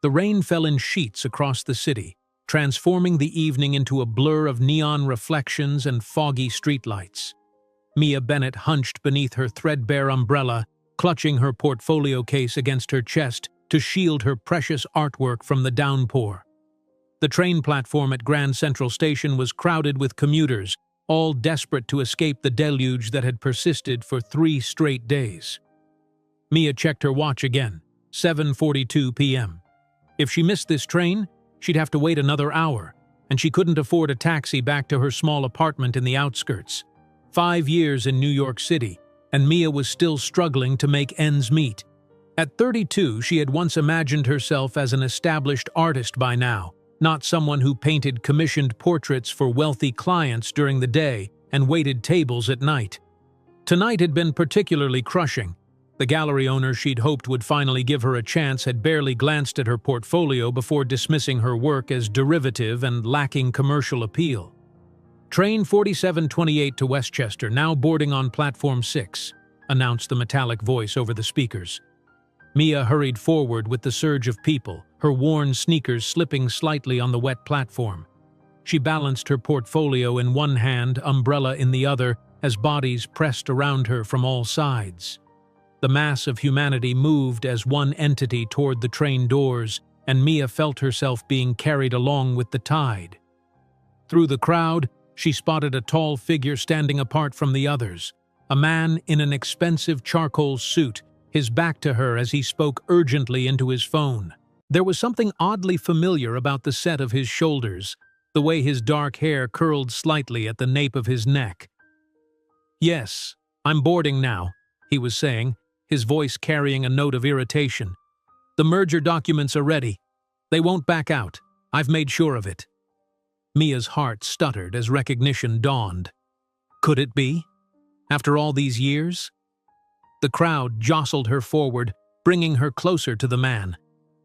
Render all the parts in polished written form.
The rain fell in sheets across the city, transforming the evening into a blur of neon reflections and foggy streetlights. Mia Bennett hunched beneath her threadbare umbrella, clutching her portfolio case against her chest to shield her precious artwork from the downpour. The train platform at Grand Central Station was crowded with commuters, all desperate to escape the deluge that had persisted for 3 straight days. Mia checked her watch again, 7:42 p.m. If she missed this train, she'd have to wait another hour, and she couldn't afford a taxi back to her small apartment in the outskirts. 5 years in New York City, and Mia was still struggling to make ends meet. At 32, she had once imagined herself as an established artist by now, not someone who painted commissioned portraits for wealthy clients during the day and waited tables at night. Tonight had been particularly crushing. The gallery owner she'd hoped would finally give her a chance had barely glanced at her portfolio before dismissing her work as derivative and lacking commercial appeal. Train 4728 to Westchester, now boarding on Platform 6, announced the metallic voice over the speakers. Mia hurried forward with the surge of people, her worn sneakers slipping slightly on the wet platform. She balanced her portfolio in one hand, umbrella in the other, as bodies pressed around her from all sides. The mass of humanity moved as one entity toward the train doors, and Mia felt herself being carried along with the tide. Through the crowd, she spotted a tall figure standing apart from the others, a man in an expensive charcoal suit, his back to her as he spoke urgently into his phone. There was something oddly familiar about the set of his shoulders, the way his dark hair curled slightly at the nape of his neck. "Yes, I'm boarding now," he was saying, his voice carrying a note of irritation. "The merger documents are ready. They won't back out. I've made sure of it." Mia's heart stuttered as recognition dawned. Could it be? After all these years? The crowd jostled her forward, bringing her closer to the man.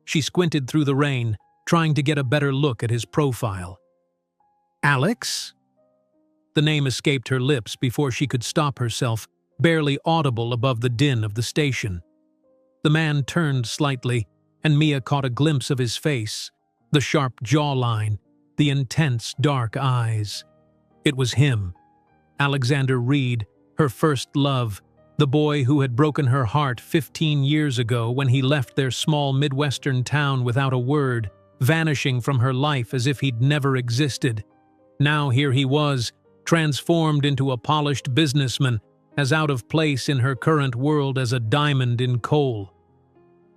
She squinted through the rain, trying to get a better look at his profile. "Alex?" The name escaped her lips before she could stop herself, barely audible above the din of the station. The man turned slightly, and Mia caught a glimpse of his face, the sharp jawline, the intense dark eyes. It was him, Alexander Reed, her first love, the boy who had broken her heart 15 years ago when he left their small Midwestern town without a word, vanishing from her life as if he'd never existed. Now here he was, transformed into a polished businessman, as out of place in her current world as a diamond in coal.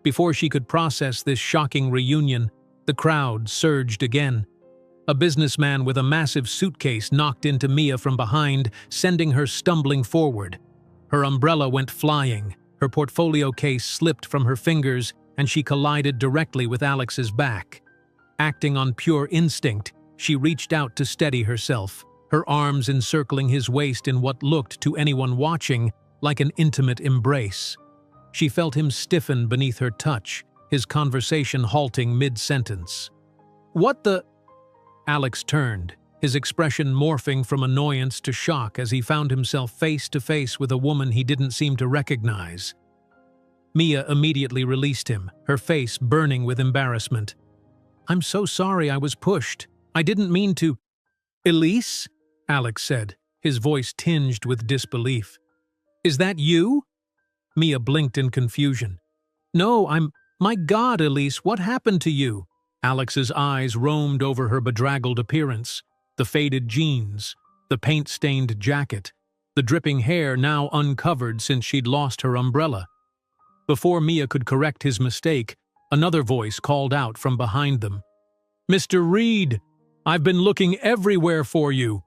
Before she could process this shocking reunion, the crowd surged again. A businessman with a massive suitcase knocked into Mia from behind, sending her stumbling forward. Her umbrella went flying, her portfolio case slipped from her fingers, and she collided directly with Alex's back. Acting on pure instinct, she reached out to steady herself, her arms encircling his waist in what looked to anyone watching like an intimate embrace. She felt him stiffen beneath her touch, his conversation halting mid-sentence. "What the—" Alex turned, his expression morphing from annoyance to shock as he found himself face to face with a woman he didn't seem to recognize. Mia immediately released him, her face burning with embarrassment. "I'm so sorry I was pushed. I didn't mean to—" "Elise?" Alex said, his voice tinged with disbelief. "Is that you?" Mia blinked in confusion. "No, My God, Elise, what happened to you?" Alex's eyes roamed over her bedraggled appearance, the faded jeans, the paint-stained jacket, the dripping hair now uncovered since she'd lost her umbrella. Before Mia could correct his mistake, another voice called out from behind them. "Mr. Reed, I've been looking everywhere for you."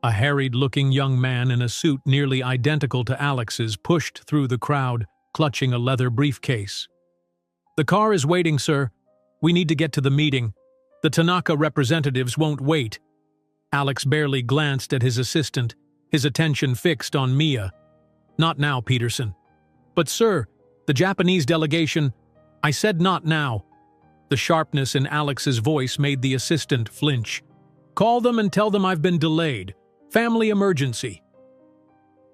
A harried-looking young man in a suit nearly identical to Alex's pushed through the crowd, clutching a leather briefcase. "The car is waiting, sir. We need to get to the meeting. The Tanaka representatives won't wait." Alex barely glanced at his assistant, his attention fixed on Mia. "Not now, Peterson." "But sir, the Japanese delegation—" "I said not now." The sharpness in Alex's voice made the assistant flinch. "Call them and tell them I've been delayed. Family emergency."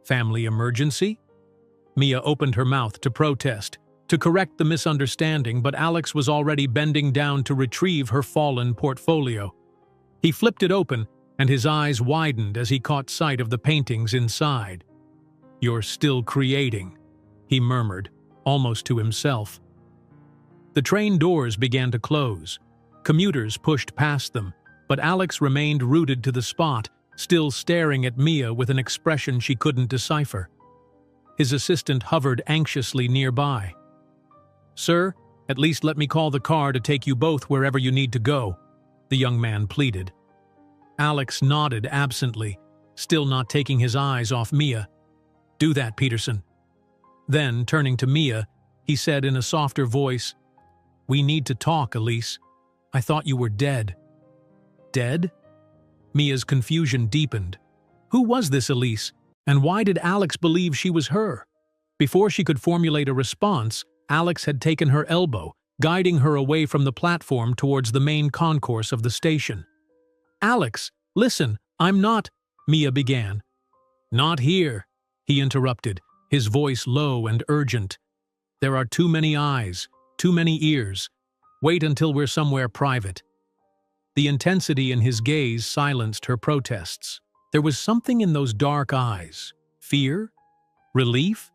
"Family emergency?" Mia opened her mouth to protest, to correct the misunderstanding, but Alex was already bending down to retrieve her fallen portfolio. He flipped it open, and his eyes widened as he caught sight of the paintings inside. "You're still creating," he murmured, almost to himself. The train doors began to close. Commuters pushed past them, but Alex remained rooted to the spot, still staring at Mia with an expression she couldn't decipher. His assistant hovered anxiously nearby. "Sir, at least let me call the car to take you both wherever you need to go," the young man pleaded. Alex nodded absently, still not taking his eyes off Mia. "Do that, Peterson." Then, turning to Mia, he said in a softer voice, "We need to talk, Elise. I thought you were dead." "Dead?" Mia's confusion deepened. Who was this Elise, and why did Alex believe she was her? Before she could formulate a response, Alex had taken her elbow, guiding her away from the platform towards the main concourse of the station. "Alex, listen, I'm not—" Mia began. "Not here," he interrupted, his voice low and urgent. "There are too many eyes, too many ears. Wait until we're somewhere private." The intensity in his gaze silenced her protests. There was something in those dark eyes. Fear? Relief?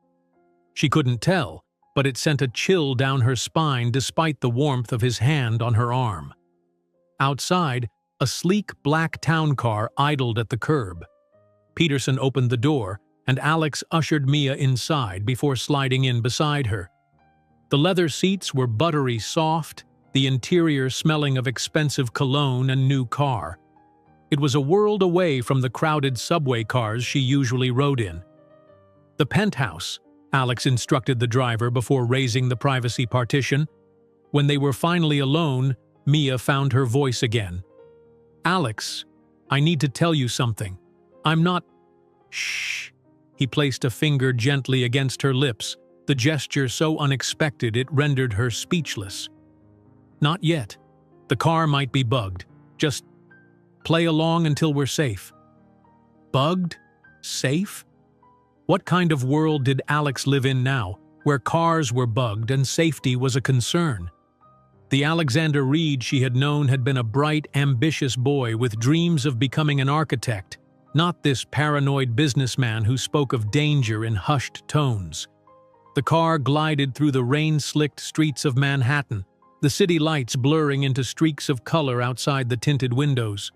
She couldn't tell, but it sent a chill down her spine despite the warmth of his hand on her arm. Outside, a sleek black town car idled at the curb. Peterson opened the door, and Alex ushered Mia inside before sliding in beside her. The leather seats were buttery soft, the interior smelling of expensive cologne and new car. It was a world away from the crowded subway cars she usually rode in. "The penthouse," Alex instructed the driver before raising the privacy partition. When they were finally alone, Mia found her voice again. "Alex, I need to tell you something. I'm not—" "Shh." He placed a finger gently against her lips, the gesture so unexpected it rendered her speechless. "Not yet. The car might be bugged. Just play along until we're safe." Bugged? Safe? What kind of world did Alex live in now, where cars were bugged and safety was a concern? The Alexander Reed she had known had been a bright, ambitious boy with dreams of becoming an architect, not this paranoid businessman who spoke of danger in hushed tones. The car glided through the rain-slicked streets of Manhattan, the city lights blurring into streaks of color outside the tinted windows.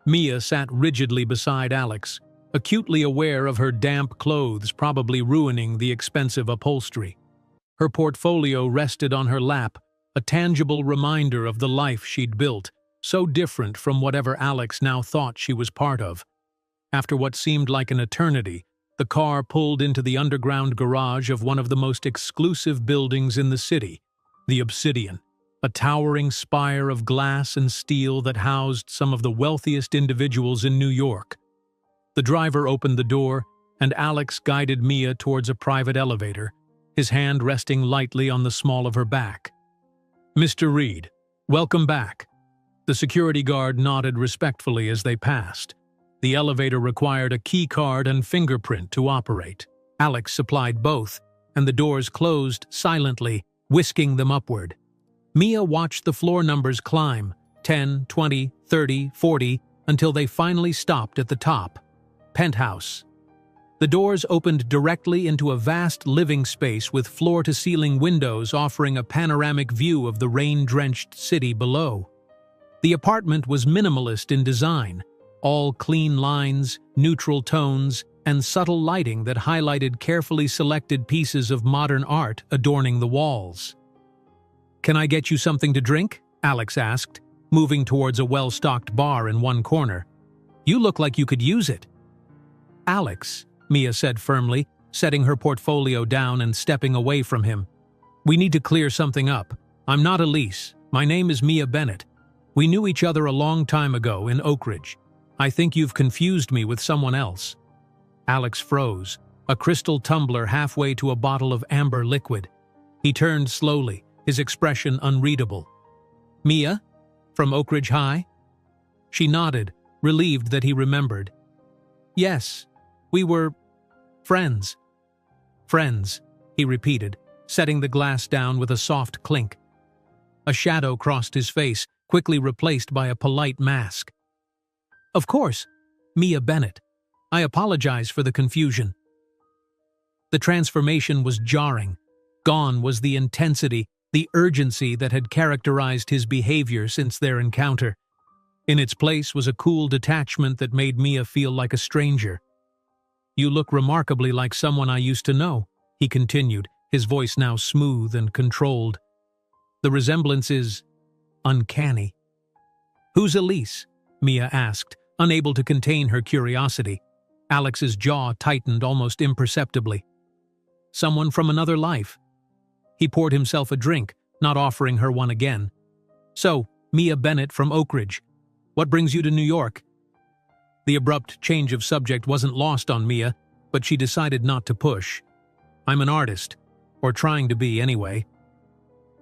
Mia sat rigidly beside Alex, acutely aware of her damp clothes probably ruining the expensive upholstery. Her portfolio rested on her lap, a tangible reminder of the life she'd built, so different from whatever Alex now thought she was part of. After what seemed like an eternity, the car pulled into the underground garage of one of the most exclusive buildings in the city, the Obsidian, a towering spire of glass and steel that housed some of the wealthiest individuals in New York. The driver opened the door, and Alex guided Mia towards a private elevator, his hand resting lightly on the small of her back. "Mr. Reed, welcome back." The security guard nodded respectfully as they passed. The elevator required a key card and fingerprint to operate. Alex supplied both, and the doors closed silently, whisking them upward. Mia watched the floor numbers climb, 10, 20, 30, 40, until they finally stopped at the top. Penthouse. The doors opened directly into a vast living space with floor-to-ceiling windows offering a panoramic view of the rain-drenched city below. The apartment was minimalist in design, all clean lines, neutral tones, and subtle lighting that highlighted carefully selected pieces of modern art adorning the walls. "Can I get you something to drink?" Alex asked, moving towards a well-stocked bar in one corner. "You look like you could use it." "Alex," Mia said firmly, setting her portfolio down and stepping away from him. "We need to clear something up. I'm not Elise. My name is Mia Bennett. We knew each other a long time ago in Oak Ridge. I think you've confused me with someone else." Alex froze, a crystal tumbler halfway to a bottle of amber liquid. He turned slowly, his expression unreadable. "Mia? From Oak Ridge High?" She nodded, relieved that he remembered. "Yes, we were friends." "Friends," he repeated, setting the glass down with a soft clink. A shadow crossed his face, quickly replaced by a polite mask. "Of course, Mia Bennett. I apologize for the confusion." The transformation was jarring. Gone was the intensity, the urgency that had characterized his behavior since their encounter. In its place was a cool detachment that made Mia feel like a stranger. "You look remarkably like someone I used to know," he continued, his voice now smooth and controlled. "The resemblance is uncanny." "Who's Elise?" Mia asked, unable to contain her curiosity. Alex's jaw tightened almost imperceptibly. "Someone from another life." He poured himself a drink, not offering her one again. "So, Mia Bennett from Oak Ridge. What brings you to New York?" The abrupt change of subject wasn't lost on Mia, but she decided not to push. "I'm an artist, or trying to be anyway."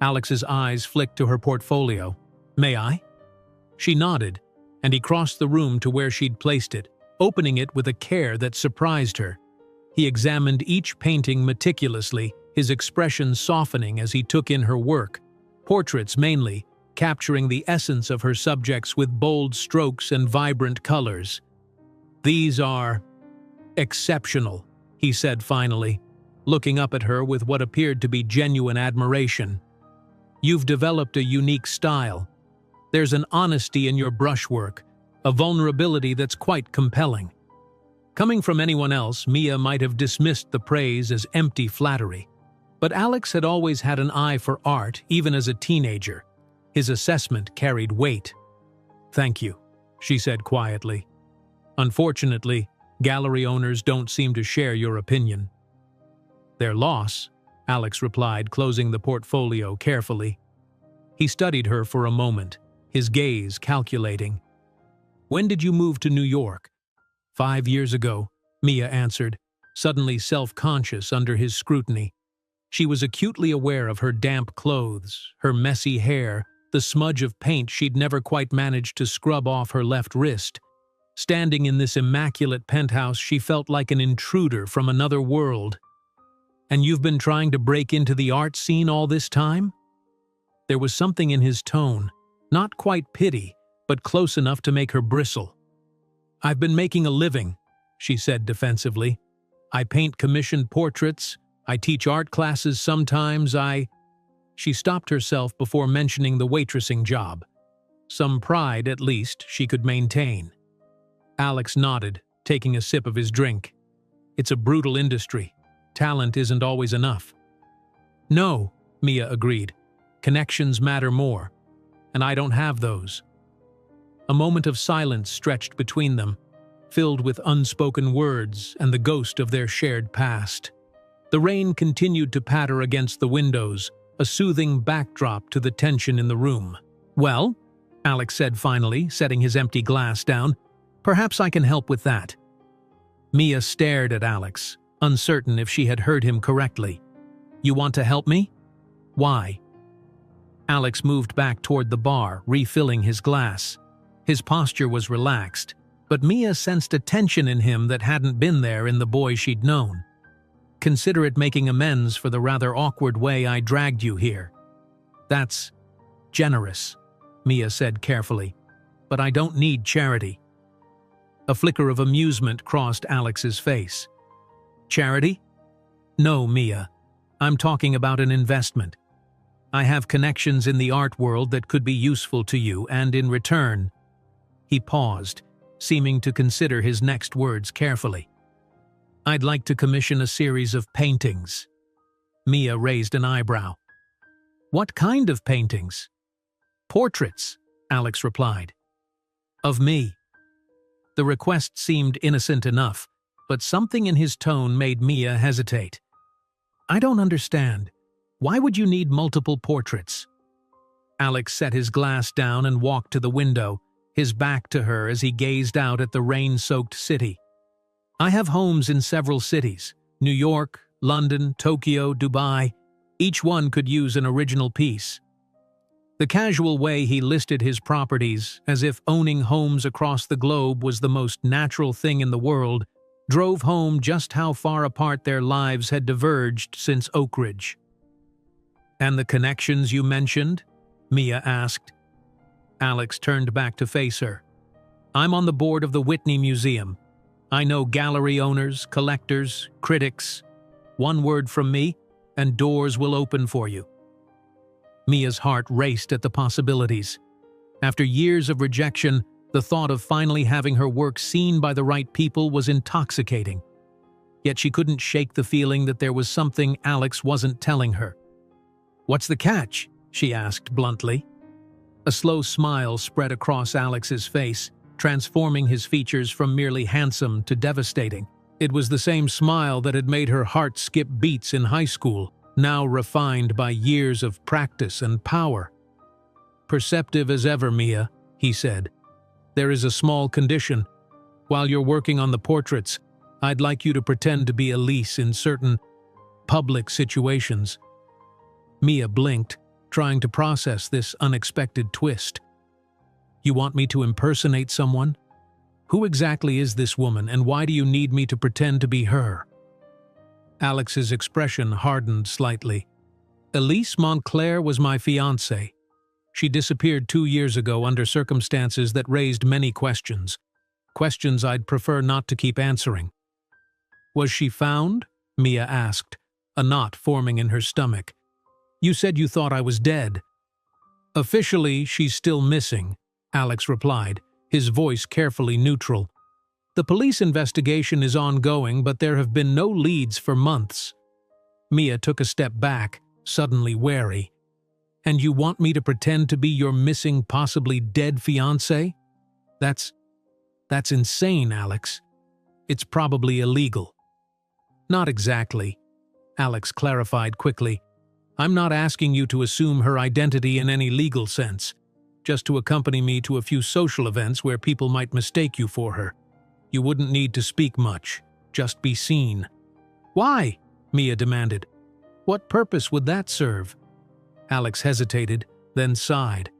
Alex's eyes flicked to her portfolio. "May I?" She nodded, and he crossed the room to where she'd placed it, opening it with a care that surprised her. He examined each painting meticulously, his expression softening as he took in her work. Portraits mainly, capturing the essence of her subjects with bold strokes and vibrant colors. "These are exceptional," he said finally, looking up at her with what appeared to be genuine admiration. "You've developed a unique style. There's an honesty in your brushwork, a vulnerability that's quite compelling." Coming from anyone else, Mia might have dismissed the praise as empty flattery. But Alex had always had an eye for art, even as a teenager. His assessment carried weight. "Thank you," she said quietly. "Unfortunately, gallery owners don't seem to share your opinion." "Their loss," Alex replied, closing the portfolio carefully. He studied her for a moment, his gaze calculating. "When did you move to New York?" 5 years ago, Mia answered, suddenly self-conscious under his scrutiny. She was acutely aware of her damp clothes, her messy hair, the smudge of paint she'd never quite managed to scrub off her left wrist. Standing in this immaculate penthouse, she felt like an intruder from another world. "And you've been trying to break into the art scene all this time?" There was something in his tone, not quite pity, but close enough to make her bristle. "I've been making a living," she said defensively. "I paint commissioned portraits. I teach art classes sometimes. She stopped herself before mentioning the waitressing job. Some pride, at least, she could maintain. Alex nodded, taking a sip of his drink. "It's a brutal industry. Talent isn't always enough." "No," Mia agreed. "Connections matter more. And I don't have those." A moment of silence stretched between them, filled with unspoken words and the ghost of their shared past. The rain continued to patter against the windows, a soothing backdrop to the tension in the room. "Well," Alex said finally, setting his empty glass down, "perhaps I can help with that." Mia stared at Alex, uncertain if she had heard him correctly. "You want to help me? Why?" Alex moved back toward the bar, refilling his glass. His posture was relaxed, but Mia sensed a tension in him that hadn't been there in the boy she'd known. "Consider it making amends for the rather awkward way I dragged you here." "That's generous," Mia said carefully, "but I don't need charity." A flicker of amusement crossed Alex's face. "Charity? No, Mia. I'm talking about an investment. I have connections in the art world that could be useful to you, and in return—" He paused, seeming to consider his next words carefully. "I'd like to commission a series of paintings." Mia raised an eyebrow. "What kind of paintings?" "Portraits," Alex replied. "Of me." The request seemed innocent enough, but something in his tone made Mia hesitate. "I don't understand. Why would you need multiple portraits?" Alex set his glass down and walked to the window, his back to her as he gazed out at the rain-soaked city. "I have homes in several cities, New York, London, Tokyo, Dubai. Each one could use an original piece." The casual way he listed his properties, as if owning homes across the globe was the most natural thing in the world, drove home just how far apart their lives had diverged since Oak Ridge. And the connections you mentioned? Mia asked. Alex turned back to face her. I'm on the board of the Whitney Museum. I know gallery owners, collectors, critics. One word from me, and doors will open for you. Mia's heart raced at the possibilities. After years of rejection, the thought of finally having her work seen by the right people was intoxicating. Yet she couldn't shake the feeling that there was something Alex wasn't telling her. What's the catch? She asked bluntly. A slow smile spread across Alex's face, transforming his features from merely handsome to devastating. It was the same smile that had made her heart skip beats in high school, now refined by years of practice and power. Perceptive as ever, Mia, he said. There is a small condition. While you're working on the portraits, I'd like you to pretend to be Elise in certain public situations. Mia blinked, trying to process this unexpected twist. You want me to impersonate someone? Who exactly is this woman, and why do you need me to pretend to be her? Alex's expression hardened slightly. Elise Montclair was my fiancée. She disappeared 2 years ago under circumstances that raised many questions. Questions I'd prefer not to keep answering. Was she found? Mia asked, a knot forming in her stomach. You said you thought I was dead. Officially, she's still missing, Alex replied, his voice carefully neutral. The police investigation is ongoing, but there have been no leads for months. Mia took a step back, suddenly wary. And you want me to pretend to be your missing, possibly dead fiancé? That's insane, Alex. It's probably illegal. Not exactly, Alex clarified quickly. I'm not asking you to assume her identity in any legal sense, just to accompany me to a few social events where people might mistake you for her. You wouldn't need to speak much, just be seen. Why? Mia demanded. What purpose would that serve? Alex hesitated, then sighed.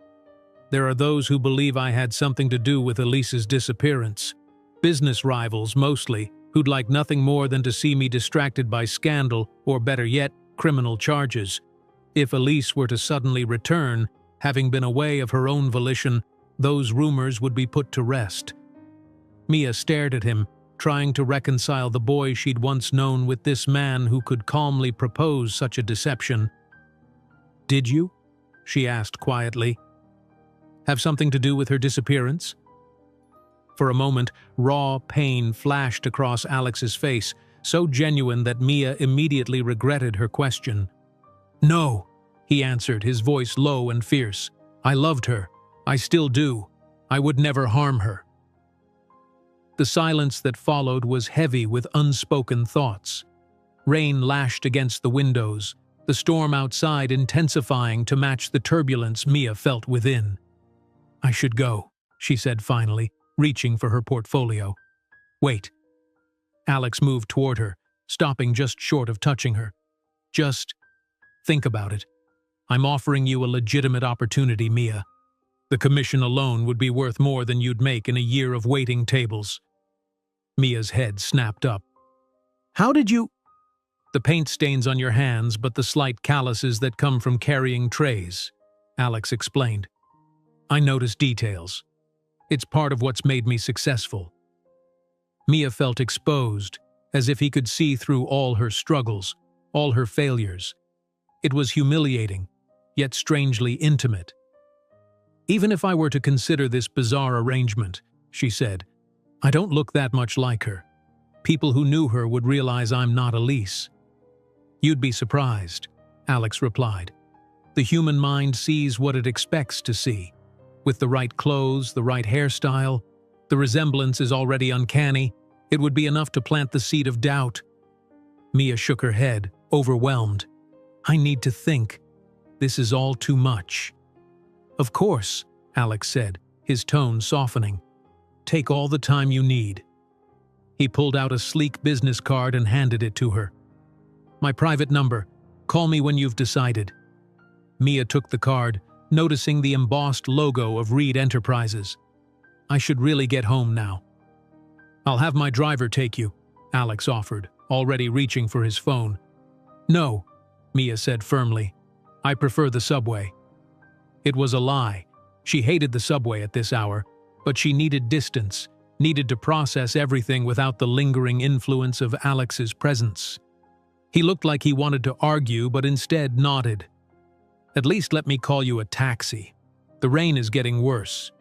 There are those who believe I had something to do with Elise's disappearance. Business rivals, mostly, who'd like nothing more than to see me distracted by scandal, or better yet, criminal charges. If Elise were to suddenly return, having been away of her own volition, those rumors would be put to rest. Mia stared at him, trying to reconcile the boy she'd once known with this man who could calmly propose such a deception. Did you? She asked quietly. Have something to do with her disappearance? For a moment, raw pain flashed across Alex's face, so genuine that Mia immediately regretted her question. No, he answered, his voice low and fierce. I loved her. I still do. I would never harm her. The silence that followed was heavy with unspoken thoughts. Rain lashed against the windows, the storm outside intensifying to match the turbulence Mia felt within. I should go, she said finally, reaching for her portfolio. Wait. Alex moved toward her, stopping just short of touching her. Just think about it. I'm offering you a legitimate opportunity, Mia. The commission alone would be worth more than you'd make in a year of waiting tables. Mia's head snapped up. How did you... The paint stains on your hands, but the slight calluses that come from carrying trays, Alex explained. I noticed details. It's part of what's made me successful. Mia felt exposed, as if he could see through all her struggles, all her failures. It was humiliating, yet strangely intimate. Even if I were to consider this bizarre arrangement, she said, I don't look that much like her. People who knew her would realize I'm not Elise. You'd be surprised, Alex replied. The human mind sees what it expects to see. With the right clothes, the right hairstyle, the resemblance is already uncanny. It would be enough to plant the seed of doubt. Mia shook her head, overwhelmed. I need to think. This is all too much. Of course, Alex said, his tone softening. Take all the time you need. He pulled out a sleek business card and handed it to her. My private number. Call me when you've decided. Mia took the card, noticing the embossed logo of Reed Enterprises. I should really get home now. I'll have my driver take you, Alex offered, already reaching for his phone. No, Mia said firmly. I prefer the subway." It was a lie. She hated the subway at this hour, but she needed distance, needed to process everything without the lingering influence of Alex's presence. He looked like he wanted to argue, but instead nodded. "At least let me call you a taxi. The rain is getting worse."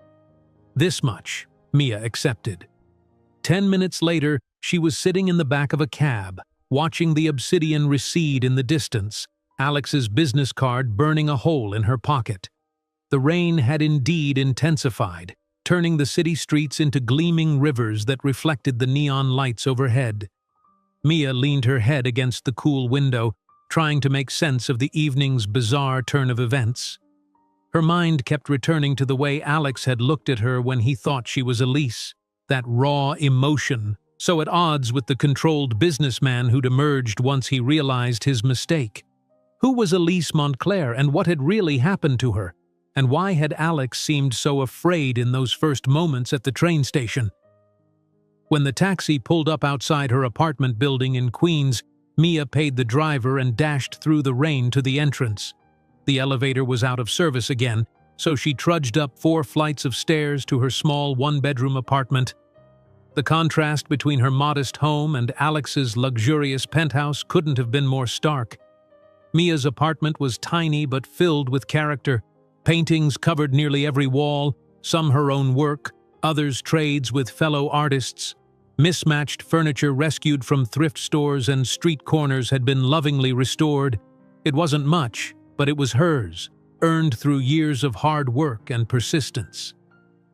This much, Mia accepted. 10 minutes later, she was sitting in the back of a cab, watching the obsidian recede in the distance, Alex's business card burning a hole in her pocket. The rain had indeed intensified, turning the city streets into gleaming rivers that reflected the neon lights overhead. Mia leaned her head against the cool window, trying to make sense of the evening's bizarre turn of events. Her mind kept returning to the way Alex had looked at her when he thought she was Elise, that raw emotion, so at odds with the controlled businessman who'd emerged once he realized his mistake. Who was Elise Montclair, and what had really happened to her? And why had Alex seemed so afraid in those first moments at the train station? When the taxi pulled up outside her apartment building in Queens, Mia paid the driver and dashed through the rain to the entrance. The elevator was out of service again, so she trudged up 4 flights of stairs to her small one-bedroom apartment. The contrast between her modest home and Alex's luxurious penthouse couldn't have been more stark. Mia's apartment was tiny but filled with character. Paintings covered nearly every wall, some her own work, others trades with fellow artists. Mismatched furniture rescued from thrift stores and street corners had been lovingly restored. It wasn't much, but it was hers, earned through years of hard work and persistence.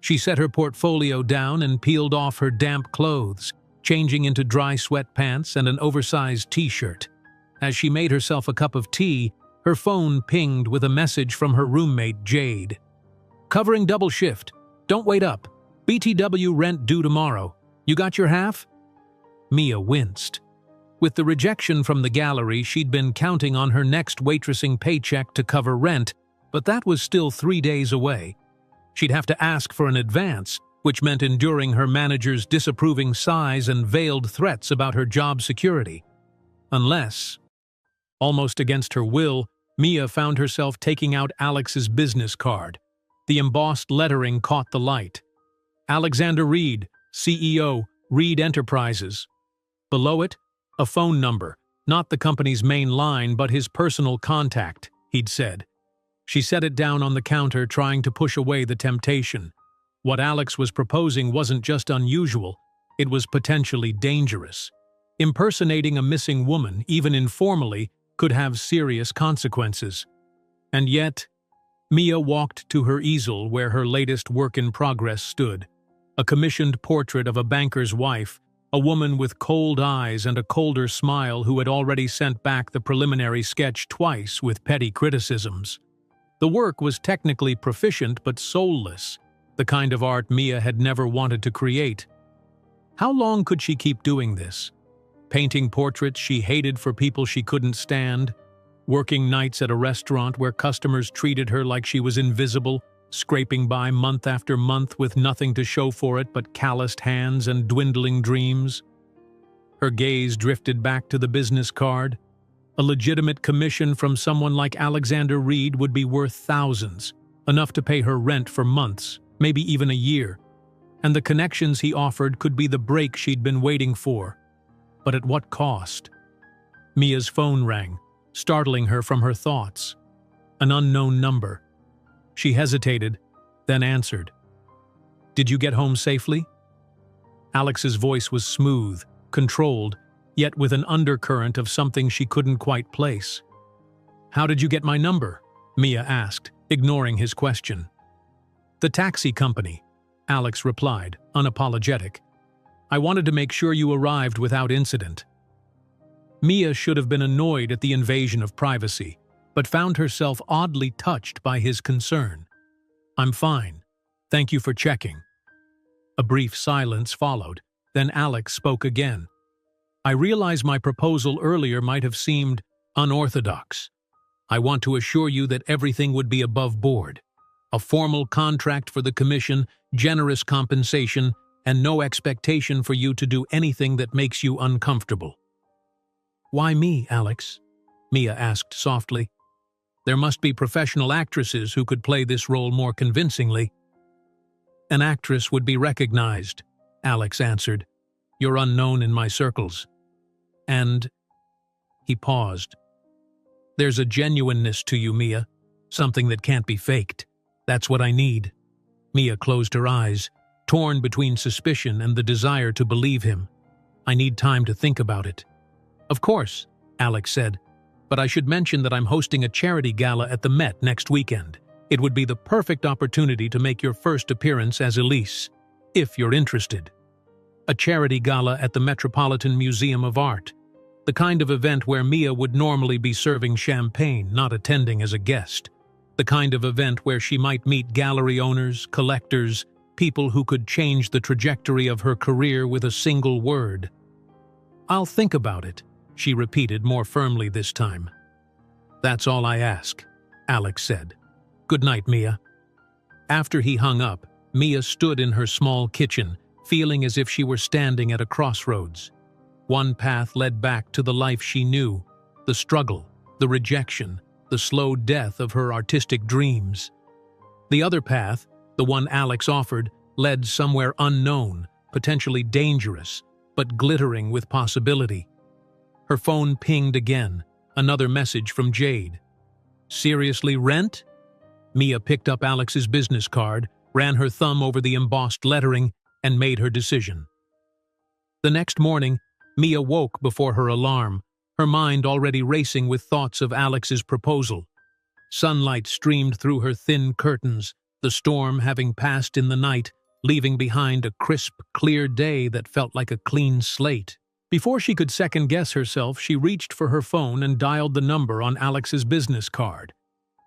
She set her portfolio down and peeled off her damp clothes, changing into dry sweatpants and an oversized t-shirt. As she made herself a cup of tea, her phone pinged with a message from her roommate, Jade. "Covering double shift. Don't wait up. BTW rent due tomorrow. You got your half?" Mia winced. With the rejection from the gallery, she'd been counting on her next waitressing paycheck to cover rent, but that was still 3 days away. She'd have to ask for an advance, which meant enduring her manager's disapproving sighs and veiled threats about her job security. Unless, almost against her will, Mia found herself taking out Alex's business card. The embossed lettering caught the light. "Alexander Reed, CEO, Reed Enterprises." Below it, a phone number, not the company's main line but his personal contact, he'd said. She set it down on the counter, trying to push away the temptation. What Alex was proposing wasn't just unusual, it was potentially dangerous. Impersonating a missing woman, even informally, could have serious consequences. And yet, Mia walked to her easel where her latest work in progress stood. A commissioned portrait of a banker's wife, a woman with cold eyes and a colder smile who had already sent back the preliminary sketch twice with petty criticisms. The work was technically proficient but soulless, the kind of art Mia had never wanted to create. How long could she keep doing this? Painting portraits she hated for people she couldn't stand, working nights at a restaurant where customers treated her like she was invisible, scraping by month after month with nothing to show for it but calloused hands and dwindling dreams. Her gaze drifted back to the business card. A legitimate commission from someone like Alexander Reed would be worth thousands, enough to pay her rent for months, maybe even a year. And the connections he offered could be the break she'd been waiting for. But at what cost? Mia's phone rang, startling her from her thoughts. An unknown number. She hesitated, then answered. "Did you get home safely?" Alex's voice was smooth, controlled, yet with an undercurrent of something she couldn't quite place. "How did you get my number?" Mia asked, ignoring his question. "The taxi company," Alex replied, unapologetic. "I wanted to make sure you arrived without incident." Mia should have been annoyed at the invasion of privacy, but found herself oddly touched by his concern. "I'm fine. Thank you for checking." A brief silence followed, then Alex spoke again. "I realize my proposal earlier might have seemed unorthodox. I want to assure you that everything would be above board. A formal contract for the commission, generous compensation, and no expectation for you to do anything that makes you uncomfortable." "Why me, Alex?" Mia asked softly. There must be professional actresses who could play this role more convincingly. An actress would be recognized, Alex answered. You're unknown in my circles. And he paused. There's a genuineness to you, Mia, something that can't be faked. That's what I need. Mia closed her eyes, torn between suspicion and the desire to believe him. I need time to think about it. Of course, Alex said, but I should mention that I'm hosting a charity gala at the Met next weekend. It would be the perfect opportunity to make your first appearance as Elise, if you're interested. A charity gala at the Metropolitan Museum of Art. The kind of event where Mia would normally be serving champagne, not attending as a guest. The kind of event where she might meet gallery owners, collectors, people who could change the trajectory of her career with a single word. I'll think about it, she repeated more firmly this time. That's all I ask, Alex said. Good night, Mia. After he hung up, Mia stood in her small kitchen, feeling as if she were standing at a crossroads. One path led back to the life she knew, the struggle, the rejection, the slow death of her artistic dreams. The other path, the one Alex offered, led somewhere unknown, potentially dangerous, but glittering with possibility. Her phone pinged again, another message from Jade. Seriously, rent? Mia picked up Alex's business card, ran her thumb over the embossed lettering, and made her decision. The next morning, Mia woke before her alarm, her mind already racing with thoughts of Alex's proposal. Sunlight streamed through her thin curtains, the storm having passed in the night, leaving behind a crisp, clear day that felt like a clean slate. Before she could second-guess herself, she reached for her phone and dialed the number on Alex's business card.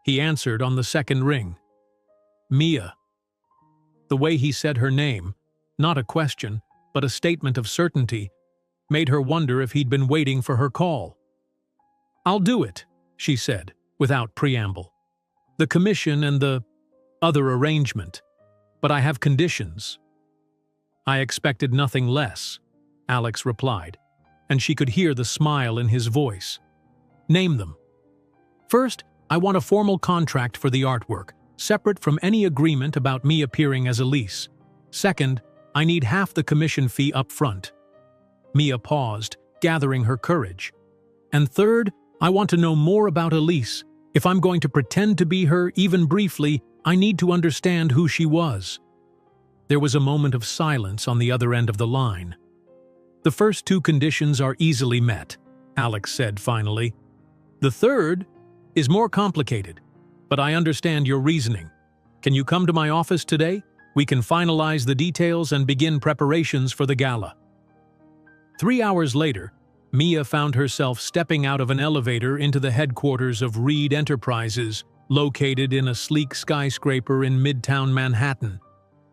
He answered on the second ring. Mia. The way he said her name, not a question, but a statement of certainty, made her wonder if he'd been waiting for her call. I'll do it, she said, without preamble. The commission and the other arrangement, but I have conditions. I expected nothing less, Alex replied, and she could hear the smile in his voice. Name them. First, I want a formal contract for the artwork, separate from any agreement about me appearing as Elise. Second, I need half the commission fee up front. Mia paused, gathering her courage. And third, I want to know more about Elise. If I'm going to pretend to be her, even briefly, I need to understand who she was. There was a moment of silence on the other end of the line. The first two conditions are easily met, Alex said finally. The third is more complicated, but I understand your reasoning. Can you come to my office today? We can finalize the details and begin preparations for the gala. 3 hours later, Mia found herself stepping out of an elevator into the headquarters of Reed Enterprises, located in a sleek skyscraper in Midtown Manhattan.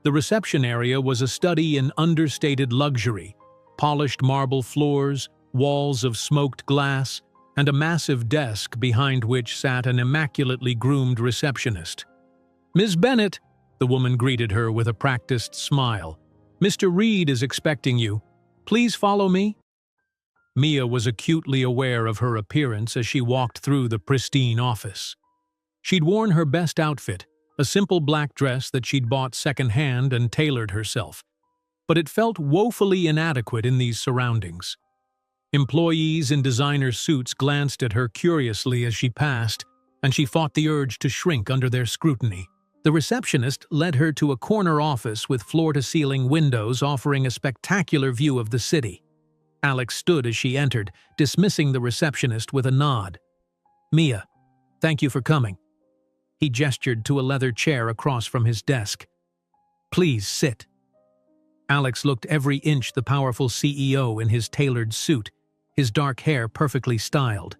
The reception area was a study in understated luxury, polished marble floors, walls of smoked glass, and a massive desk behind which sat an immaculately groomed receptionist. Ms. Bennett, the woman greeted her with a practiced smile. Mr. Reed is expecting you. Please follow me. Mia was acutely aware of her appearance as she walked through the pristine office. She'd worn her best outfit, a simple black dress that she'd bought secondhand and tailored herself, but it felt woefully inadequate in these surroundings. Employees in designer suits glanced at her curiously as she passed, and she fought the urge to shrink under their scrutiny. The receptionist led her to a corner office with floor-to-ceiling windows offering a spectacular view of the city. Alex stood as she entered, dismissing the receptionist with a nod. Mia, thank you for coming. He gestured to a leather chair across from his desk. Please sit. Alex looked every inch the powerful CEO in his tailored suit, his dark hair perfectly styled.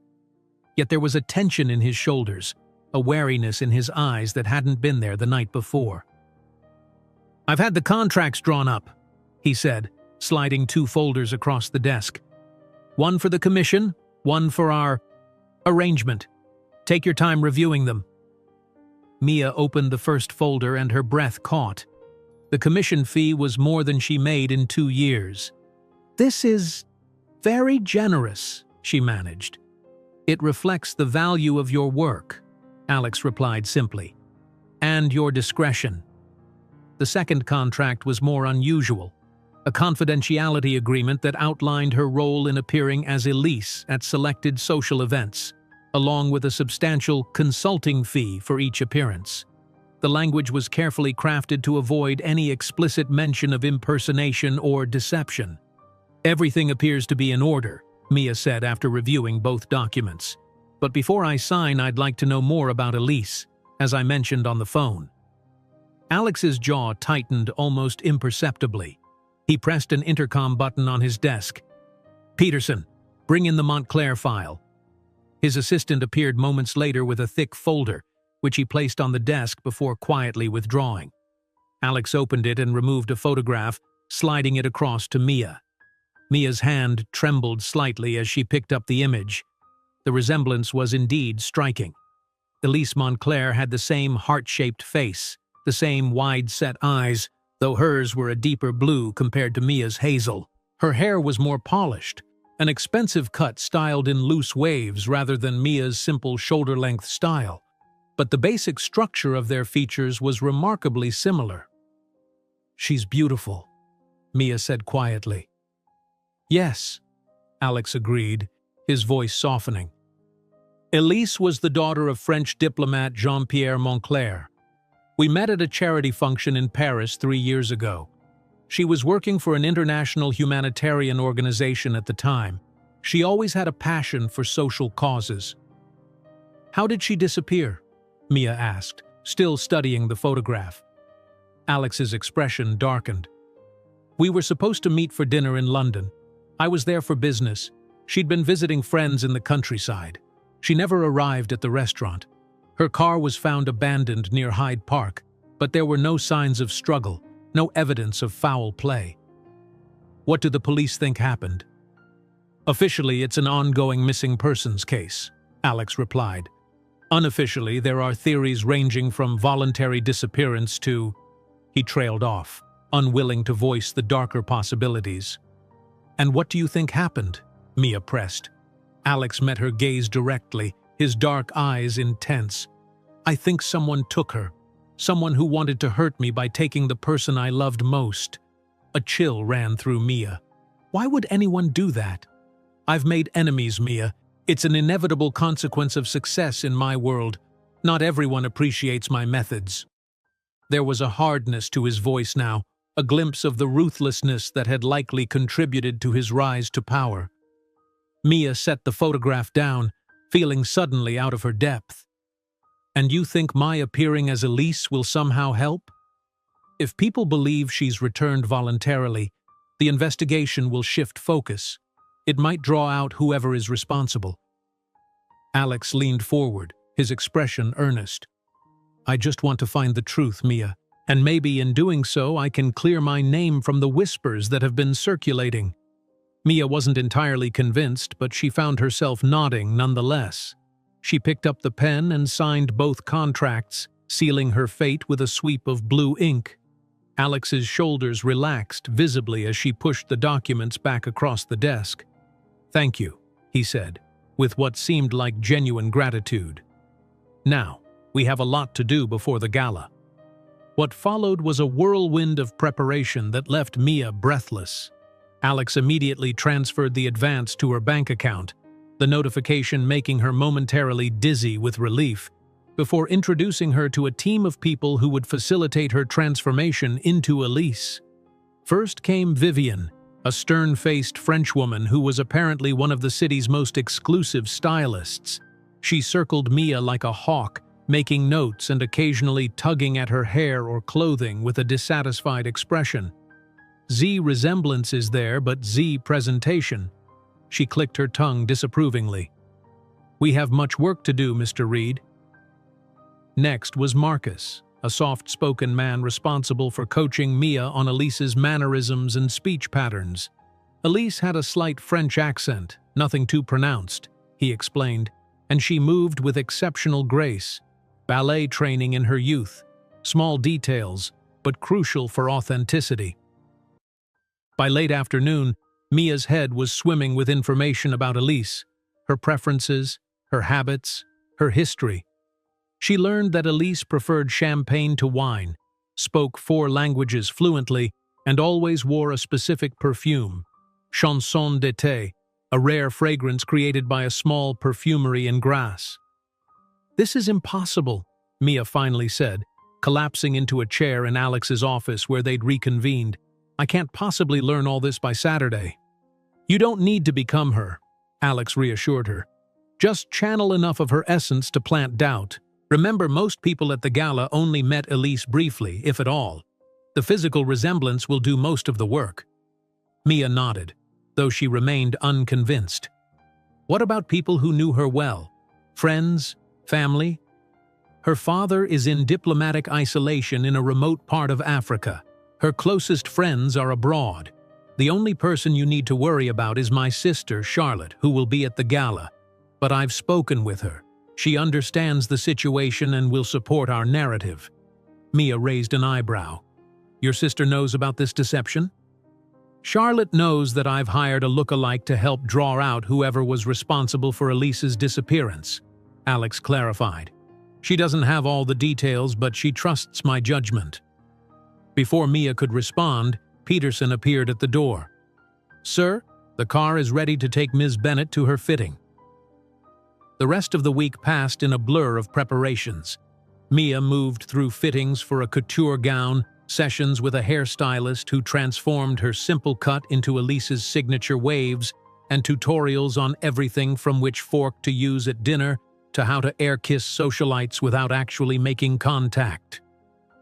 Yet there was a tension in his shoulders, a wariness in his eyes that hadn't been there the night before. I've had the contracts drawn up, he said, sliding 2 folders across the desk. One for the commission, one for our arrangement. Take your time reviewing them. Mia opened the first folder and her breath caught. The commission fee was more than she made in 2 years. This is very generous, she managed. It reflects the value of your work. Alex replied simply. And your discretion. The second contract was more unusual. A confidentiality agreement that outlined her role in appearing as Elise at selected social events, along with a substantial consulting fee for each appearance. The language was carefully crafted to avoid any explicit mention of impersonation or deception. Everything appears to be in order, Mia said after reviewing both documents. But before I sign, I'd like to know more about Elise, as I mentioned on the phone. Alex's jaw tightened almost imperceptibly. He pressed an intercom button on his desk. Peterson, bring in the Montclair file. His assistant appeared moments later with a thick folder, which he placed on the desk before quietly withdrawing. Alex opened it and removed a photograph, sliding it across to Mia. Mia's hand trembled slightly as she picked up the image. The resemblance was indeed striking. Elise Montclair had the same heart-shaped face, the same wide-set eyes, though hers were a deeper blue compared to Mia's hazel. Her hair was more polished, an expensive cut styled in loose waves rather than Mia's simple shoulder-length style. But the basic structure of their features was remarkably similar. She's beautiful, Mia said quietly. Yes, Alex agreed, his voice softening. Elise was the daughter of French diplomat Jean-Pierre Montclair. We met at a charity function in Paris 3 years ago. She was working for an international humanitarian organization at the time. She always had a passion for social causes. How did she disappear? Mia asked, still studying the photograph. Alex's expression darkened. We were supposed to meet for dinner in London. I was there for business. She'd been visiting friends in the countryside. She never arrived at the restaurant. Her car was found abandoned near Hyde Park, but there were no signs of struggle, no evidence of foul play. What do the police think happened? Officially, it's an ongoing missing persons case, Alex replied. Unofficially, there are theories ranging from voluntary disappearance to… He trailed off, unwilling to voice the darker possibilities. And what do you think happened? Mia pressed. Alex met her gaze directly, his dark eyes intense. I think someone took her. Someone who wanted to hurt me by taking the person I loved most. A chill ran through Mia. Why would anyone do that? I've made enemies, Mia. It's an inevitable consequence of success in my world. Not everyone appreciates my methods. There was a hardness to his voice now, a glimpse of the ruthlessness that had likely contributed to his rise to power. Mia set the photograph down, feeling suddenly out of her depth. And you think my appearing as Elise will somehow help? If people believe she's returned voluntarily, the investigation will shift focus. It might draw out whoever is responsible. Alex leaned forward, his expression earnest. I just want to find the truth, Mia, and maybe in doing so I can clear my name from the whispers that have been circulating. Mia wasn't entirely convinced, but she found herself nodding nonetheless. She picked up the pen and signed both contracts, sealing her fate with a sweep of blue ink. Alex's shoulders relaxed visibly as she pushed the documents back across the desk. Thank you, he said, with what seemed like genuine gratitude. Now, we have a lot to do before the gala. What followed was a whirlwind of preparation that left Mia breathless. Alex immediately transferred the advance to her bank account, the notification making her momentarily dizzy with relief, before introducing her to a team of people who would facilitate her transformation into Elise. First came Vivian, a stern-faced Frenchwoman who was apparently one of the city's most exclusive stylists. She circled Mia like a hawk, making notes and occasionally tugging at her hair or clothing with a dissatisfied expression. Z resemblance is there, but Z presentation. She clicked her tongue disapprovingly. We have much work to do, Mr. Reed. Next was Marcus, a soft-spoken man responsible for coaching Mia on Elise's mannerisms and speech patterns. Elise had a slight French accent, nothing too pronounced, he explained, and she moved with exceptional grace. Ballet training in her youth. Small details, but crucial for authenticity. By late afternoon, Mia's head was swimming with information about Elise, her preferences, her habits, her history. She learned that Elise preferred champagne to wine, spoke 4 languages fluently, and always wore a specific perfume, chanson d'été, a rare fragrance created by a small perfumery in Grasse. "This is impossible," Mia finally said, collapsing into a chair in Alex's office where they'd reconvened. "I can't possibly learn all this by Saturday." "You don't need to become her," Alex reassured her. "Just channel enough of her essence to plant doubt. Remember, most people at the gala only met Elise briefly, if at all. The physical resemblance will do most of the work." Mia nodded, though she remained unconvinced. "What about people who knew her well? Friends? Family?" "Her father is in diplomatic isolation in a remote part of Africa. Her closest friends are abroad. The only person you need to worry about is my sister, Charlotte, who will be at the gala. But I've spoken with her. She understands the situation and will support our narrative." Mia raised an eyebrow. "Your sister knows about this deception?" "Charlotte knows that I've hired a look-alike to help draw out whoever was responsible for Elise's disappearance," Alex clarified. "She doesn't have all the details, but she trusts my judgment." Before Mia could respond, Peterson appeared at the door. "Sir, the car is ready to take Ms. Bennett to her fitting." The rest of the week passed in a blur of preparations. Mia moved through fittings for a couture gown, sessions with a hairstylist who transformed her simple cut into Elise's signature waves, and tutorials on everything from which fork to use at dinner to how to air-kiss socialites without actually making contact.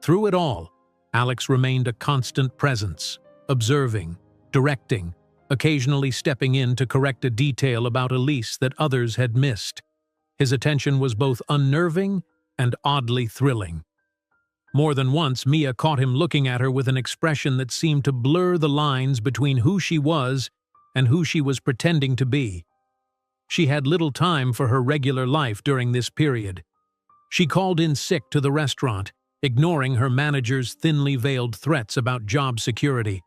Through it all, Alex remained a constant presence, observing, directing, occasionally stepping in to correct a detail about Elise that others had missed. His attention was both unnerving and oddly thrilling. More than once, Mia caught him looking at her with an expression that seemed to blur the lines between who she was and who she was pretending to be. She had little time for her regular life during this period. She called in sick to the restaurant, ignoring her manager's thinly veiled threats about job security.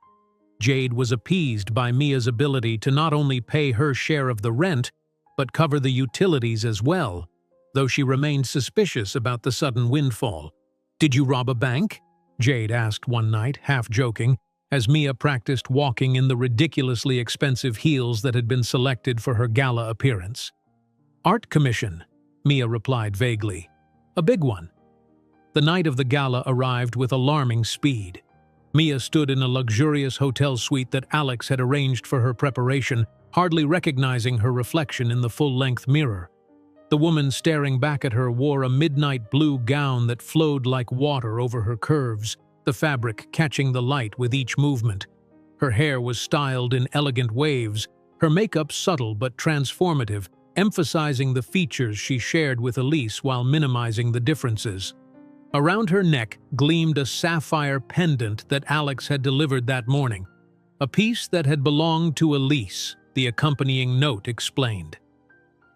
Jade was appeased by Mia's ability to not only pay her share of the rent, but cover the utilities as well, though she remained suspicious about the sudden windfall. "Did you rob a bank?" Jade asked one night, half-joking, as Mia practiced walking in the ridiculously expensive heels that had been selected for her gala appearance. "Art commission," Mia replied vaguely. "A big one." The night of the gala arrived with alarming speed. Mia stood in a luxurious hotel suite that Alex had arranged for her preparation, hardly recognizing her reflection in the full-length mirror. The woman staring back at her wore a midnight blue gown that flowed like water over her curves, the fabric catching the light with each movement. Her hair was styled in elegant waves, her makeup subtle but transformative, emphasizing the features she shared with Elise while minimizing the differences. Around her neck gleamed a sapphire pendant that Alex had delivered that morning, a piece that had belonged to Elise, the accompanying note explained.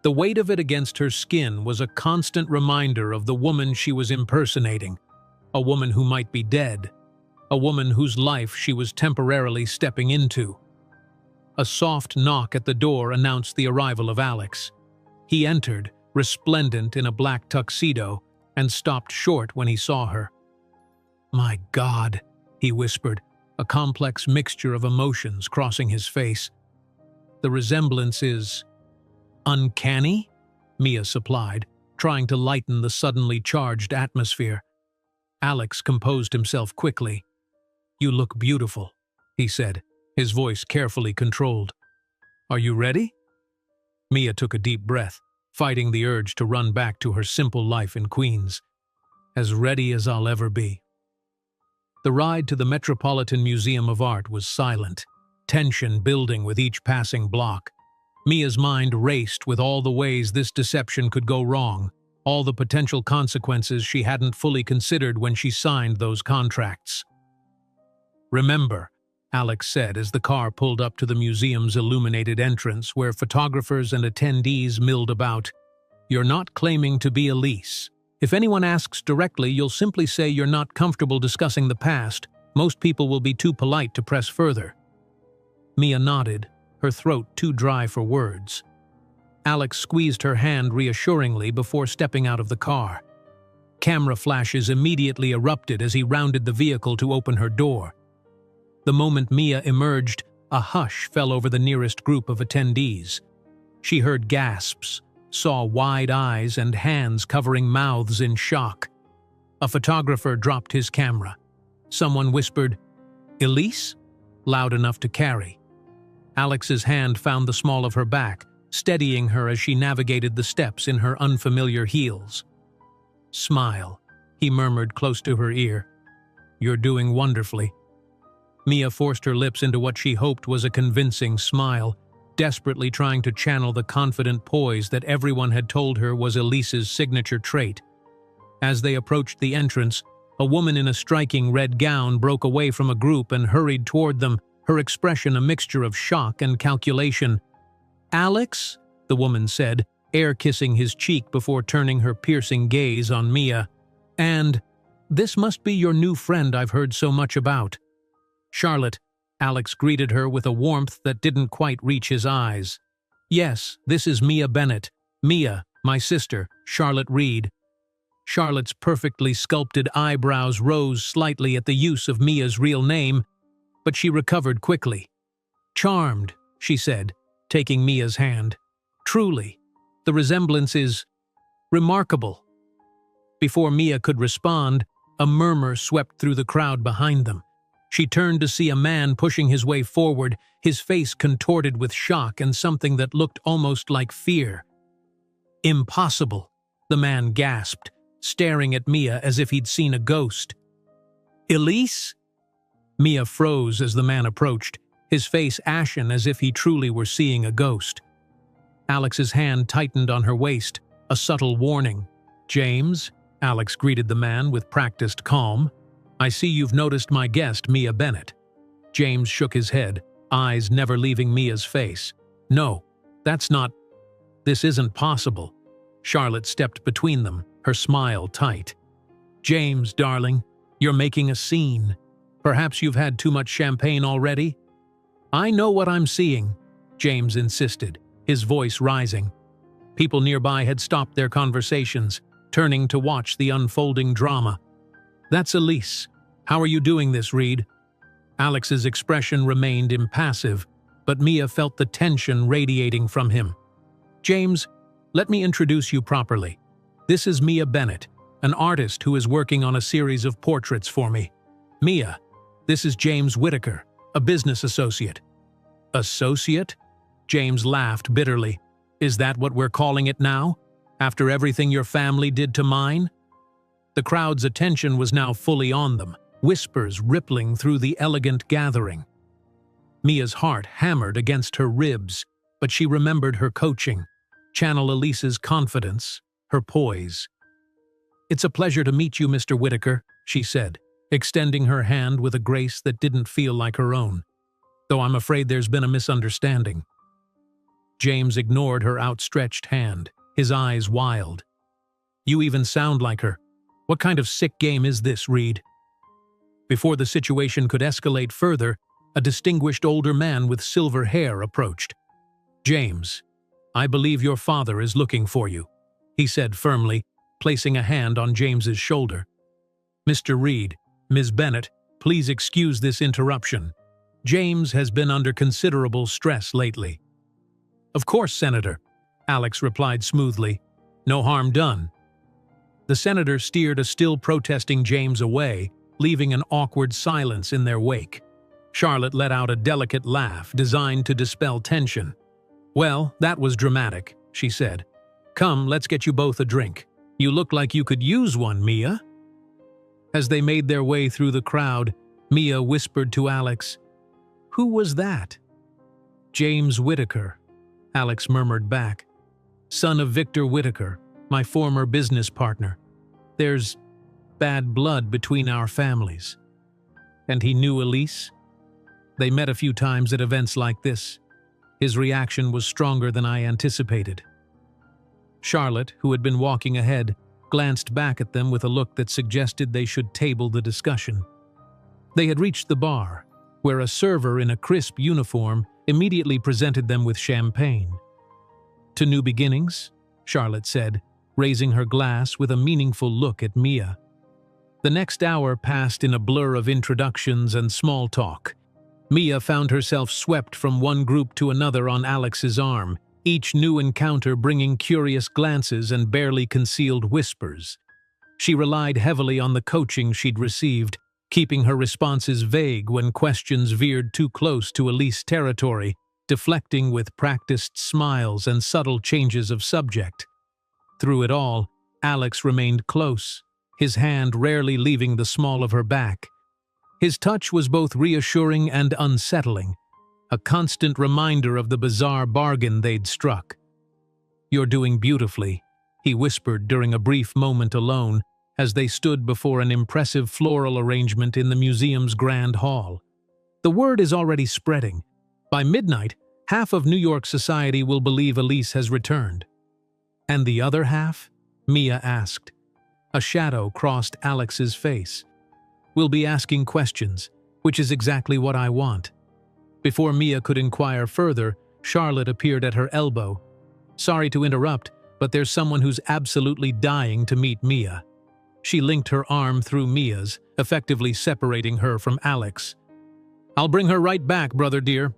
The weight of it against her skin was a constant reminder of the woman she was impersonating, a woman who might be dead, a woman whose life she was temporarily stepping into. A soft knock at the door announced the arrival of Alex. He entered, resplendent in a black tuxedo, and stopped short when he saw her. "My God," he whispered, a complex mixture of emotions crossing his face. "The resemblance is uncanny," Mia supplied, trying to lighten the suddenly charged atmosphere. Alex composed himself quickly. "You look beautiful," he said, his voice carefully controlled. "Are you ready?" Mia took a deep breath, fighting the urge to run back to her simple life in Queens. "As ready as I'll ever be." The ride to the Metropolitan Museum of Art was silent, tension building with each passing block. Mia's mind raced with all the ways this deception could go wrong, all the potential consequences she hadn't fully considered when she signed those contracts. "Remember," Alex said as the car pulled up to the museum's illuminated entrance where photographers and attendees milled about, "you're not claiming to be Elise. If anyone asks directly, you'll simply say you're not comfortable discussing the past. Most people will be too polite to press further." Mia nodded, her throat too dry for words. Alex squeezed her hand reassuringly before stepping out of the car. Camera flashes immediately erupted as he rounded the vehicle to open her door. The moment Mia emerged, a hush fell over the nearest group of attendees. She heard gasps, saw wide eyes and hands covering mouths in shock. A photographer dropped his camera. Someone whispered, "Elise?" loud enough to carry. Alex's hand found the small of her back, steadying her as she navigated the steps in her unfamiliar heels. "Smile," he murmured close to her ear. "You're doing wonderfully." Mia forced her lips into what she hoped was a convincing smile, desperately trying to channel the confident poise that everyone had told her was Elise's signature trait. As they approached the entrance, a woman in a striking red gown broke away from a group and hurried toward them, her expression a mixture of shock and calculation. "Alex?" the woman said, air-kissing his cheek before turning her piercing gaze on Mia. "And this must be your new friend I've heard so much about." "Charlotte," Alex greeted her with a warmth that didn't quite reach his eyes. "Yes, this is Mia Bennett. Mia, my sister, Charlotte Reed." Charlotte's perfectly sculpted eyebrows rose slightly at the use of Mia's real name, but she recovered quickly. "Charmed," she said, taking Mia's hand. "Truly, the resemblance is remarkable." Before Mia could respond, a murmur swept through the crowd behind them. She turned to see a man pushing his way forward, his face contorted with shock and something that looked almost like fear. "Impossible," the man gasped, staring at Mia as if he'd seen a ghost. "Elise?" Mia froze as the man approached, his face ashen as if he truly were seeing a ghost. Alex's hand tightened on her waist, a subtle warning. "James," Alex greeted the man with practiced calm. "I see you've noticed my guest, Mia Bennett." James shook his head, eyes never leaving Mia's face. "No, that's not... This isn't possible." Charlotte stepped between them, her smile tight. "James, darling, you're making a scene. Perhaps you've had too much champagne already?" "I know what I'm seeing," James insisted, his voice rising. People nearby had stopped their conversations, turning to watch the unfolding drama. "That's Elise. How are you doing this, Reed?" Alex's expression remained impassive, but Mia felt the tension radiating from him. "James, let me introduce you properly. This is Mia Bennett, an artist who is working on a series of portraits for me. Mia, this is James Whitaker, a business associate." "Associate?" James laughed bitterly. "Is that what we're calling it now? After everything your family did to mine?" The crowd's attention was now fully on them, whispers rippling through the elegant gathering. Mia's heart hammered against her ribs, but she remembered her coaching, channel Elise's confidence, her poise. "It's a pleasure to meet you, Mr. Whitaker," she said, extending her hand with a grace that didn't feel like her own. "Though I'm afraid there's been a misunderstanding." James ignored her outstretched hand, his eyes wild. "You even sound like her. What kind of sick game is this, Reed?" Before the situation could escalate further, a distinguished older man with silver hair approached. "James, I believe your father is looking for you," he said firmly, placing a hand on James's shoulder. "Mr. Reed, Ms. Bennett, please excuse this interruption. James has been under considerable stress lately." "Of course, Senator," Alex replied smoothly. "No harm done." The senator steered a still protesting James away, leaving an awkward silence in their wake. Charlotte let out a delicate laugh designed to dispel tension. "Well, that was dramatic," she said. "Come, let's get you both a drink. You look like you could use one, Mia." As they made their way through the crowd, Mia whispered to Alex, "Who was that?" "James Whitaker," Alex murmured back. "Son of Victor Whitaker, my former business partner. There's bad blood between our families." "And he knew Elise?" "They met a few times at events like this. His reaction was stronger than I anticipated." Charlotte, who had been walking ahead, glanced back at them with a look that suggested they should table the discussion. They had reached the bar, where a server in a crisp uniform immediately presented them with champagne. "To new beginnings," Charlotte said, raising her glass with a meaningful look at Mia. The next hour passed in a blur of introductions and small talk. Mia found herself swept from one group to another on Alex's arm, each new encounter bringing curious glances and barely concealed whispers. She relied heavily on the coaching she'd received, keeping her responses vague when questions veered too close to Elise territory, deflecting with practiced smiles and subtle changes of subject. Through it all, Alex remained close, his hand rarely leaving the small of her back. His touch was both reassuring and unsettling, a constant reminder of the bizarre bargain they'd struck. "You're doing beautifully," he whispered during a brief moment alone as they stood before an impressive floral arrangement in the museum's grand hall. "The word is already spreading. By midnight, half of New York society will believe Elise has returned." "And the other half?" Mia asked. A shadow crossed Alex's face. "We'll be asking questions, which is exactly what I want." Before Mia could inquire further, Charlotte appeared at her elbow. "Sorry to interrupt, but there's someone who's absolutely dying to meet Mia." She linked her arm through Mia's, effectively separating her from Alex. "I'll bring her right back, brother dear."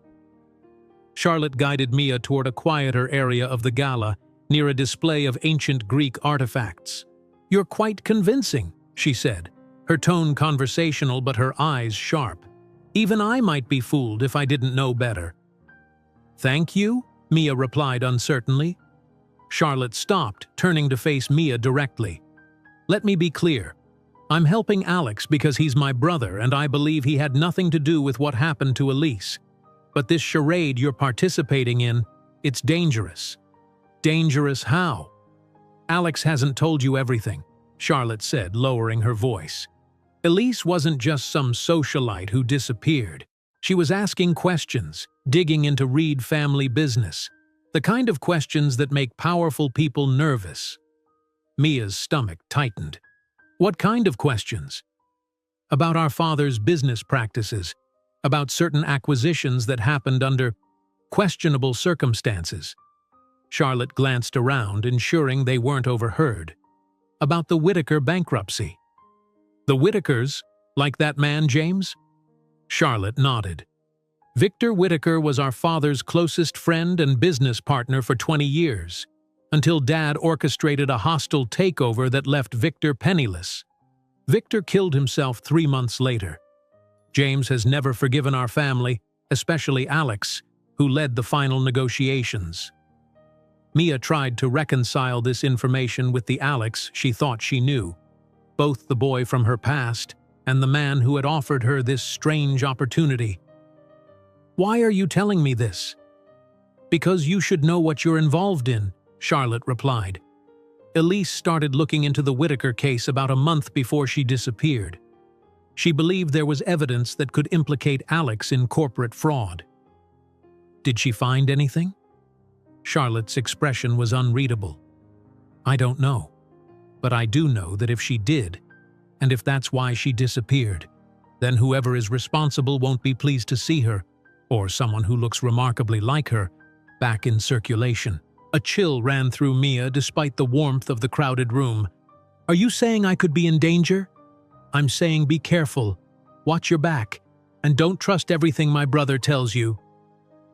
Charlotte guided Mia toward a quieter area of the gala, near a display of ancient Greek artifacts. "You're quite convincing," she said, her tone conversational but her eyes sharp. "Even I might be fooled if I didn't know better." "Thank you?" Mia replied uncertainly. Charlotte stopped, turning to face Mia directly. "Let me be clear. I'm helping Alex because he's my brother and I believe he had nothing to do with what happened to Elise. But this charade you're participating in, it's dangerous." "Dangerous how?" "Alex hasn't told you everything," Charlotte said, lowering her voice. "Elise wasn't just some socialite who disappeared. She was asking questions, digging into Reed family business, the kind of questions that make powerful people nervous." Mia's stomach tightened. "What kind of questions?" "About our father's business practices, about certain acquisitions that happened under questionable circumstances." Charlotte glanced around, ensuring they weren't overheard. "About the Whitaker bankruptcy." "The Whitakers? Like that man, James?" Charlotte nodded. "Victor Whitaker was our father's closest friend and business partner for 20 years, until Dad orchestrated a hostile takeover that left Victor penniless. Victor killed himself 3 months later. James has never forgiven our family, especially Alex, who led the final negotiations." Mia tried to reconcile this information with the Alex she thought she knew, both the boy from her past and the man who had offered her this strange opportunity. "Why are you telling me this?" "Because you should know what you're involved in," Charlotte replied. "Elise started looking into the Whitaker case about a month before she disappeared. She believed there was evidence that could implicate Alex in corporate fraud." "Did she find anything?" Charlotte's expression was unreadable. "I don't know. But I do know that if she did, and if that's why she disappeared, then whoever is responsible won't be pleased to see her, or someone who looks remarkably like her, back in circulation." A chill ran through Mia despite the warmth of the crowded room. "Are you saying I could be in danger?" "I'm saying be careful, watch your back, and don't trust everything my brother tells you."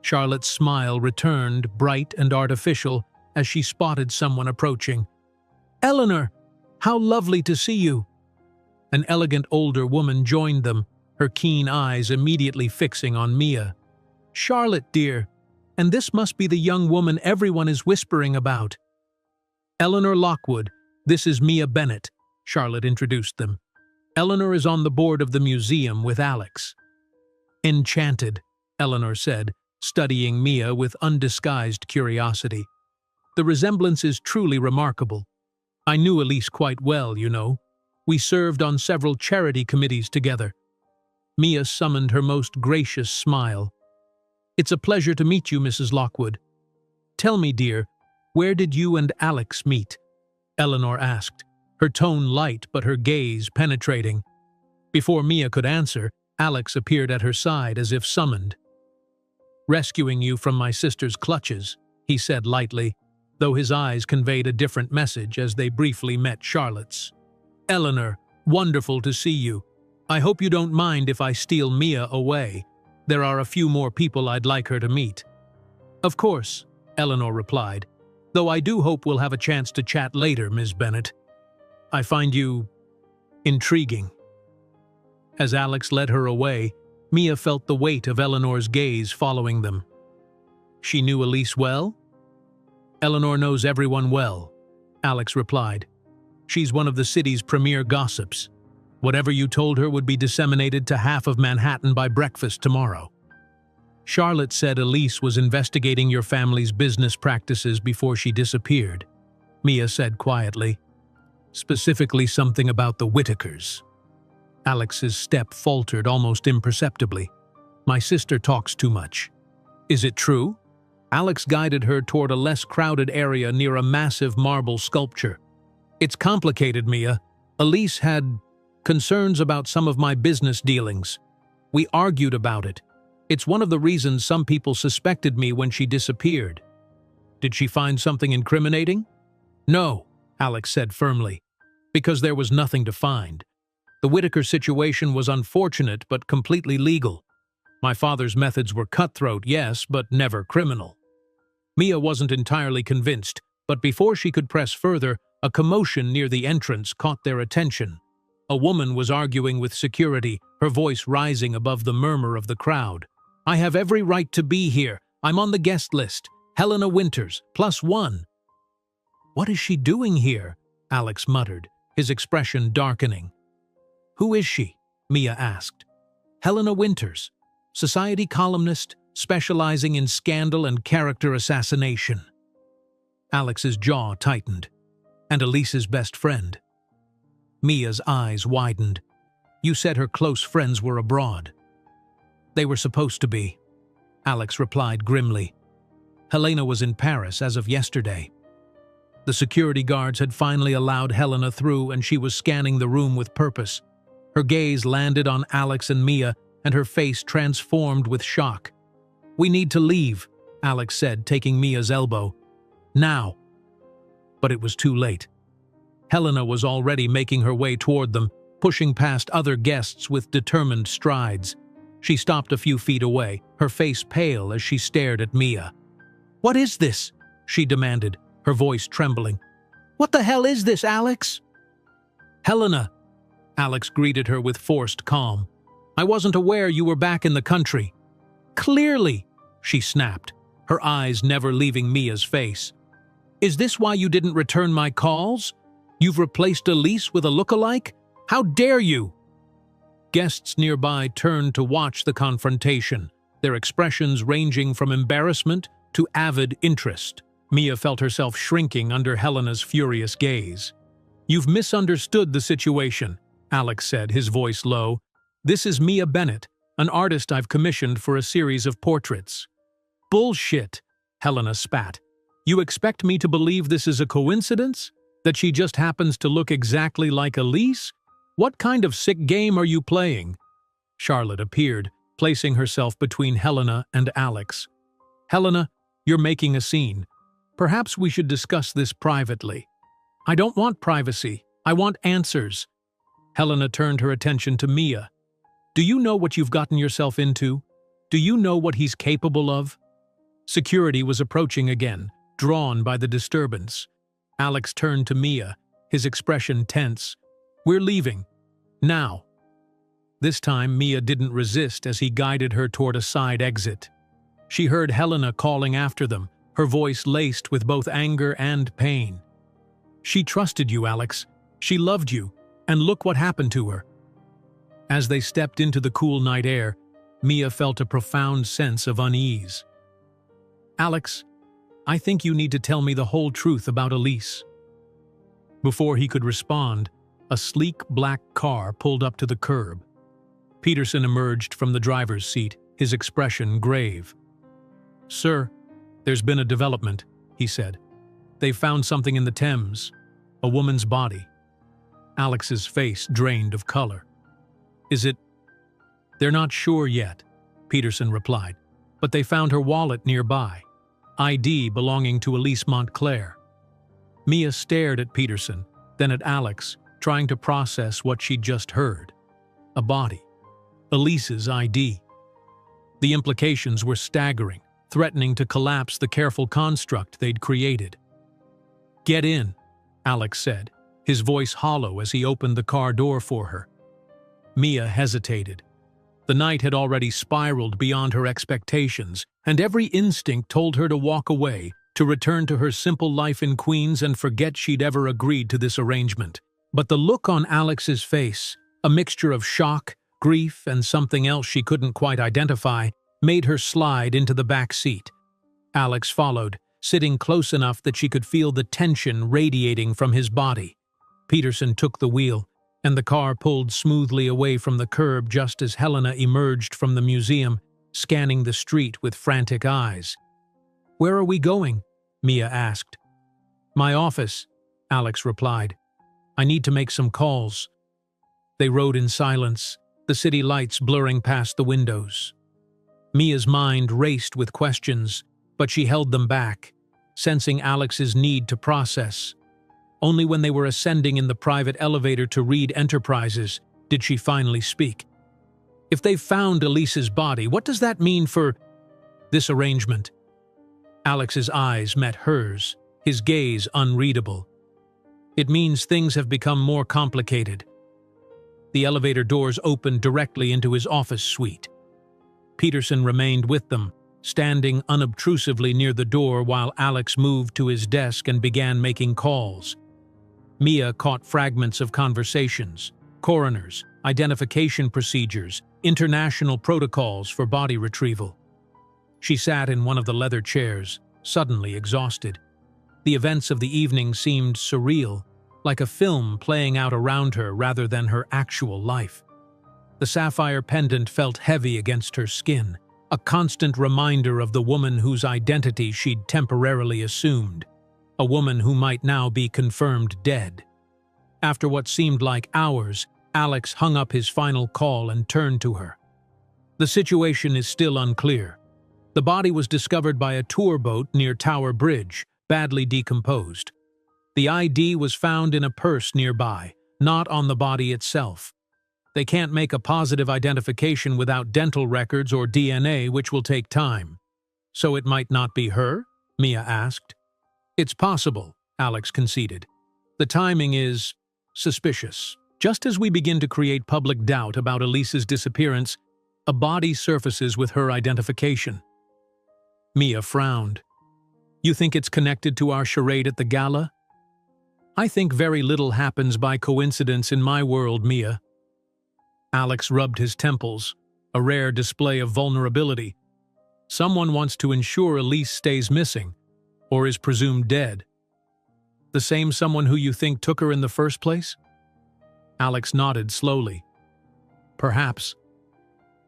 Charlotte's smile returned, bright and artificial, as she spotted someone approaching. "Eleanor, how lovely to see you." An elegant older woman joined them, her keen eyes immediately fixing on Mia. "Charlotte, dear, and this must be the young woman everyone is whispering about." "Eleanor Lockwood, this is Mia Bennett," Charlotte introduced them. "Eleanor is on the board of the museum with Alex." "Enchanted," Eleanor said, studying Mia with undisguised curiosity. "The resemblance is truly remarkable. I knew Elise quite well, you know. We served on several charity committees together." Mia summoned her most gracious smile. "It's a pleasure to meet you, Mrs. Lockwood. Tell me, dear, where did you and Alex meet?" Eleanor asked, her tone light but her gaze penetrating. Before Mia could answer, Alex appeared at her side as if summoned. "Rescuing you from my sister's clutches," he said lightly, though his eyes conveyed a different message as they briefly met Charlotte's. "Eleanor, wonderful to see you. I hope you don't mind if I steal Mia away. There are a few more people I'd like her to meet." "Of course," Eleanor replied, "though I do hope we'll have a chance to chat later, Ms. Bennett. I find you intriguing." As Alex led her away, Mia felt the weight of Eleanor's gaze following them. "She knew Elise well?" "Eleanor knows everyone well," Alex replied. "She's one of the city's premier gossips. Whatever you told her would be disseminated to half of Manhattan by breakfast tomorrow." "Charlotte said Elise was investigating your family's business practices before she disappeared," Mia said quietly. "Specifically something about the Whitakers." Alex's step faltered almost imperceptibly. "My sister talks too much." "Is it true?" Alex guided her toward a less crowded area near a massive marble sculpture. "It's complicated, Mia. Elise had concerns about some of my business dealings. We argued about it. It's one of the reasons some people suspected me when she disappeared." "Did she find something incriminating?" "No," Alex said firmly, "because there was nothing to find. The Whitaker situation was unfortunate but completely legal. My father's methods were cutthroat, yes, but never criminal." Mia wasn't entirely convinced, but before she could press further, a commotion near the entrance caught their attention. A woman was arguing with security, her voice rising above the murmur of the crowd. "I have every right to be here. I'm on the guest list. Helena Winters, +1. "What is she doing here?" Alex muttered, his expression darkening. "Who is she?" Mia asked. "Helena Winters, society columnist specializing in scandal and character assassination." Alex's jaw tightened. "And Elise's best friend." Mia's eyes widened. "You said her close friends were abroad." "They were supposed to be," Alex replied grimly. "Helena was in Paris as of yesterday." The security guards had finally allowed Helena through, and she was scanning the room with purpose. Her gaze landed on Alex and Mia, and her face transformed with shock. "We need to leave," Alex said, taking Mia's elbow. "Now." But it was too late. Helena was already making her way toward them, pushing past other guests with determined strides. She stopped a few feet away, her face pale as she stared at Mia. "What is this?" she demanded, her voice trembling. "What the hell is this, Alex?" "Helena," Alex greeted her with forced calm. "I wasn't aware you were back in the country." "Clearly," she snapped, her eyes never leaving Mia's face. "Is this why you didn't return my calls? You've replaced Elise with a lookalike? How dare you?" Guests nearby turned to watch the confrontation, their expressions ranging from embarrassment to avid interest. Mia felt herself shrinking under Helena's furious gaze. "You've misunderstood the situation," Alex said, his voice low. "This is Mia Bennett, an artist I've commissioned for a series of portraits." "Bullshit," Helena spat. "You expect me to believe this is a coincidence? That she just happens to look exactly like Elise? What kind of sick game are you playing?" Charlotte appeared, placing herself between Helena and Alex. "Helena, you're making a scene. Perhaps we should discuss this privately." "I don't want privacy. I want answers." Helena turned her attention to Mia. "Do you know what you've gotten yourself into? Do you know what he's capable of?" Security was approaching again, drawn by the disturbance. Alex turned to Mia, his expression tense. "We're leaving. Now." This time, Mia didn't resist as he guided her toward a side exit. She heard Helena calling after them, her voice laced with both anger and pain. "She trusted you, Alex. She loved you. And look what happened to her." As they stepped into the cool night air, Mia felt a profound sense of unease. "Alex, I think you need to tell me the whole truth about Elise." Before he could respond, a sleek black car pulled up to the curb. Peterson emerged from the driver's seat, his expression grave. "Sir, there's been a development," he said. "They've found something in the Thames, a woman's body." Alex's face drained of color. "Is it—" "They're not sure yet," Peterson replied, "but they found her wallet nearby. ID belonging to Elise Montclair. Mia stared at Peterson, then at Alex, trying to process what she'd just heard. A body. Elise's ID. The implications were staggering, threatening to collapse the careful construct they'd created. "Get in," Alex said, his voice hollow as he opened the car door for her. Mia hesitated. The night had already spiraled beyond her expectations, and every instinct told her to walk away, to return to her simple life in Queens and forget she'd ever agreed to this arrangement. But the look on Alex's face, a mixture of shock, grief, and something else she couldn't quite identify, made her slide into the back seat. Alex followed, sitting close enough that she could feel the tension radiating from his body. Peterson took the wheel, and the car pulled smoothly away from the curb just as Helena emerged from the museum, scanning the street with frantic eyes. "Where are we going?" Mia asked. "My office," Alex replied. "I need to make some calls." They rode in silence, the city lights blurring past the windows. Mia's mind raced with questions, but she held them back, sensing Alex's need to process. Only when they were ascending in the private elevator to Reed Enterprises did she finally speak. "If they've found Elise's body, what does that mean for this arrangement?" Alex's eyes met hers, his gaze unreadable. "It means things have become more complicated." The elevator doors opened directly into his office suite. Peterson remained with them, standing unobtrusively near the door while Alex moved to his desk and began making calls. Mia caught fragments of conversations, coroners, identification procedures, international protocols for body retrieval. She sat in one of the leather chairs, suddenly exhausted. The events of the evening seemed surreal, like a film playing out around her rather than her actual life. The sapphire pendant felt heavy against her skin, a constant reminder of the woman whose identity she'd temporarily assumed, a woman who might now be confirmed dead. After what seemed like hours, Alex hung up his final call and turned to her. "The situation is still unclear. The body was discovered by a tour boat near Tower Bridge, badly decomposed. The ID was found in a purse nearby, not on the body itself. They can't make a positive identification without dental records or DNA, which will take time." "So it might not be her?" Mia asked. "It's possible," Alex conceded. "The timing is suspicious. Just as we begin to create public doubt about Elise's disappearance, a body surfaces with her identification." Mia frowned. "You think it's connected to our charade at the gala?" "I think very little happens by coincidence in my world, Mia." Alex rubbed his temples, a rare display of vulnerability. "Someone wants to ensure Elise stays missing, or is presumed dead." "The same someone who you think took her in the first place?" Alex nodded slowly. "Perhaps."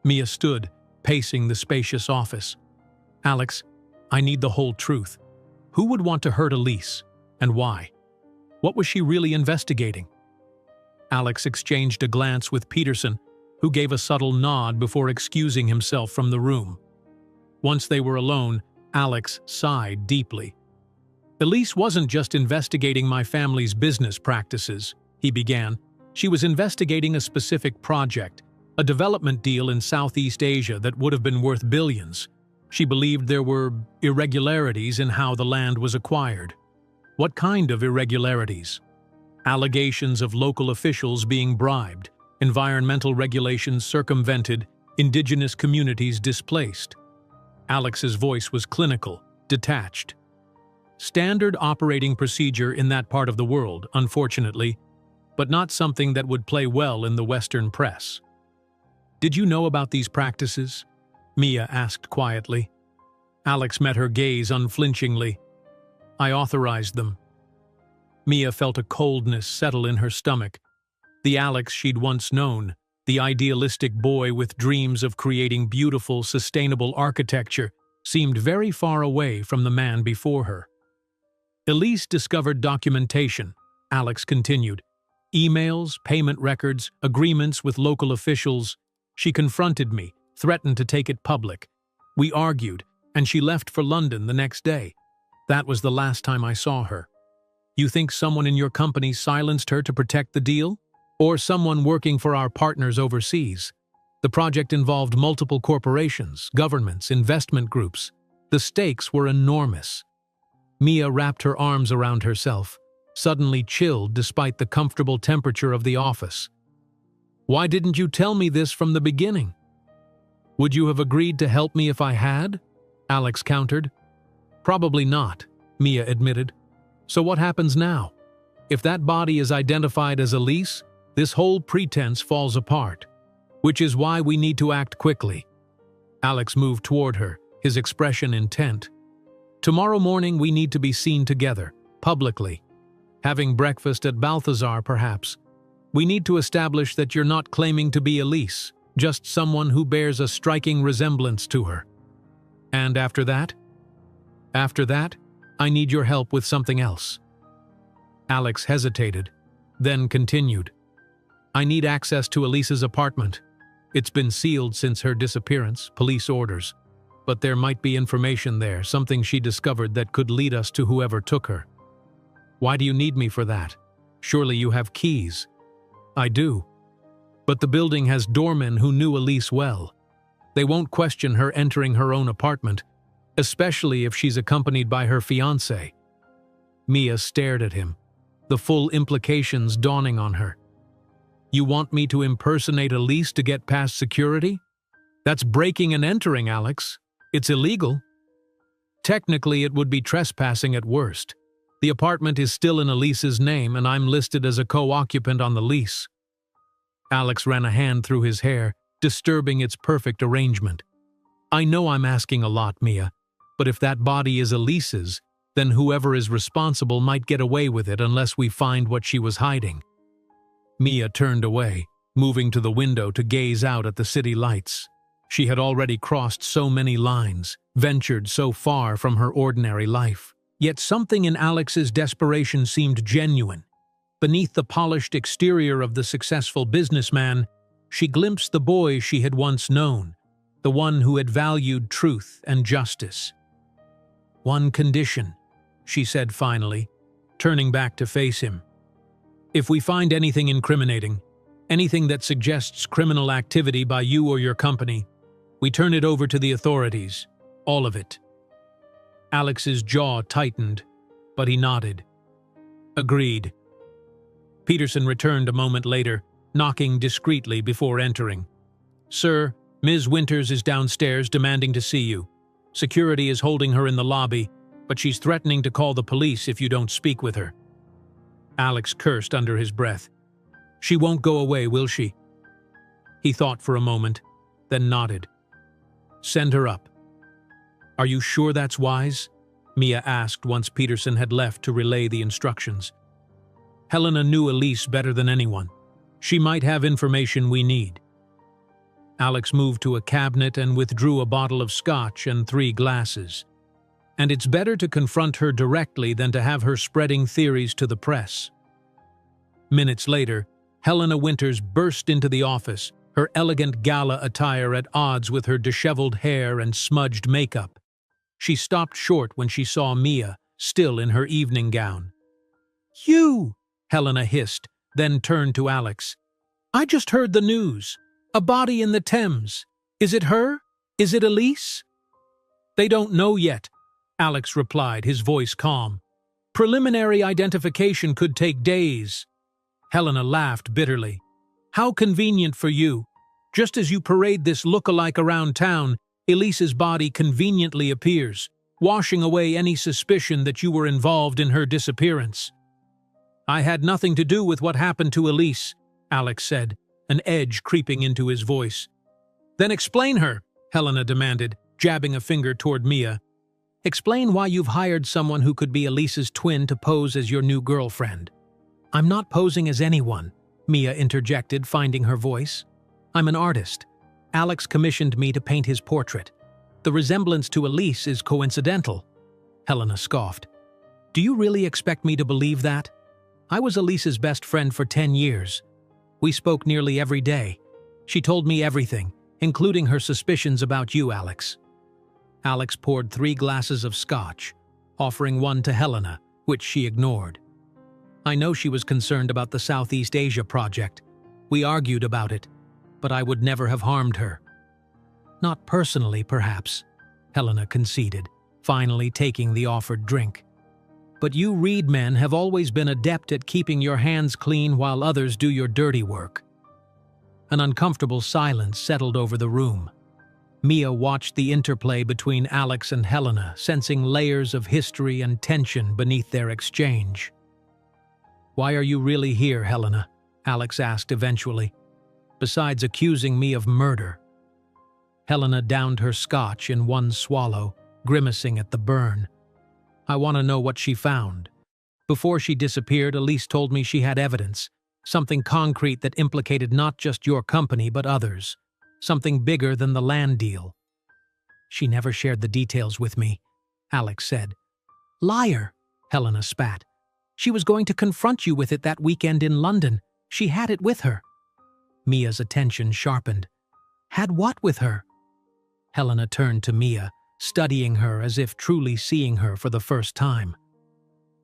Mia stood, pacing the spacious office. "Alex, I need the whole truth. Who would want to hurt Elise, and why? What was she really investigating?" Alex exchanged a glance with Peterson, who gave a subtle nod before excusing himself from the room. Once they were alone, Alex sighed deeply. "Elise wasn't just investigating my family's business practices," he began. "She was investigating a specific project, a development deal in Southeast Asia that would have been worth billions. She believed there were irregularities in how the land was acquired." "What kind of irregularities?" "Allegations of local officials being bribed, environmental regulations circumvented, indigenous communities displaced." Alex's voice was clinical, detached. "Standard operating procedure in that part of the world, unfortunately, but not something that would play well in the Western press." "Did you know about these practices?" Mia asked quietly. Alex met her gaze unflinchingly. "I authorized them." Mia felt a coldness settle in her stomach. The Alex she'd once known, the idealistic boy with dreams of creating beautiful, sustainable architecture, seemed very far away from the man before her. "Elise discovered documentation," Alex continued. "Emails, payment records, agreements with local officials. She confronted me, threatened to take it public. We argued, and she left for London the next day. That was the last time I saw her. You think someone in your company silenced her to protect the deal? Or someone working for our partners overseas? The project involved multiple corporations, governments, investment groups. The stakes were enormous. Mia wrapped her arms around herself, suddenly chilled despite the comfortable temperature of the office. Why didn't you tell me this from the beginning? Would you have agreed to help me if I had? Alex countered. Probably not, Mia admitted. So what happens now? If that body is identified as Elise, this whole pretense falls apart, which is why we need to act quickly. Alex moved toward her, his expression intent. Tomorrow morning we need to be seen together, publicly. Having breakfast at Balthazar, perhaps. We need to establish that you're not claiming to be Elise, just someone who bears a striking resemblance to her. And after that? After that, I need your help with something else. Alex hesitated, then continued. I need access to Elise's apartment. It's been sealed since her disappearance, police orders. But there might be information there, something she discovered that could lead us to whoever took her. Why do you need me for that? Surely you have keys. I do. But the building has doormen who knew Elise well. They won't question her entering her own apartment, especially if she's accompanied by her fiancé. Mia stared at him, the full implications dawning on her. You want me to impersonate Elise to get past security? That's breaking and entering, Alex. It's illegal. Technically, it would be trespassing at worst. The apartment is still in Elise's name, and I'm listed as a co-occupant on the lease. Alex ran a hand through his hair, disturbing its perfect arrangement. I know I'm asking a lot, Mia, but if that body is Elise's, then whoever is responsible might get away with it unless we find what she was hiding. Mia turned away, moving to the window to gaze out at the city lights. She had already crossed so many lines, ventured so far from her ordinary life. Yet something in Alex's desperation seemed genuine. Beneath the polished exterior of the successful businessman, she glimpsed the boy she had once known, the one who had valued truth and justice. One condition, she said finally, turning back to face him. If we find anything incriminating, anything that suggests criminal activity by you or your company, we turn it over to the authorities, all of it. Alex's jaw tightened, but he nodded. Agreed. Peterson returned a moment later, knocking discreetly before entering. Sir, Ms. Winters is downstairs demanding to see you. Security is holding her in the lobby, but she's threatening to call the police if you don't speak with her. Alex cursed under his breath. She won't go away, will she? He thought for a moment, then nodded. Send her up. Are you sure that's wise? Mia asked once Peterson had left to relay the instructions. Helena knew Elise better than anyone. She might have information we need. Alex moved to a cabinet and withdrew a bottle of scotch and 3 glasses. And it's better to confront her directly than to have her spreading theories to the press. Minutes later, Helena Winters burst into the office, her elegant gala attire at odds with her disheveled hair and smudged makeup. She stopped short when she saw Mia, still in her evening gown. You! Helena hissed, then turned to Alex. I just heard the news. A body in the Thames. Is it her? Is it Elise? They don't know yet, Alex replied, his voice calm. Preliminary identification could take days. Helena laughed bitterly. How convenient for you. Just as you parade this look-alike around town, Elise's body conveniently appears, washing away any suspicion that you were involved in her disappearance. I had nothing to do with what happened to Elise, Alex said, an edge creeping into his voice. Then explain her, Helena demanded, jabbing a finger toward Mia. Explain why you've hired someone who could be Elise's twin to pose as your new girlfriend. I'm not posing as anyone, Mia interjected, finding her voice. I'm an artist. Alex commissioned me to paint his portrait. The resemblance to Elise is coincidental. Helena scoffed. Do you really expect me to believe that? I was Elise's best friend for 10 years. We spoke nearly every day. She told me everything, including her suspicions about you, Alex. Alex poured 3 glasses of scotch, offering one to Helena, which she ignored. I know she was concerned about the Southeast Asia project. We argued about it, but I would never have harmed her. Not personally, perhaps, Helena conceded, finally taking the offered drink. But you Reed men have always been adept at keeping your hands clean while others do your dirty work. An uncomfortable silence settled over the room. Mia watched the interplay between Alex and Helena, sensing layers of history and tension beneath their exchange. "Why are you really here, Helena?" Alex asked eventually. "Besides accusing me of murder." Helena downed her scotch in one swallow, grimacing at the burn. "I want to know what she found. Before she disappeared, Elise told me she had evidence, something concrete that implicated not just your company but others, something bigger than the land deal." "She never shared the details with me," Alex said. "Liar," Helena spat. "She was going to confront you with it that weekend in London. She had it with her." Mia's attention sharpened. "Had what with her?" Helena turned to Mia, studying her as if truly seeing her for the first time.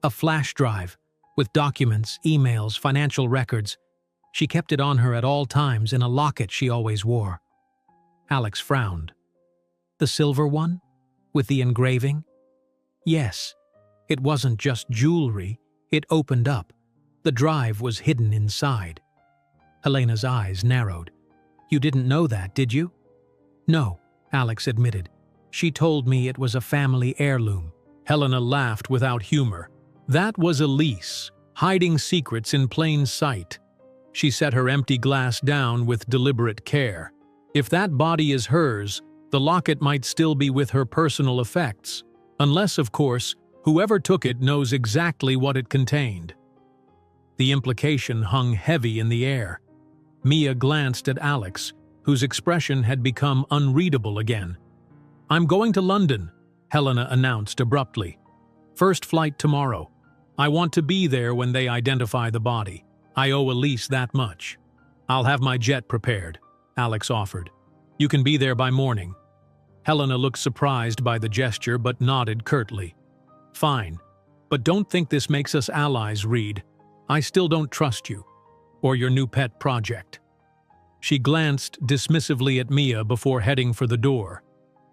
"A flash drive, with documents, emails, financial records. She kept it on her at all times in a locket she always wore." Alex frowned. "The silver one? With the engraving?" "Yes. It wasn't just jewelry. It opened up. The drive was hidden inside." Helena's eyes narrowed. "You didn't know that, did you?" "No," Alex admitted. "She told me it was a family heirloom." Helena laughed without humor. "That was Elise, hiding secrets in plain sight." She set her empty glass down with deliberate care. If that body is hers, the locket might still be with her personal effects, unless, of course, whoever took it knows exactly what it contained. The implication hung heavy in the air. Mia glanced at Alex, whose expression had become unreadable again. "I'm going to London," Helena announced abruptly. "First flight tomorrow. I want to be there when they identify the body. I owe Elise that much." "I'll have my jet prepared," Alex offered. "You can be there by morning." Helena looked surprised by the gesture but nodded curtly. "Fine, but don't think this makes us allies, Reed. I still don't trust you, or your new pet project." She glanced dismissively at Mia before heading for the door.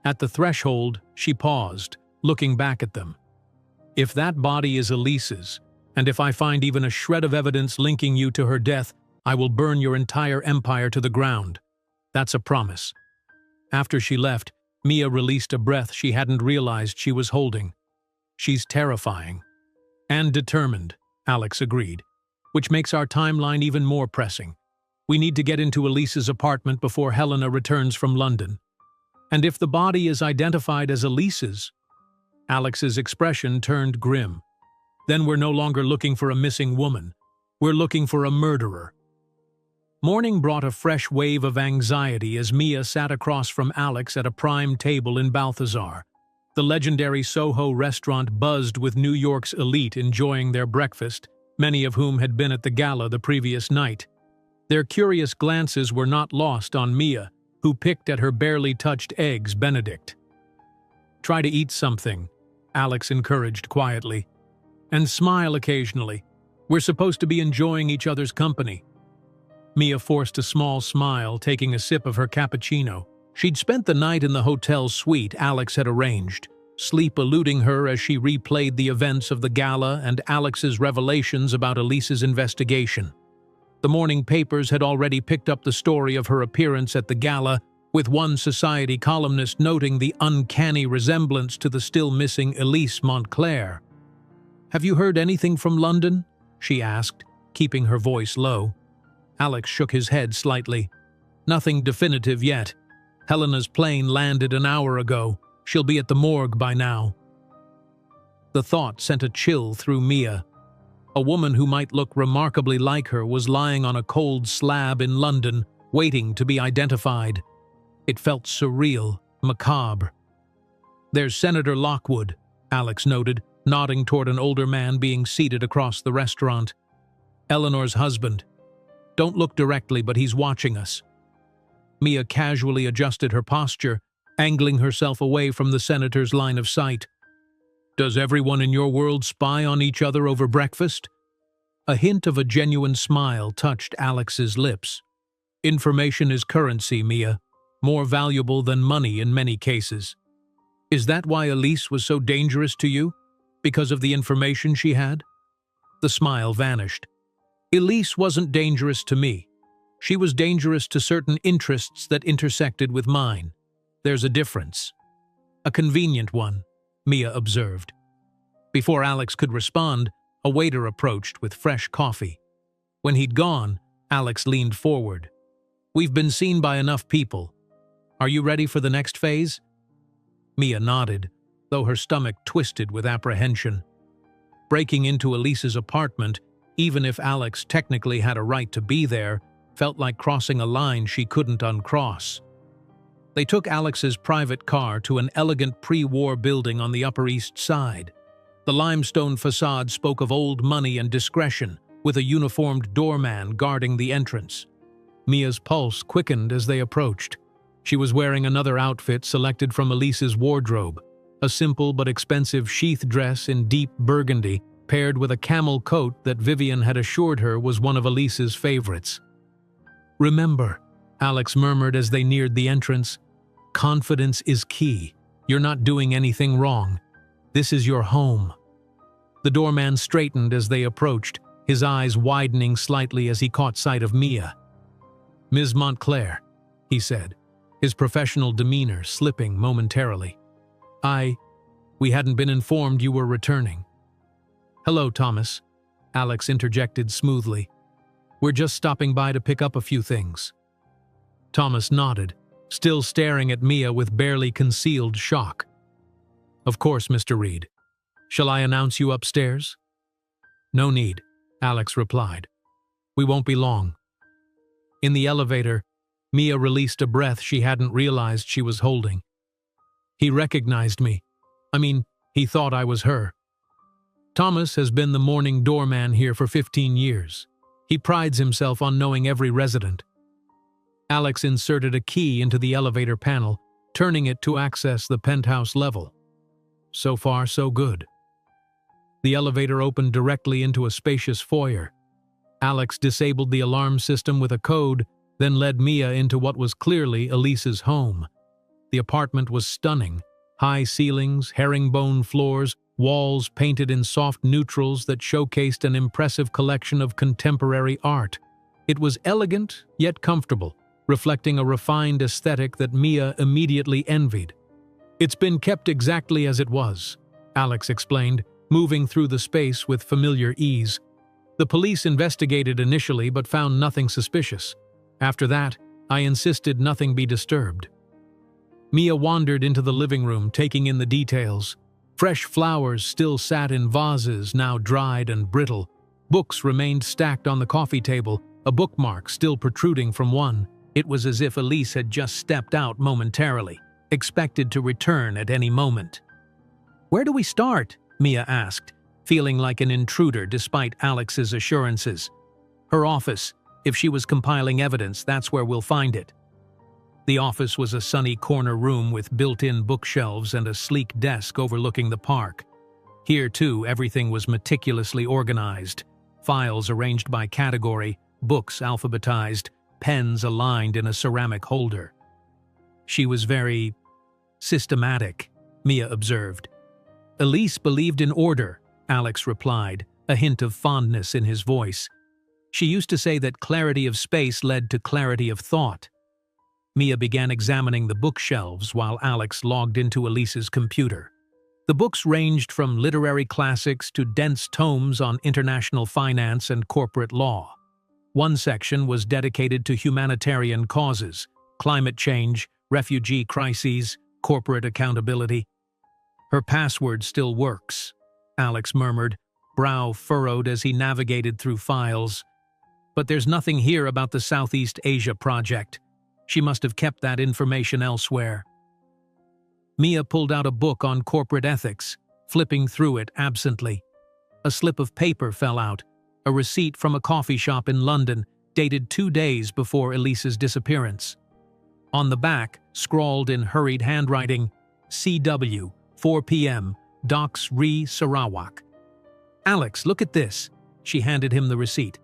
At the threshold, she paused, looking back at them. "If that body is Elise's, and if I find even a shred of evidence linking you to her death, I will burn your entire empire to the ground. That's a promise." After she left, Mia released a breath she hadn't realized she was holding. "She's terrifying." "And determined," Alex agreed, "which makes our timeline even more pressing. We need to get into Elise's apartment before Helena returns from London. And if the body is identified as Elise's..." Alex's expression turned grim. "Then we're no longer looking for a missing woman. We're looking for a murderer." Morning brought a fresh wave of anxiety as Mia sat across from Alex at a prime table in Balthazar. The legendary Soho restaurant buzzed with New York's elite enjoying their breakfast, many of whom had been at the gala the previous night. Their curious glances were not lost on Mia, who picked at her barely touched eggs Benedict. "Try to eat something," Alex encouraged quietly. "And smile occasionally. We're supposed to be enjoying each other's company." Mia forced a small smile, taking a sip of her cappuccino. She'd spent the night in the hotel suite Alex had arranged, sleep eluding her as she replayed the events of the gala and Alex's revelations about Elise's investigation. The morning papers had already picked up the story of her appearance at the gala, with one society columnist noting the uncanny resemblance to the still-missing Elise Montclair. "Have you heard anything from London?" she asked, keeping her voice low. Alex shook his head slightly. "Nothing definitive yet. Helena's plane landed an hour ago. She'll be at the morgue by now." The thought sent a chill through Mia. A woman who might look remarkably like her was lying on a cold slab in London, waiting to be identified. It felt surreal, macabre. "There's Senator Lockwood," Alex noted, nodding toward an older man being seated across the restaurant. "Eleanor's husband. Don't look directly, but he's watching us." Mia casually adjusted her posture, angling herself away from the senator's line of sight. "Does everyone in your world spy on each other over breakfast?" A hint of a genuine smile touched Alex's lips. "Information is currency, Mia, more valuable than money in many cases. Is that why Elise was so dangerous to you? Because of the information she had?" The smile vanished. "Elise wasn't dangerous to me. She was dangerous to certain interests that intersected with mine. There's a difference." "A convenient one," Mia observed. Before Alex could respond, a waiter approached with fresh coffee. When he'd gone, Alex leaned forward. "We've been seen by enough people. Are you ready for the next phase?" Mia nodded, though her stomach twisted with apprehension. Breaking into Elise's apartment, even if Alex technically had a right to be there, felt like crossing a line she couldn't uncross. They took Alex's private car to an elegant pre-war building on the Upper East Side. The limestone facade spoke of old money and discretion, with a uniformed doorman guarding the entrance. Mia's pulse quickened as they approached. She was wearing another outfit selected from Elise's wardrobe, a simple but expensive sheath dress in deep burgundy, paired with a camel coat that Vivian had assured her was one of Elise's favorites. "Remember," Alex murmured as they neared the entrance, "confidence is key. You're not doing anything wrong. This is your home." The doorman straightened as they approached, his eyes widening slightly as he caught sight of Mia. "Ms. Montclair," he said, his professional demeanor slipping momentarily. We hadn't been informed you were returning." "Hello, Thomas," Alex interjected smoothly. "We're just stopping by to pick up a few things." Thomas nodded, still staring at Mia with barely concealed shock. "Of course, Mr. Reed. Shall I announce you upstairs?" "No need," Alex replied. "We won't be long." In the elevator, Mia released a breath she hadn't realized she was holding. "He recognized me. He thought I was her. Thomas has been the morning doorman here for 15 years. He prides himself on knowing every resident." Alex inserted a key into the elevator panel, turning it to access the penthouse level. So far, so good. The elevator opened directly into a spacious foyer. Alex disabled the alarm system with a code, then led Mia into what was clearly Elise's home. The apartment was stunning. High ceilings, herringbone floors, walls painted in soft neutrals that showcased an impressive collection of contemporary art. It was elegant, yet comfortable, reflecting a refined aesthetic that Mia immediately envied. "It's been kept exactly as it was," Alex explained, moving through the space with familiar ease. "The police investigated initially but found nothing suspicious. After that, I insisted nothing be disturbed." Mia wandered into the living room, taking in the details. Fresh flowers still sat in vases, now dried and brittle. Books remained stacked on the coffee table, a bookmark still protruding from one. It was as if Elise had just stepped out momentarily, expected to return at any moment. "Where do we start?" Mia asked, feeling like an intruder despite Alex's assurances. "Her office. If she was compiling evidence, that's where we'll find it." The office was a sunny corner room with built-in bookshelves and a sleek desk overlooking the park. Here, too, everything was meticulously organized. Files arranged by category, books alphabetized, pens aligned in a ceramic holder. She was very systematic, Mia observed. "Elise believed in order," Alex replied, a hint of fondness in his voice. "She used to say that clarity of space led to clarity of thought." Mia began examining the bookshelves while Alex logged into Elise's computer. The books ranged from literary classics to dense tomes on international finance and corporate law. One section was dedicated to humanitarian causes, climate change, refugee crises, corporate accountability. "Her password still works," Alex murmured, brow furrowed as he navigated through files. "But there's nothing here about the Southeast Asia project. She must have kept that information elsewhere." Mia pulled out a book on corporate ethics, flipping through it absently. A slip of paper fell out, a receipt from a coffee shop in London, dated 2 days before Elise's disappearance. On the back, scrawled in hurried handwriting, CW, 4 p.m., Docks Re Sarawak. "Alex, look at this." She handed him the receipt.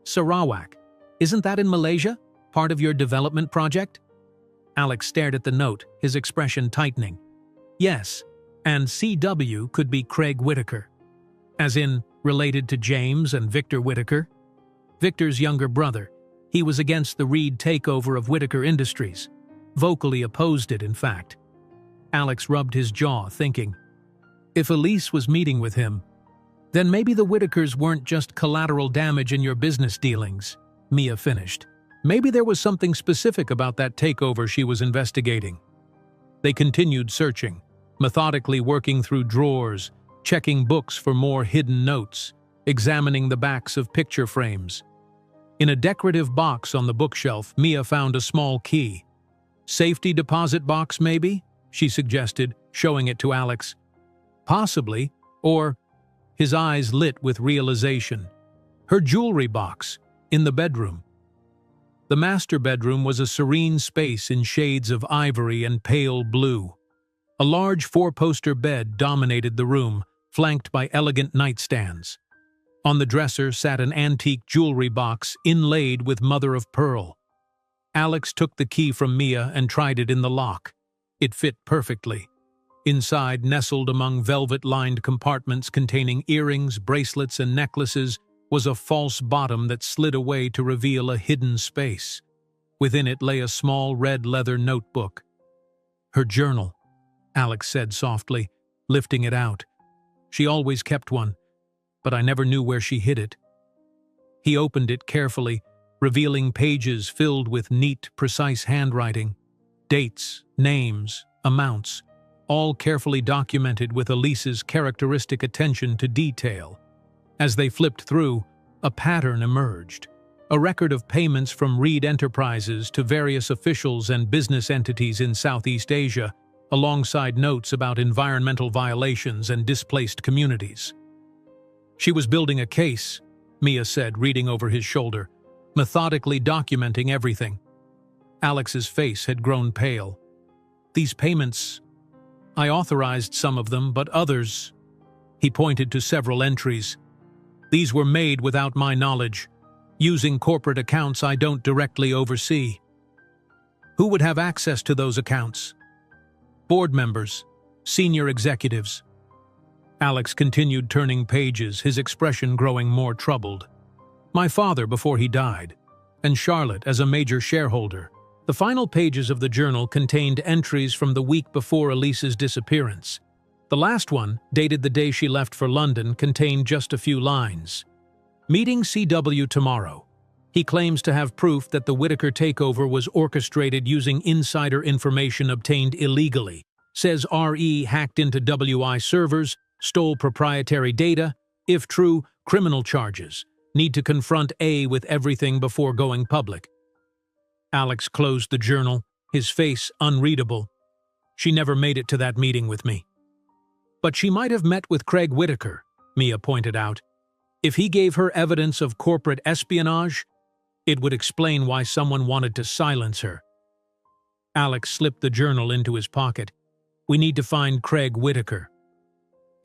"Sarawak. Isn't that in Malaysia? Part of your development project?" Alex stared at the note, his expression tightening. "Yes, and CW could be Craig Whitaker." "As in, related to James and Victor Whitaker?" "Victor's younger brother. He was against the Reed takeover of Whitaker Industries. Vocally opposed it, in fact." Alex rubbed his jaw, thinking, if Elise was meeting with him, then maybe the Whitakers weren't just collateral damage in your business dealings, Mia finished. Maybe there was something specific about that takeover she was investigating. They continued searching, methodically working through drawers, checking books for more hidden notes, examining the backs of picture frames. In a decorative box on the bookshelf, Mia found a small key. "Safety deposit box, maybe?" she suggested, showing it to Alex. "Possibly," or his eyes lit with realization. Her jewelry box, in the bedroom. The master bedroom was a serene space in shades of ivory and pale blue. A large four-poster bed dominated the room, flanked by elegant nightstands. On the dresser sat an antique jewelry box inlaid with mother-of-pearl. Alex took the key from Mia and tried it in the lock. It fit perfectly. Inside, nestled among velvet-lined compartments containing earrings, bracelets, and necklaces, was a false bottom that slid away to reveal a hidden space. Within it lay a small red leather notebook. "Her journal," Alex said softly, lifting it out. "She always kept one, but I never knew where she hid it." He opened it carefully, revealing pages filled with neat, precise handwriting. Dates, names, amounts, all carefully documented with Elise's characteristic attention to detail. As they flipped through, a pattern emerged. A record of payments from Reed Enterprises to various officials and business entities in Southeast Asia, alongside notes about environmental violations and displaced communities. "She was building a case," Mia said, reading over his shoulder, methodically documenting everything. Alex's face had grown pale. "These payments, I authorized some of them, but others..." He pointed to several entries. "These were made without my knowledge, using corporate accounts I don't directly oversee." "Who would have access to those accounts?" "Board members, senior executives." Alex continued turning pages, his expression growing more troubled. "My father before he died, and Charlotte as a major shareholder." The final pages of the journal contained entries from the week before Elise's disappearance. The last one, dated the day she left for London, contained just a few lines. "Meeting CW tomorrow. He claims to have proof that the Whitaker takeover was orchestrated using insider information obtained illegally. Says RE hacked into WI servers, stole proprietary data. If true, criminal charges. Need to confront A with everything before going public." Alex closed the journal, his face unreadable. "She never made it to that meeting with me." "But she might have met with Craig Whitaker," Mia pointed out. "If he gave her evidence of corporate espionage, it would explain why someone wanted to silence her." Alex slipped the journal into his pocket. "We need to find Craig Whitaker."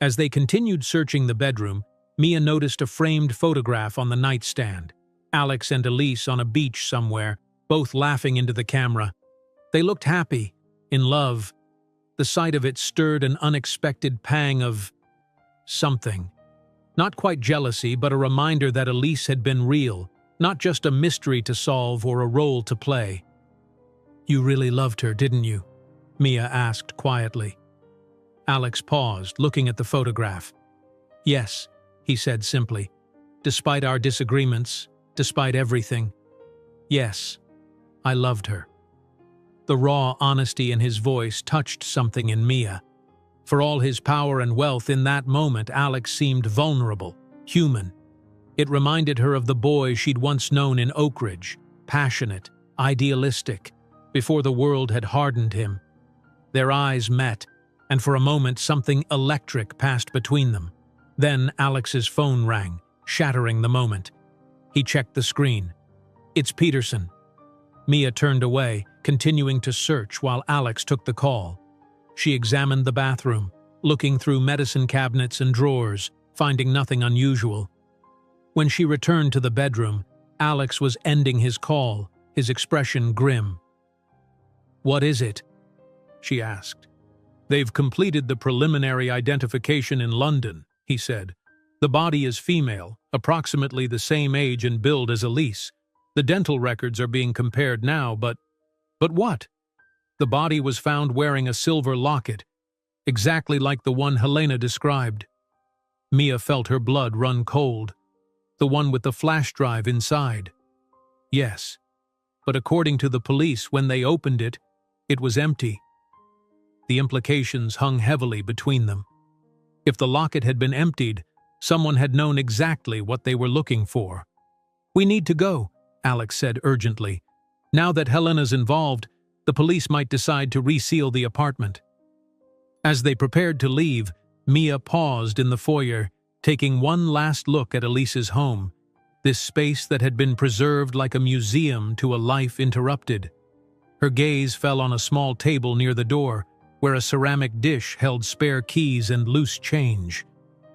As they continued searching the bedroom, Mia noticed a framed photograph on the nightstand. Alex and Elise on a beach somewhere, both laughing into the camera. They looked happy, in love. The sight of it stirred an unexpected pang of something. Not quite jealousy, but a reminder that Elise had been real, not just a mystery to solve or a role to play. "You really loved her, didn't you?" Mia asked quietly. Alex paused, looking at the photograph. "Yes," he said simply. "Despite our disagreements, despite everything. Yes, I loved her." The raw honesty in his voice touched something in Mia. For all his power and wealth in that moment, Alex seemed vulnerable, human. It reminded her of the boy she'd once known in Oak Ridge, passionate, idealistic, before the world had hardened him. Their eyes met, and for a moment something electric passed between them. Then Alex's phone rang, shattering the moment. He checked the screen. "It's Peterson." Mia turned away, continuing to search while Alex took the call. She examined the bathroom, looking through medicine cabinets and drawers, finding nothing unusual. When she returned to the bedroom, Alex was ending his call, his expression grim. "What is it?" she asked. "They've completed the preliminary identification in London," he said. "The body is female, approximately the same age and build as Elise. The dental records are being compared now, but what? The body was found wearing a silver locket, exactly like the one Helena described." Mia felt her blood run cold. "The one with the flash drive inside." "Yes, but according to the police, when they opened it, it was empty." The implications hung heavily between them. If the locket had been emptied, someone had known exactly what they were looking for. "We need to go," Alex said urgently. "Now that Helena's involved, the police might decide to reseal the apartment." As they prepared to leave, Mia paused in the foyer, taking one last look at Elise's home, this space that had been preserved like a museum to a life interrupted. Her gaze fell on a small table near the door, where a ceramic dish held spare keys and loose change.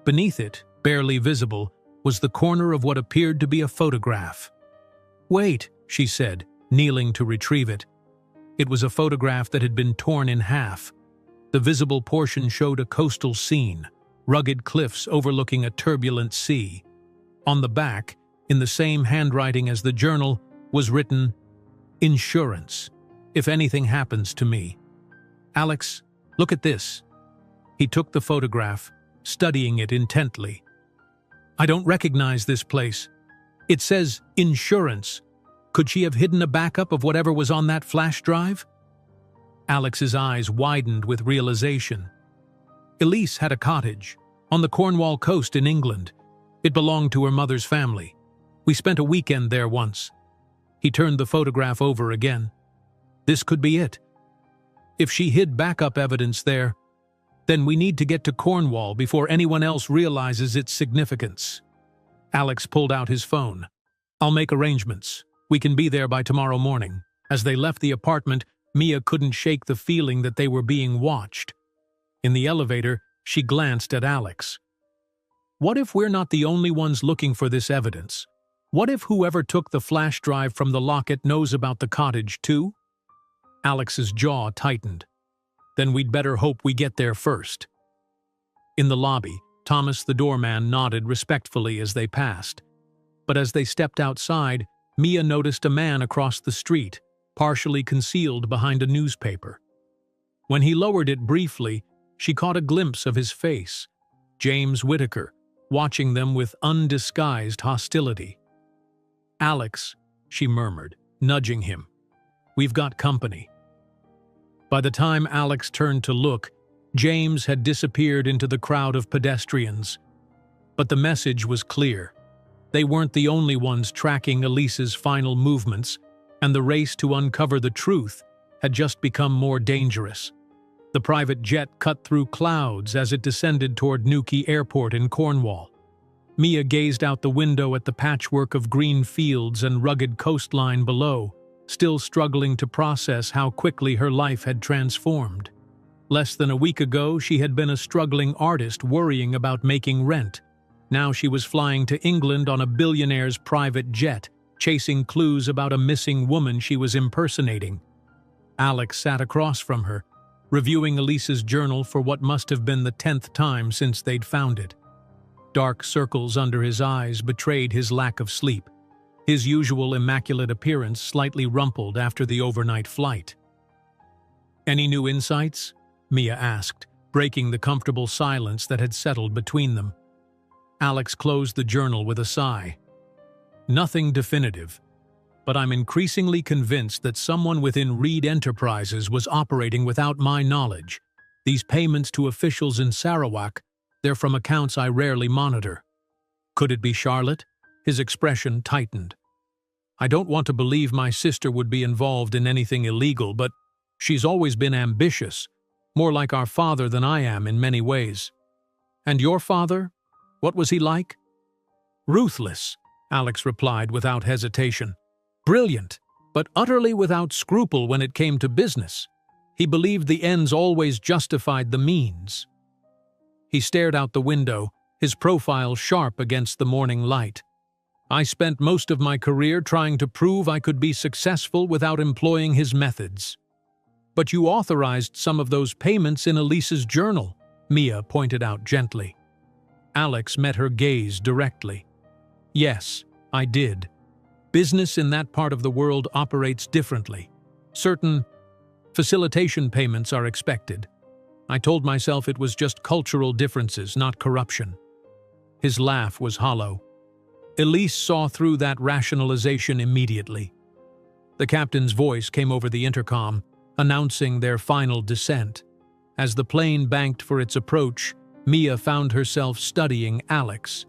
Beneath it, barely visible, was the corner of what appeared to be a photograph. "Wait," she said, kneeling to retrieve it. It was a photograph that had been torn in half. The visible portion showed a coastal scene, rugged cliffs overlooking a turbulent sea. On the back, in the same handwriting as the journal, was written, "Insurance, if anything happens to me." "Alex, look at this." He took the photograph, studying it intently. "I don't recognize this place. It says insurance. Could she have hidden a backup of whatever was on that flash drive?" Alex's eyes widened with realization. Elise had a cottage on the Cornwall coast in England. It belonged to her mother's family. "We spent a weekend there once." He turned the photograph over again. "This could be it. If she hid backup evidence there, then we need to get to Cornwall before anyone else realizes its significance." Alex pulled out his phone. "I'll make arrangements. We can be there by tomorrow morning." As they left the apartment, Mia couldn't shake the feeling that they were being watched. In the elevator, she glanced at Alex. "What if we're not the only ones looking for this evidence? What if whoever took the flash drive from the locket knows about the cottage too?" Alex's jaw tightened. "Then we'd better hope we get there first." In the lobby, Thomas the doorman nodded respectfully as they passed. But as they stepped outside, Mia noticed a man across the street, partially concealed behind a newspaper. When he lowered it briefly, she caught a glimpse of his face, James Whitaker, watching them with undisguised hostility. "Alex," she murmured, nudging him. "We've got company." By the time Alex turned to look, James had disappeared into the crowd of pedestrians. But the message was clear. They weren't the only ones tracking Elise's final movements, and the race to uncover the truth had just become more dangerous. The private jet cut through clouds as it descended toward Newquay Airport in Cornwall. Mia gazed out the window at the patchwork of green fields and rugged coastline below, still struggling to process how quickly her life had transformed. Less than a week ago, she had been a struggling artist worrying about making rent. Now she was flying to England on a billionaire's private jet, chasing clues about a missing woman she was impersonating. Alex sat across from her, reviewing Elise's journal for what must have been the 10th time since they'd found it. Dark circles under his eyes betrayed his lack of sleep, his usual immaculate appearance slightly rumpled after the overnight flight. "Any new insights?" Mia asked, breaking the comfortable silence that had settled between them. Alex closed the journal with a sigh. "Nothing definitive, but I'm increasingly convinced that someone within Reed Enterprises was operating without my knowledge. These payments to officials in Sarawak, they're from accounts I rarely monitor." "Could it be Charlotte?" His expression tightened. "I don't want to believe my sister would be involved in anything illegal, but she's always been ambitious, more like our father than I am in many ways." "And your father? What was he like?" "Ruthless," Alex replied without hesitation. "Brilliant. but utterly without scruple when it came to business. He believed the ends always justified the means. He stared out the window, his profile sharp against the morning light. I spent most of my career trying to prove I could be successful without employing his methods. But you authorized some of those payments in Elise's journal, Mia pointed out gently. Alex met her gaze directly. Yes, I did. Business in that part of the world operates differently. Certain facilitation payments are expected. I told myself it was just cultural differences, not corruption. His laugh was hollow. Elise saw through that rationalization immediately. The captain's voice came over the intercom, announcing their final descent. As the plane banked for its approach, Mia found herself studying Alex.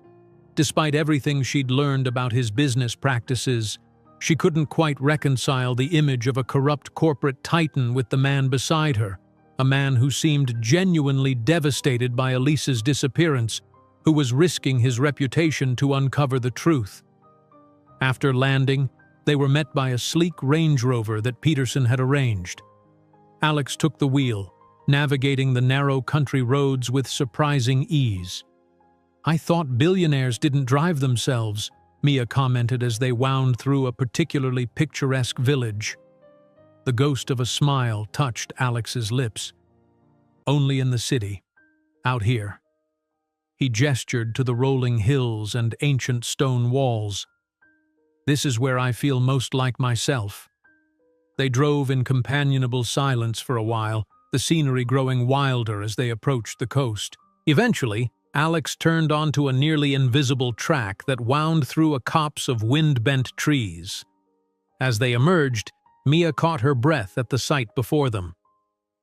Despite everything she'd learned about his business practices, she couldn't quite reconcile the image of a corrupt corporate titan with the man beside her, a man who seemed genuinely devastated by Elise's disappearance, who was risking his reputation to uncover the truth. After landing, they were met by a sleek Range Rover that Peterson had arranged. Alex took the wheel, navigating the narrow country roads with surprising ease. "I thought billionaires didn't drive themselves," Mia commented as they wound through a particularly picturesque village. The ghost of a smile touched Alex's lips. "Only in the city. Out here." He gestured to the rolling hills and ancient stone walls. "This is where I feel most like myself." They drove in companionable silence for a while, the scenery growing wilder as they approached the coast. Eventually, Alex turned onto a nearly invisible track that wound through a copse of wind-bent trees. As they emerged, Mia caught her breath at the sight before them.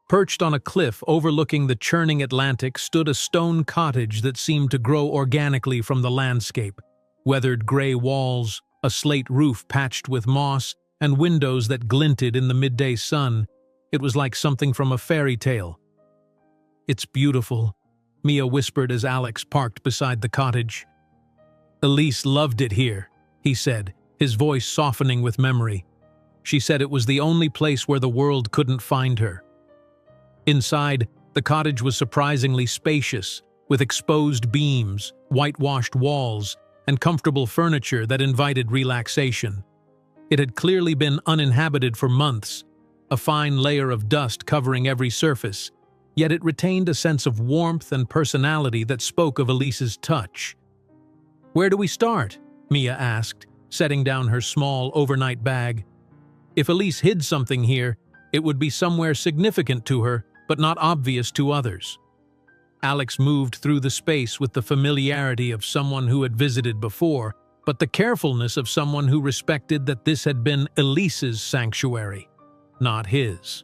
Perched on a cliff overlooking the churning Atlantic stood a stone cottage that seemed to grow organically from the landscape. Weathered gray walls, a slate roof patched with moss, and windows that glinted in the midday sun. It was like something from a fairy tale. "It's beautiful," Mia whispered as Alex parked beside the cottage. "Elise loved it here," he said, his voice softening with memory. "She said it was the only place where the world couldn't find her." Inside, the cottage was surprisingly spacious, with exposed beams, whitewashed walls, and comfortable furniture that invited relaxation. It had clearly been uninhabited for months, a fine layer of dust covering every surface, yet it retained a sense of warmth and personality that spoke of Elise's touch. "Where do we start?" Mia asked, setting down her small overnight bag. If Elise hid something here, it would be somewhere significant to her, but not obvious to others. Alex moved through the space with the familiarity of someone who had visited before, but the carefulness of someone who respected that this had been Elise's sanctuary, not his.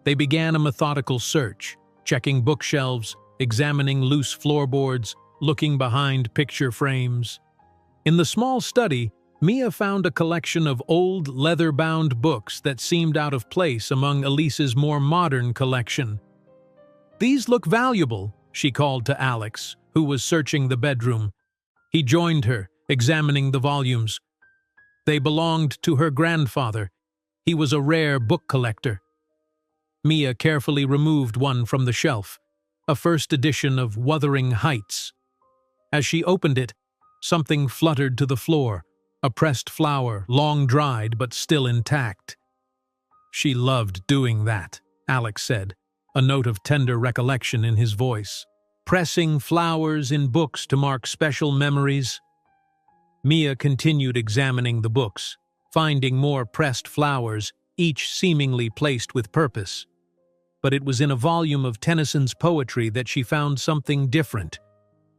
They began a methodical search, checking bookshelves, examining loose floorboards, looking behind picture frames. In the small study, Mia found a collection of old leather-bound books that seemed out of place among Elise's more modern collection. "These look valuable," she called to Alex, who was searching the bedroom. He joined her, examining the volumes. They belonged to her grandfather. He was a rare book collector. Mia carefully removed one from the shelf, a first edition of Wuthering Heights. As she opened it, something fluttered to the floor, a pressed flower, long dried but still intact. "She loved doing that," Alex said, a note of tender recollection in his voice. "Pressing flowers in books to mark special memories." Mia continued examining the books, finding more pressed flowers, each seemingly placed with purpose. But it was in a volume of Tennyson's poetry that she found something different.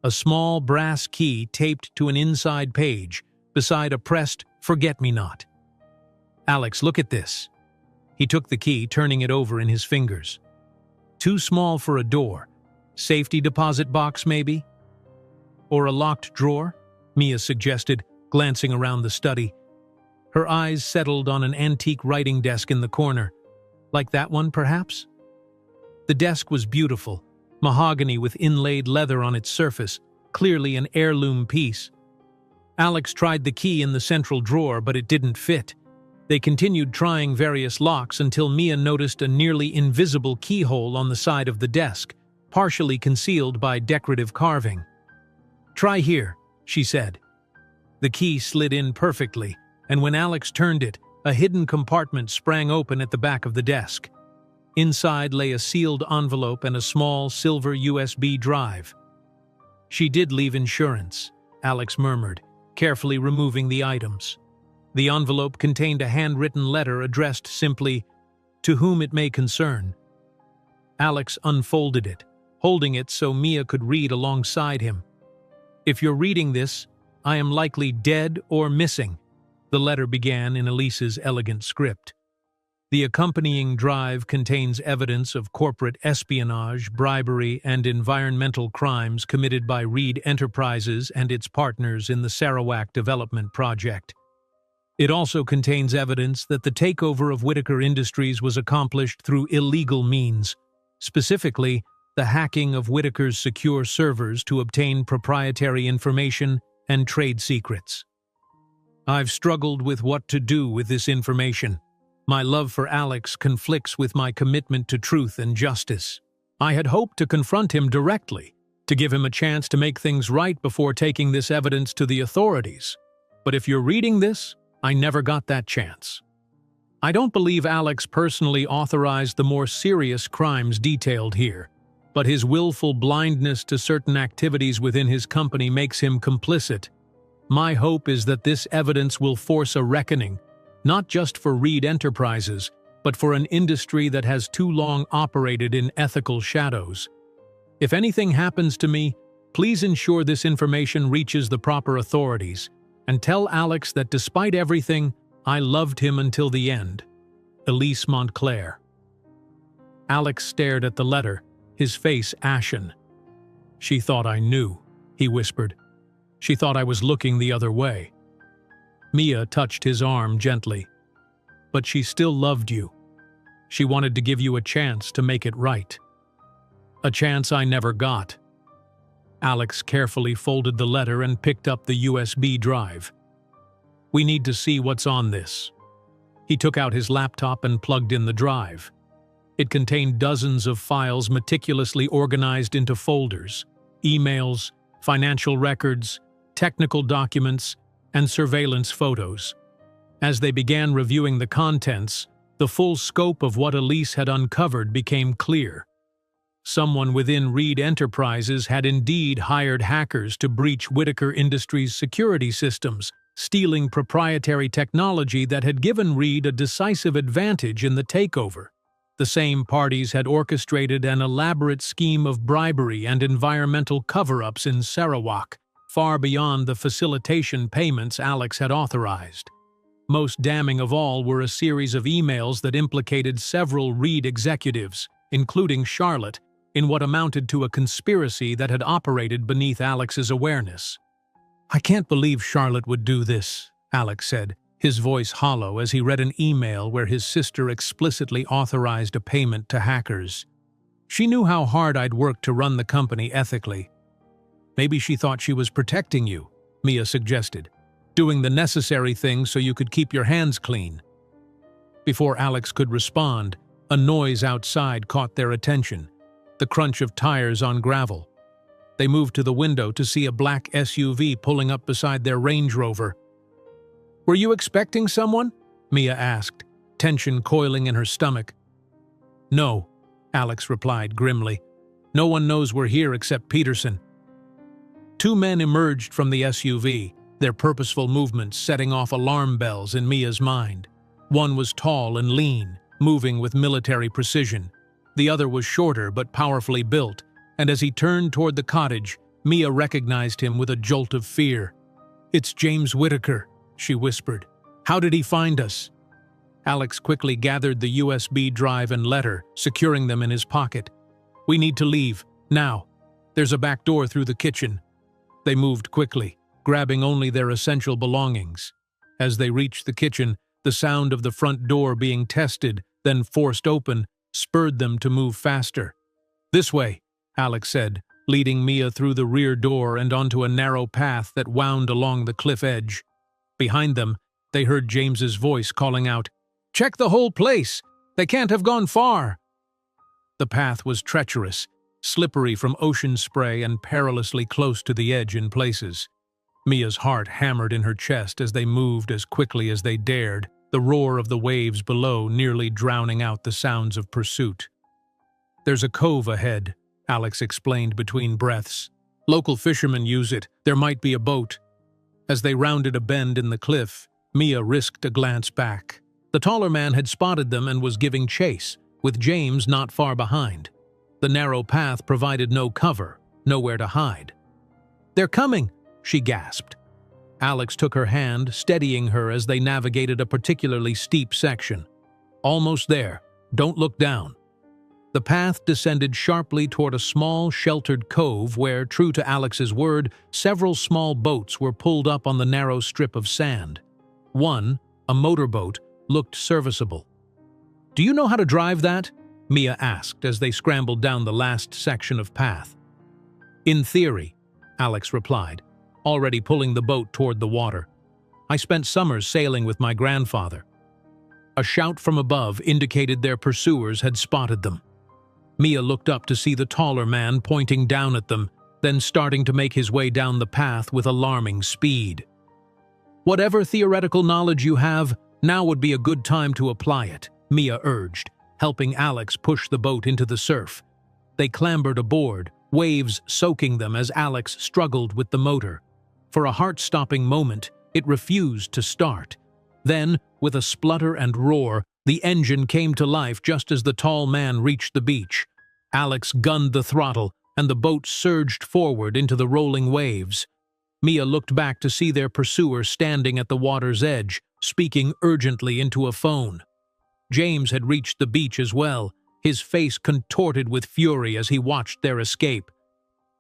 A small brass key taped to an inside page, beside a pressed forget-me-not. "Alex, look at this." He took the key, turning it over in his fingers. "Too small for a door. Safety deposit box, maybe? Or a locked drawer?" Mia suggested, glancing around the study. Her eyes settled on an antique writing desk in the corner. "Like that one, perhaps?" The desk was beautiful, mahogany with inlaid leather on its surface, clearly an heirloom piece. Alex tried the key in the central drawer, but it didn't fit. They continued trying various locks until Mia noticed a nearly invisible keyhole on the side of the desk, partially concealed by decorative carving. "Try here," she said. The key slid in perfectly, and when Alex turned it, a hidden compartment sprang open at the back of the desk. Inside lay a sealed envelope and a small silver USB drive. "She did leave insurance," Alex murmured, carefully removing the items. The envelope contained a handwritten letter addressed simply, "To whom it may concern." Alex unfolded it, holding it so Mia could read alongside him. "If you're reading this, I am likely dead or missing," the letter began in Elise's elegant script. The accompanying drive contains evidence of corporate espionage, bribery, and environmental crimes committed by Reed Enterprises and its partners in the Sarawak Development Project. It also contains evidence that the takeover of Whitaker Industries was accomplished through illegal means, specifically the hacking of Whitaker's secure servers to obtain proprietary information and trade secrets. I've struggled with what to do with this information. My love for Alex conflicts with my commitment to truth and justice. I had hoped to confront him directly, to give him a chance to make things right before taking this evidence to the authorities. But if you're reading this, I never got that chance. I don't believe Alex personally authorized the more serious crimes detailed here, but his willful blindness to certain activities within his company makes him complicit. My hope is that this evidence will force a reckoning, not just for Reed Enterprises, but for an industry that has too long operated in ethical shadows. If anything happens to me, please ensure this information reaches the proper authorities, and tell Alex that despite everything, I loved him until the end. Elise Montclair. Alex stared at the letter, his face ashen. "She thought I knew," he whispered. "She thought I was looking the other way." Mia touched his arm gently. "But she still loved you. She wanted to give you a chance to make it right. A chance I never got." Alex carefully folded the letter and picked up the USB drive. "We need to see what's on this." He took out his laptop and plugged in the drive. It contained dozens of files meticulously organized into folders: emails, financial records, technical documents, and surveillance photos. As they began reviewing the contents, the full scope of what Elise had uncovered became clear. Someone within Reed Enterprises had indeed hired hackers to breach Whitaker Industries' security systems, stealing proprietary technology that had given Reed a decisive advantage in the takeover. The same parties had orchestrated an elaborate scheme of bribery and environmental cover-ups in Sarawak, far beyond the facilitation payments Alex had authorized. Most damning of all were a series of emails that implicated several Reed executives, including Charlotte, in what amounted to a conspiracy that had operated beneath Alex's awareness. "I can't believe Charlotte would do this," Alex said, his voice hollow as he read an email where his sister explicitly authorized a payment to hackers. "She knew how hard I'd worked to run the company ethically." "Maybe she thought she was protecting you," Mia suggested, "doing the necessary things so you could keep your hands clean." Before Alex could respond, a noise outside caught their attention, the crunch of tires on gravel. They moved to the window to see a black SUV pulling up beside their Range Rover. "Were you expecting someone?" Mia asked, tension coiling in her stomach. "No," Alex replied grimly. "No one knows we're here except Peterson." Two men emerged from the SUV, their purposeful movements setting off alarm bells in Mia's mind. One was tall and lean, moving with military precision. The other was shorter but powerfully built, and as he turned toward the cottage, Mia recognized him with a jolt of fear. "It's James Whitaker," she whispered. "How did he find us?" Alex quickly gathered the USB drive and letter, securing them in his pocket. "We need to leave, now. There's a back door through the kitchen." They moved quickly, grabbing only their essential belongings. As they reached the kitchen, the sound of the front door being tested, then forced open, spurred them to move faster. "This way," Alex said, leading Mia through the rear door and onto a narrow path that wound along the cliff edge. Behind them, They heard James's voice calling out, "Check the whole place! They can't have gone far!" The path was treacherous, slippery from ocean spray and perilously close to the edge in places. Mia's heart hammered in her chest as they moved as quickly as they dared, the roar of the waves below nearly drowning out the sounds of pursuit. "There's a cove ahead," Alex explained between breaths. "Local fishermen use it. There might be a boat." As they rounded a bend in the cliff, Mia risked a glance back. The taller man had spotted them and was giving chase, with James not far behind. The narrow path provided no cover, nowhere to hide. "They're coming!" she gasped. Alex took her hand, steadying her as they navigated a particularly steep section. "Almost there. Don't look down." The path descended sharply toward a small, sheltered cove where, true to Alex's word, several small boats were pulled up on the narrow strip of sand. One, a motorboat, looked serviceable. "Do you know how to drive that?" Mia asked as they scrambled down the last section of path. "In theory," Alex replied, already pulling the boat toward the water. "I spent summers sailing with my grandfather." A shout from above indicated their pursuers had spotted them. Mia looked up to see the taller man pointing down at them, then starting to make his way down the path with alarming speed. "Whatever theoretical knowledge you have, now would be a good time to apply it," Mia urged, helping Alex push the boat into the surf. They clambered aboard, waves soaking them as Alex struggled with the motor. For a heart-stopping moment, it refused to start. Then, with a splutter and roar, the engine came to life just as the tall man reached the beach. Alex gunned the throttle, and the boat surged forward into the rolling waves. Mia looked back to see their pursuer standing at the water's edge, speaking urgently into a phone. James had reached the beach as well, his face contorted with fury as he watched their escape.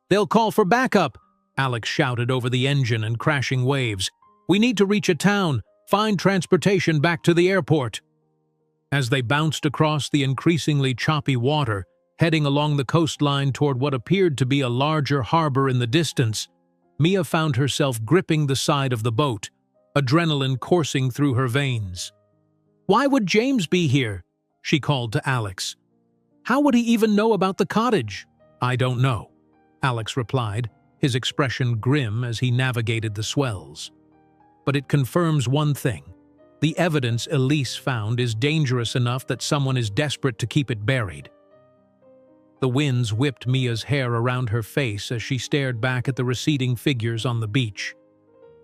"They'll call for backup!" Alex shouted over the engine and crashing waves. "We need to reach a town, find transportation back to the airport." As they bounced across the increasingly choppy water, heading along the coastline toward what appeared to be a larger harbor in the distance, Mia found herself gripping the side of the boat, adrenaline coursing through her veins. "Why would James be here?" she called to Alex. "How would he even know about the cottage?" "I don't know," Alex replied, his expression grim as he navigated the swells. "But it confirms one thing. The evidence Elise found is dangerous enough that someone is desperate to keep it buried." The winds whipped Mia's hair around her face as she stared back at the receding figures on the beach.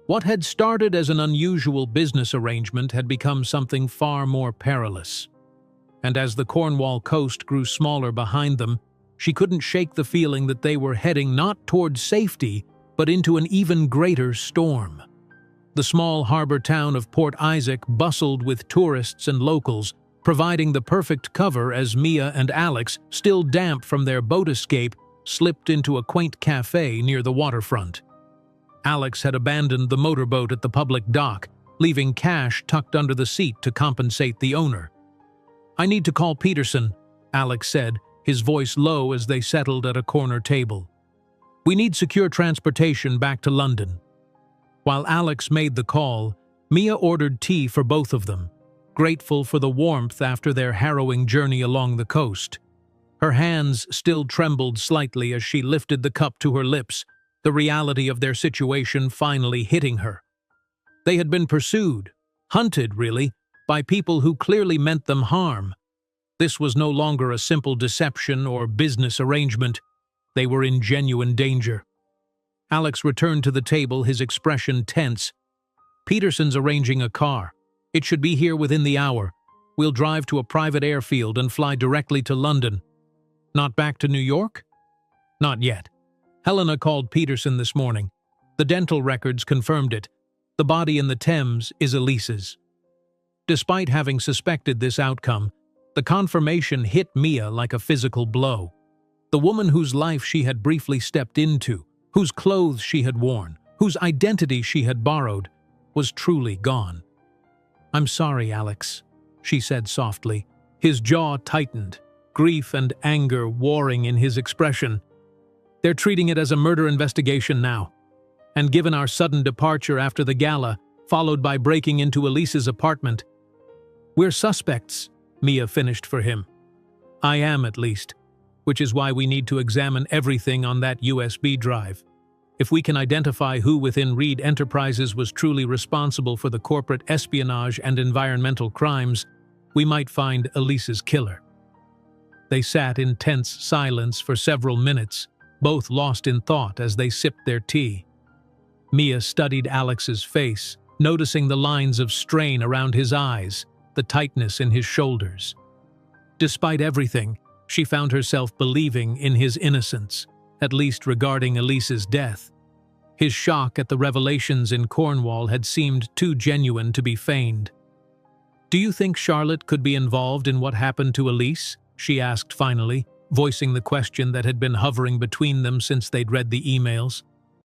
What had started as an unusual business arrangement had become something far more perilous. And as the Cornwall coast grew smaller behind them, she couldn't shake the feeling that they were heading not toward safety, but into an even greater storm. The small harbor town of Port Isaac bustled with tourists and locals, providing the perfect cover as Mia and Alex, still damp from their boat escape, slipped into a quaint cafe near the waterfront. Alex had abandoned the motorboat at the public dock, leaving cash tucked under the seat to compensate the owner. "I need to call Peterson," Alex said, his voice low as they settled at a corner table. "We need secure transportation back to London." While Alex made the call, Mia ordered tea for both of them, grateful for the warmth after their harrowing journey along the coast. Her hands still trembled slightly as she lifted the cup to her lips, the reality of their situation finally hitting her. They had been pursued, hunted, really, by people who clearly meant them harm. This was no longer a simple deception or business arrangement. They were in genuine danger. Alex returned to the table, his expression tense. "Peterson's arranging a car. It should be here within the hour. We'll drive to a private airfield and fly directly to London." "Not back to New York?" "Not yet. Helena called Peterson this morning. The dental records confirmed it. The body in the Thames is Elise's." Despite having suspected this outcome, the confirmation hit Mia like a physical blow. The woman whose life she had briefly stepped into, whose clothes she had worn, whose identity she had borrowed, was truly gone. "I'm sorry, Alex," she said softly. His jaw tightened, grief and anger warring in his expression. "They're treating it as a murder investigation now. And given our sudden departure after the gala, followed by breaking into Elise's apartment. "We're suspects," Mia finished for him. "I am, at least, which is why we need to examine everything on that USB drive. If we can identify who within Reed Enterprises was truly responsible for the corporate espionage and environmental crimes, we might find Elise's killer." They sat in tense silence for several minutes, both lost in thought as they sipped their tea. Mia studied Alex's face, noticing the lines of strain around his eyes, the tightness in his shoulders. Despite everything, she found herself believing in his innocence, at least regarding Elise's death. His shock at the revelations in Cornwall had seemed too genuine to be feigned. "Do you think Charlotte could be involved in what happened to Elise?" she asked finally, voicing the question that had been hovering between them since they'd read the emails.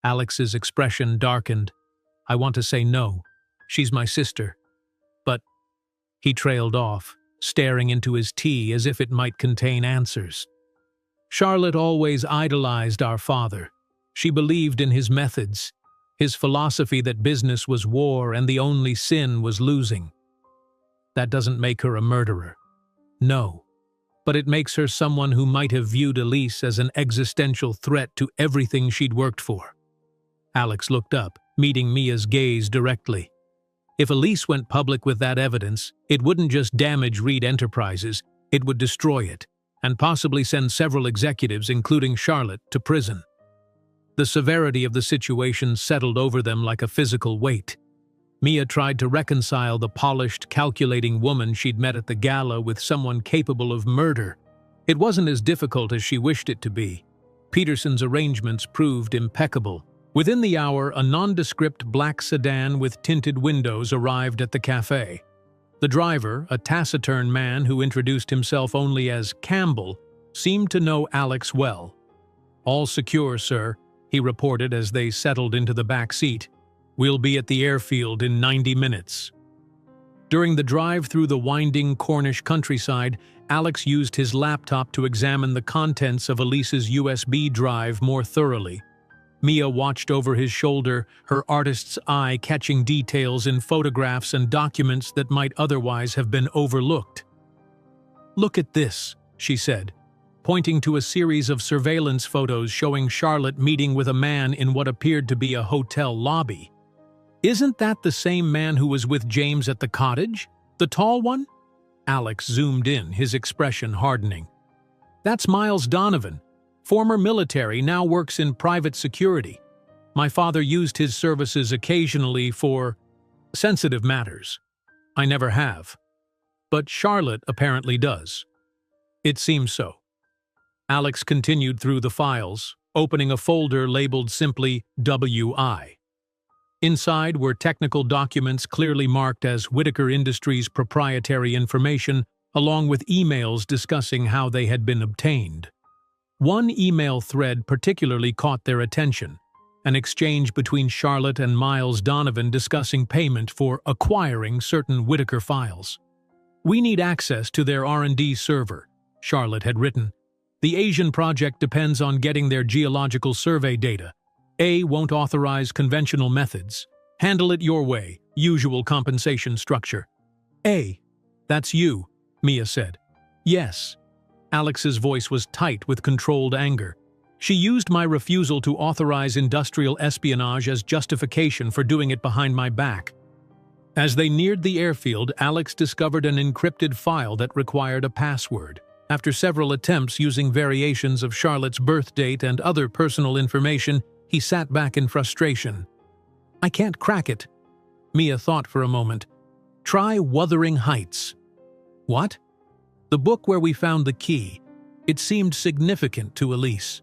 Alex's expression darkened. "I want to say no. She's my sister. But—" He trailed off, staring into his tea as if it might contain answers. "Charlotte always idolized our father. She believed in his methods, his philosophy that business was war and the only sin was losing. That doesn't make her a murderer. No. But it makes her someone who might have viewed Elise as an existential threat to everything she'd worked for." Alex looked up, meeting Mia's gaze directly. If Elise went public with that evidence, it wouldn't just damage Reed Enterprises, it would destroy it, and possibly send several executives, including Charlotte, to prison. The severity of the situation settled over them like a physical weight. Mia tried to reconcile the polished, calculating woman she'd met at the gala with someone capable of murder. It wasn't as difficult as she wished it to be. Peterson's arrangements proved impeccable. Within the hour, a nondescript black sedan with tinted windows arrived at the cafe. The driver, a taciturn man who introduced himself only as Campbell, seemed to know Alex well. "All secure, sir," he reported as they settled into the back seat. "We'll be at the airfield in 90 minutes. During the drive through the winding Cornish countryside, Alex used his laptop to examine the contents of Elise's USB drive more thoroughly. Mia watched over his shoulder, her artist's eye catching details in photographs and documents that might otherwise have been overlooked. "Look at this," she said, pointing to a series of surveillance photos showing Charlotte meeting with a man in what appeared to be a hotel lobby. "Isn't that the same man who was with James at the cottage? The tall one?" Alex zoomed in, his expression hardening. "That's Miles Donovan. Former military, now works in private security. My father used his services occasionally for sensitive matters. I never have. But Charlotte apparently does. It seems so." Alex continued through the files, opening a folder labeled simply WI. Inside were technical documents clearly marked as Whitaker Industries proprietary information, along with emails discussing how they had been obtained. One email thread particularly caught their attention, an exchange between Charlotte and Miles Donovan discussing payment for acquiring certain Whitaker files. "We need access to their R&D server," Charlotte had written. "The Asian project depends on getting their geological survey data. A won't authorize conventional methods. Handle it your way, usual compensation structure." "A, that's you," Mia said. "Yes." Alex's voice was tight with controlled anger. "She used my refusal to authorize industrial espionage as justification for doing it behind my back." As they neared the airfield, Alex discovered an encrypted file that required a password. After several attempts using variations of Charlotte's birth date and other personal information, he sat back in frustration. "I can't crack it." Mia thought for a moment. "Try Wuthering Heights." "What?" "The book where we found the key. It seemed significant to Elise."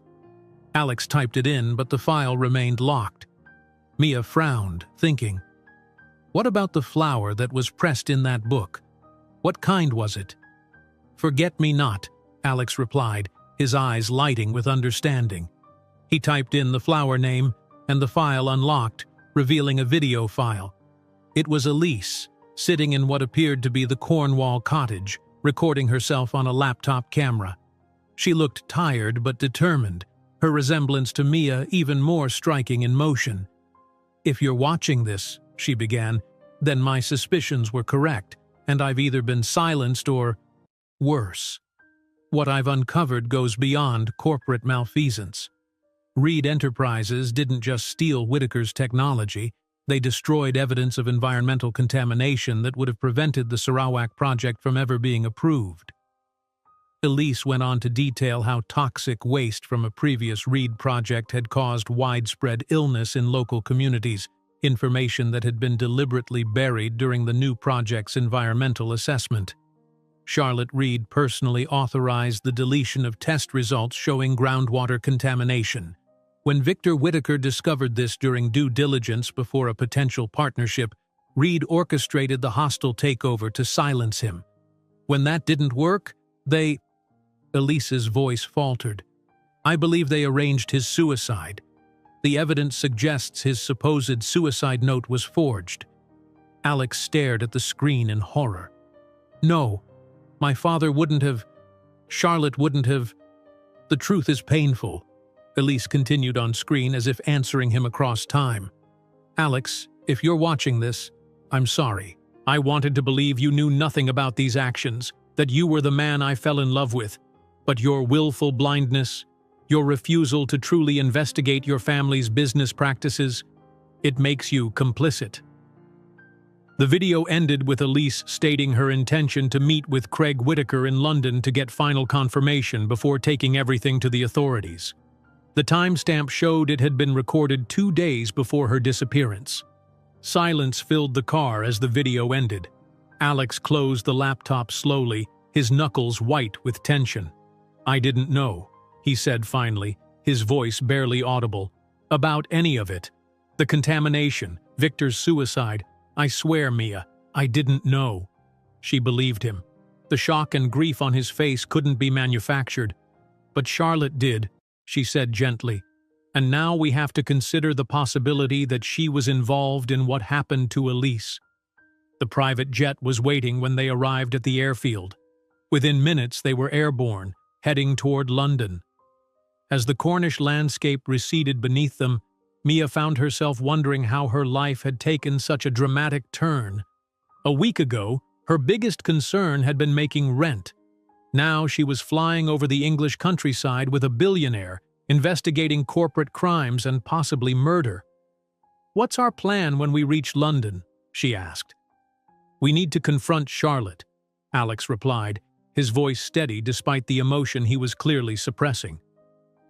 Alex typed it in, but the file remained locked. Mia frowned, thinking, what about the flower that was pressed in that book? What kind was it? "Forget-me-not," Alex replied, his eyes lighting with understanding. He typed in the flower name, and the file unlocked, revealing a video file. It was Elise, sitting in what appeared to be the Cornwall cottage, recording herself on a laptop camera. She looked tired but determined, her resemblance to Mia even more striking in motion. "If you're watching this," she began, then my suspicions were correct, and I've either been silenced or worse. What I've uncovered goes beyond corporate malfeasance. Reed Enterprises didn't just steal Whitaker's technology, they destroyed evidence of environmental contamination that would have prevented the Sarawak project from ever being approved. Elise went on to detail how toxic waste from a previous Reed project had caused widespread illness in local communities, information that had been deliberately buried during the new project's environmental assessment. Charlotte Reed personally authorized the deletion of test results showing groundwater contamination. When Victor Whitaker discovered this during due diligence before a potential partnership, Reed orchestrated the hostile takeover to silence him. When that didn't work, Elise's voice faltered. I believe they arranged his suicide. The evidence suggests his supposed suicide note was forged. Alex stared at the screen in horror. No, my father wouldn't have. Charlotte wouldn't have. The truth is painful. Elise continued on screen as if answering him across time. Alex, if you're watching this, I'm sorry. I wanted to believe you knew nothing about these actions, that you were the man I fell in love with. But your willful blindness, your refusal to truly investigate your family's business practices, it makes you complicit. The video ended with Elise stating her intention to meet with Craig Whitaker in London to get final confirmation before taking everything to the authorities. The timestamp showed it had been recorded 2 days before her disappearance. Silence filled the car as the video ended. Alex closed the laptop slowly, his knuckles white with tension. I didn't know, he said finally, his voice barely audible, about any of it. The contamination, Victor's suicide. I swear, Mia, I didn't know. She believed him. The shock and grief on his face couldn't be manufactured. But Charlotte did, she said gently. And now we have to consider the possibility that she was involved in what happened to Elise. The private jet was waiting when they arrived at the airfield. Within minutes they were airborne, heading toward London. As the Cornish landscape receded beneath them, Mia found herself wondering how her life had taken such a dramatic turn. A week ago, her biggest concern had been making rent. Now she was flying over the English countryside with a billionaire, investigating corporate crimes and possibly murder. What's our plan when we reach London? She asked. We need to confront Charlotte, Alex replied, his voice steady despite the emotion he was clearly suppressing.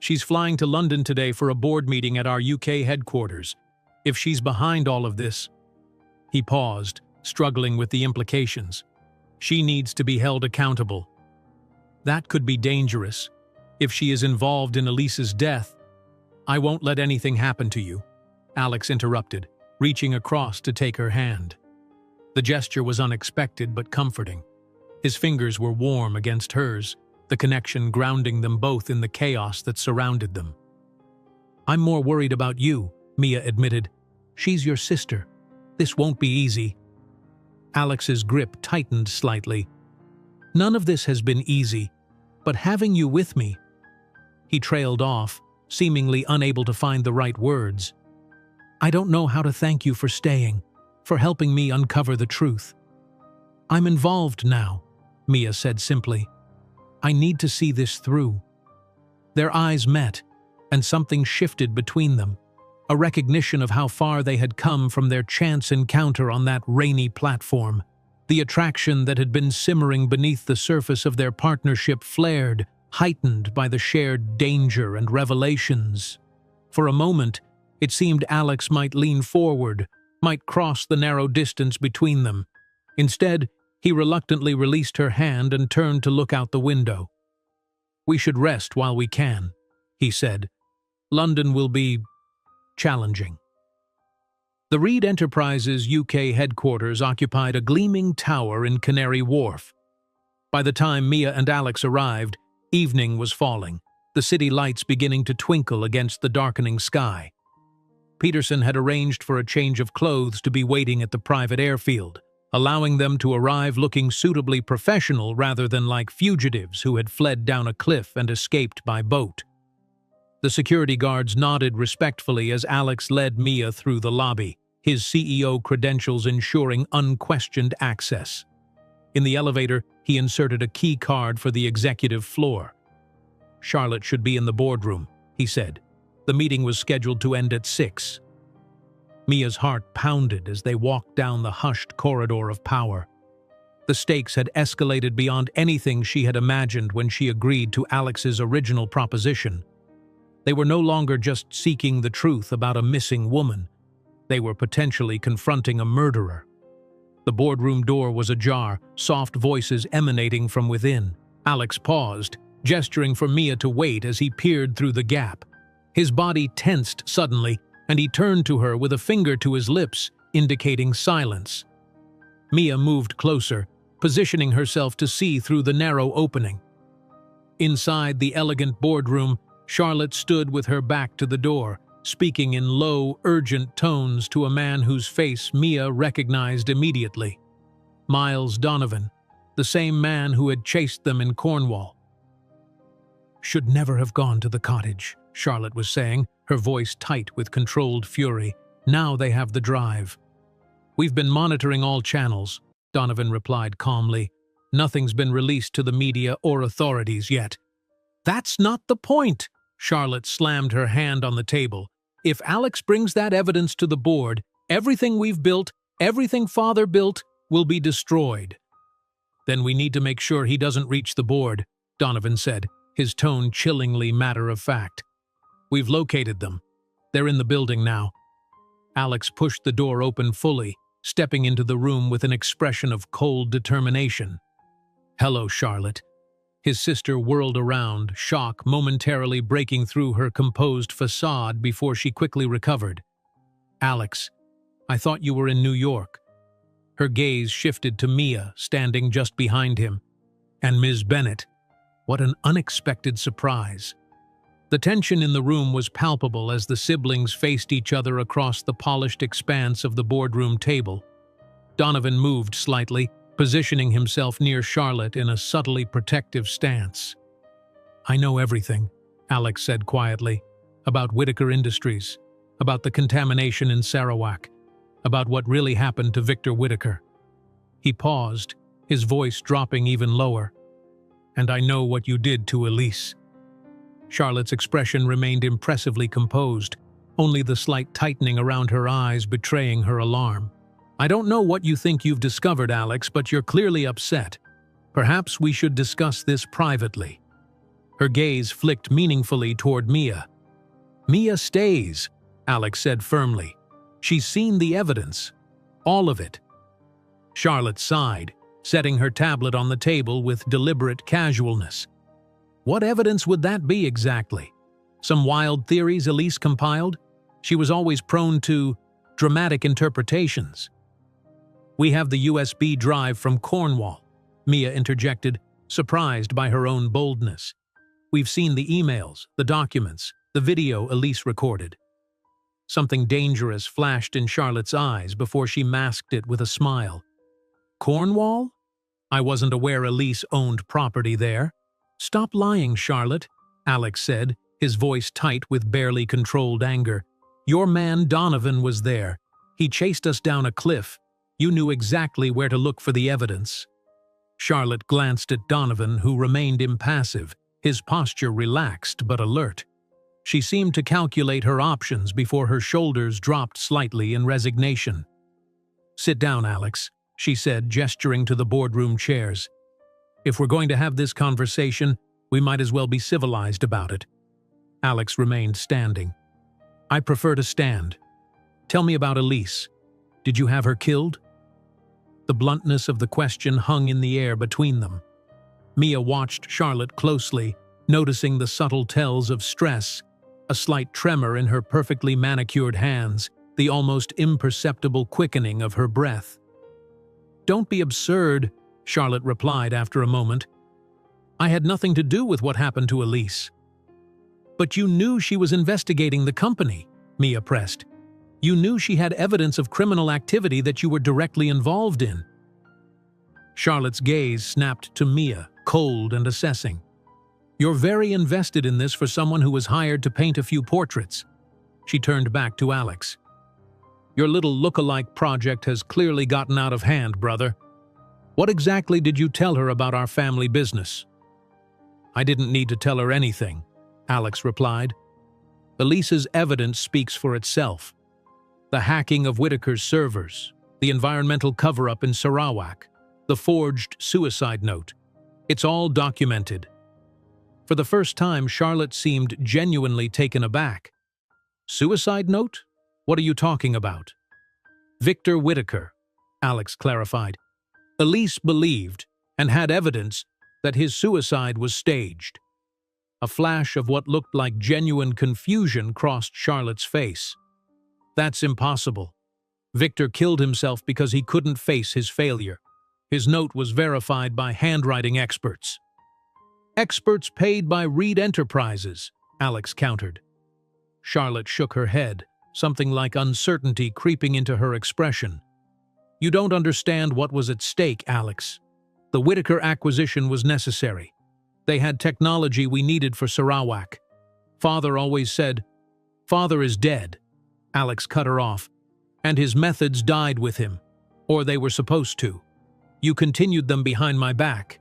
She's flying to London today for a board meeting at our UK headquarters. If she's behind all of this... He paused, struggling with the implications. She needs to be held accountable. That could be dangerous. If she is involved in Elise's death... I won't let anything happen to you, Alex interrupted, reaching across to take her hand. The gesture was unexpected but comforting. His fingers were warm against hers, the connection grounding them both in the chaos that surrounded them. I'm more worried about you, Mia admitted. She's your sister. This won't be easy. Alex's grip tightened slightly. None of this has been easy, but having you with me... He trailed off, seemingly unable to find the right words. I don't know how to thank you for staying, for helping me uncover the truth. I'm involved now, Mia said simply. I need to see this through. Their eyes met, and something shifted between them, a recognition of how far they had come from their chance encounter on that rainy platform. The attraction that had been simmering beneath the surface of their partnership flared, heightened by the shared danger and revelations. For a moment, it seemed Alex might lean forward, might cross the narrow distance between them. Instead, he reluctantly released her hand and turned to look out the window. We should rest while we can, he said. London will be challenging. The Reed Enterprises UK headquarters occupied a gleaming tower in Canary Wharf. By the time Mia and Alex arrived, evening was falling, the city lights beginning to twinkle against the darkening sky. Peterson had arranged for a change of clothes to be waiting at the private airfield, allowing them to arrive looking suitably professional rather than like fugitives who had fled down a cliff and escaped by boat. The security guards nodded respectfully as Alex led Mia through the lobby, his CEO credentials ensuring unquestioned access. In the elevator, he inserted a key card for the executive floor. Charlotte should be in the boardroom, he said. The meeting was scheduled to end at 6. Mia's heart pounded as they walked down the hushed corridor of power. The stakes had escalated beyond anything she had imagined when she agreed to Alex's original proposition. They were no longer just seeking the truth about a missing woman. They were potentially confronting a murderer. The boardroom door was ajar, soft voices emanating from within. Alex paused, gesturing for Mia to wait as he peered through the gap. His body tensed suddenly, and he turned to her with a finger to his lips, indicating silence. Mia moved closer, positioning herself to see through the narrow opening. Inside the elegant boardroom, Charlotte stood with her back to the door, speaking in low, urgent tones to a man whose face Mia recognized immediately. Miles Donovan, the same man who had chased them in Cornwall. "Should never have gone to the cottage," Charlotte was saying, her voice tight with controlled fury. "Now they have the drive." "We've been monitoring all channels," Donovan replied calmly. "Nothing's been released to the media or authorities yet." "That's not the point!" Charlotte slammed her hand on the table. "If Alex brings that evidence to the board, everything we've built, everything Father built, will be destroyed." "Then we need to make sure he doesn't reach the board," Donovan said, his tone chillingly matter-of-fact. "We've located them. They're in the building now." Alex pushed the door open fully, stepping into the room with an expression of cold determination. "Hello, Charlotte." His sister whirled around, shock momentarily breaking through her composed facade before she quickly recovered. "Alex, I thought you were in New York." Her gaze shifted to Mia, standing just behind him. "And Ms. Bennett. What an unexpected surprise." The tension in the room was palpable as the siblings faced each other across the polished expanse of the boardroom table. Donovan moved slightly, positioning himself near Charlotte in a subtly protective stance. "I know everything," Alex said quietly, "about Whitaker Industries, about the contamination in Sarawak, about what really happened to Victor Whitaker." He paused, his voice dropping even lower. "And I know what you did to Elise." Charlotte's expression remained impressively composed, only the slight tightening around her eyes betraying her alarm. "I don't know what you think you've discovered, Alex, but you're clearly upset. Perhaps we should discuss this privately." Her gaze flicked meaningfully toward Mia. "Mia stays," Alex said firmly. "She's seen the evidence. All of it." Charlotte sighed, setting her tablet on the table with deliberate casualness. What evidence would that be exactly? Some wild theories Elise compiled? She was always prone to dramatic interpretations. "We have the USB drive from Cornwall," Mia interjected, surprised by her own boldness. "We've seen the emails, the documents, the video Elise recorded." Something dangerous flashed in Charlotte's eyes before she masked it with a smile. "Cornwall? I wasn't aware Elise owned property there." "Stop lying, Charlotte," Alex said, his voice tight with barely controlled anger. "Your man Donovan was there. He chased us down a cliff. You knew exactly where to look for the evidence." Charlotte glanced at Donovan, who remained impassive, his posture relaxed but alert. She seemed to calculate her options before her shoulders dropped slightly in resignation. "Sit down, Alex," she said, gesturing to the boardroom chairs. "If we're going to have this conversation, we might as well be civilized about it." Alex remained standing. "I prefer to stand. Tell me about Elise. Did you have her killed?" The bluntness of the question hung in the air between them. Mia watched Charlotte closely, noticing the subtle tells of stress, a slight tremor in her perfectly manicured hands, the almost imperceptible quickening of her breath. "Don't be absurd," Charlotte replied after a moment. "I had nothing to do with what happened to Elise." "But you knew she was investigating the company," Mia pressed. "You knew she had evidence of criminal activity that you were directly involved in." Charlotte's gaze snapped to Mia, cold and assessing. "You're very invested in this for someone who was hired to paint a few portraits." She turned back to Alex. Your little look-alike project has clearly gotten out of hand, brother. What exactly did you tell her about our family business?" "I didn't need to tell her anything," Alex replied. "Elise's evidence speaks for itself. The hacking of Whitaker's servers, the environmental cover-up in Sarawak, the forged suicide note. It's all documented." For the first time, Charlotte seemed genuinely taken aback. "Suicide note? What are you talking about?" "Victor Whitaker," Alex clarified. "Elise believed, and had evidence, that his suicide was staged." A flash of what looked like genuine confusion crossed Charlotte's face. "That's impossible. Victor killed himself because he couldn't face his failure. His note was verified by handwriting experts." "Experts paid by Reed Enterprises," Alex countered. Charlotte shook her head, something like uncertainty creeping into her expression. "You don't understand what was at stake, Alex. The Whitaker acquisition was necessary. They had technology we needed for Sarawak. Father always said, 'Father is dead.'" Alex cut her off. "And his methods died with him. Or they were supposed to. You continued them behind my back.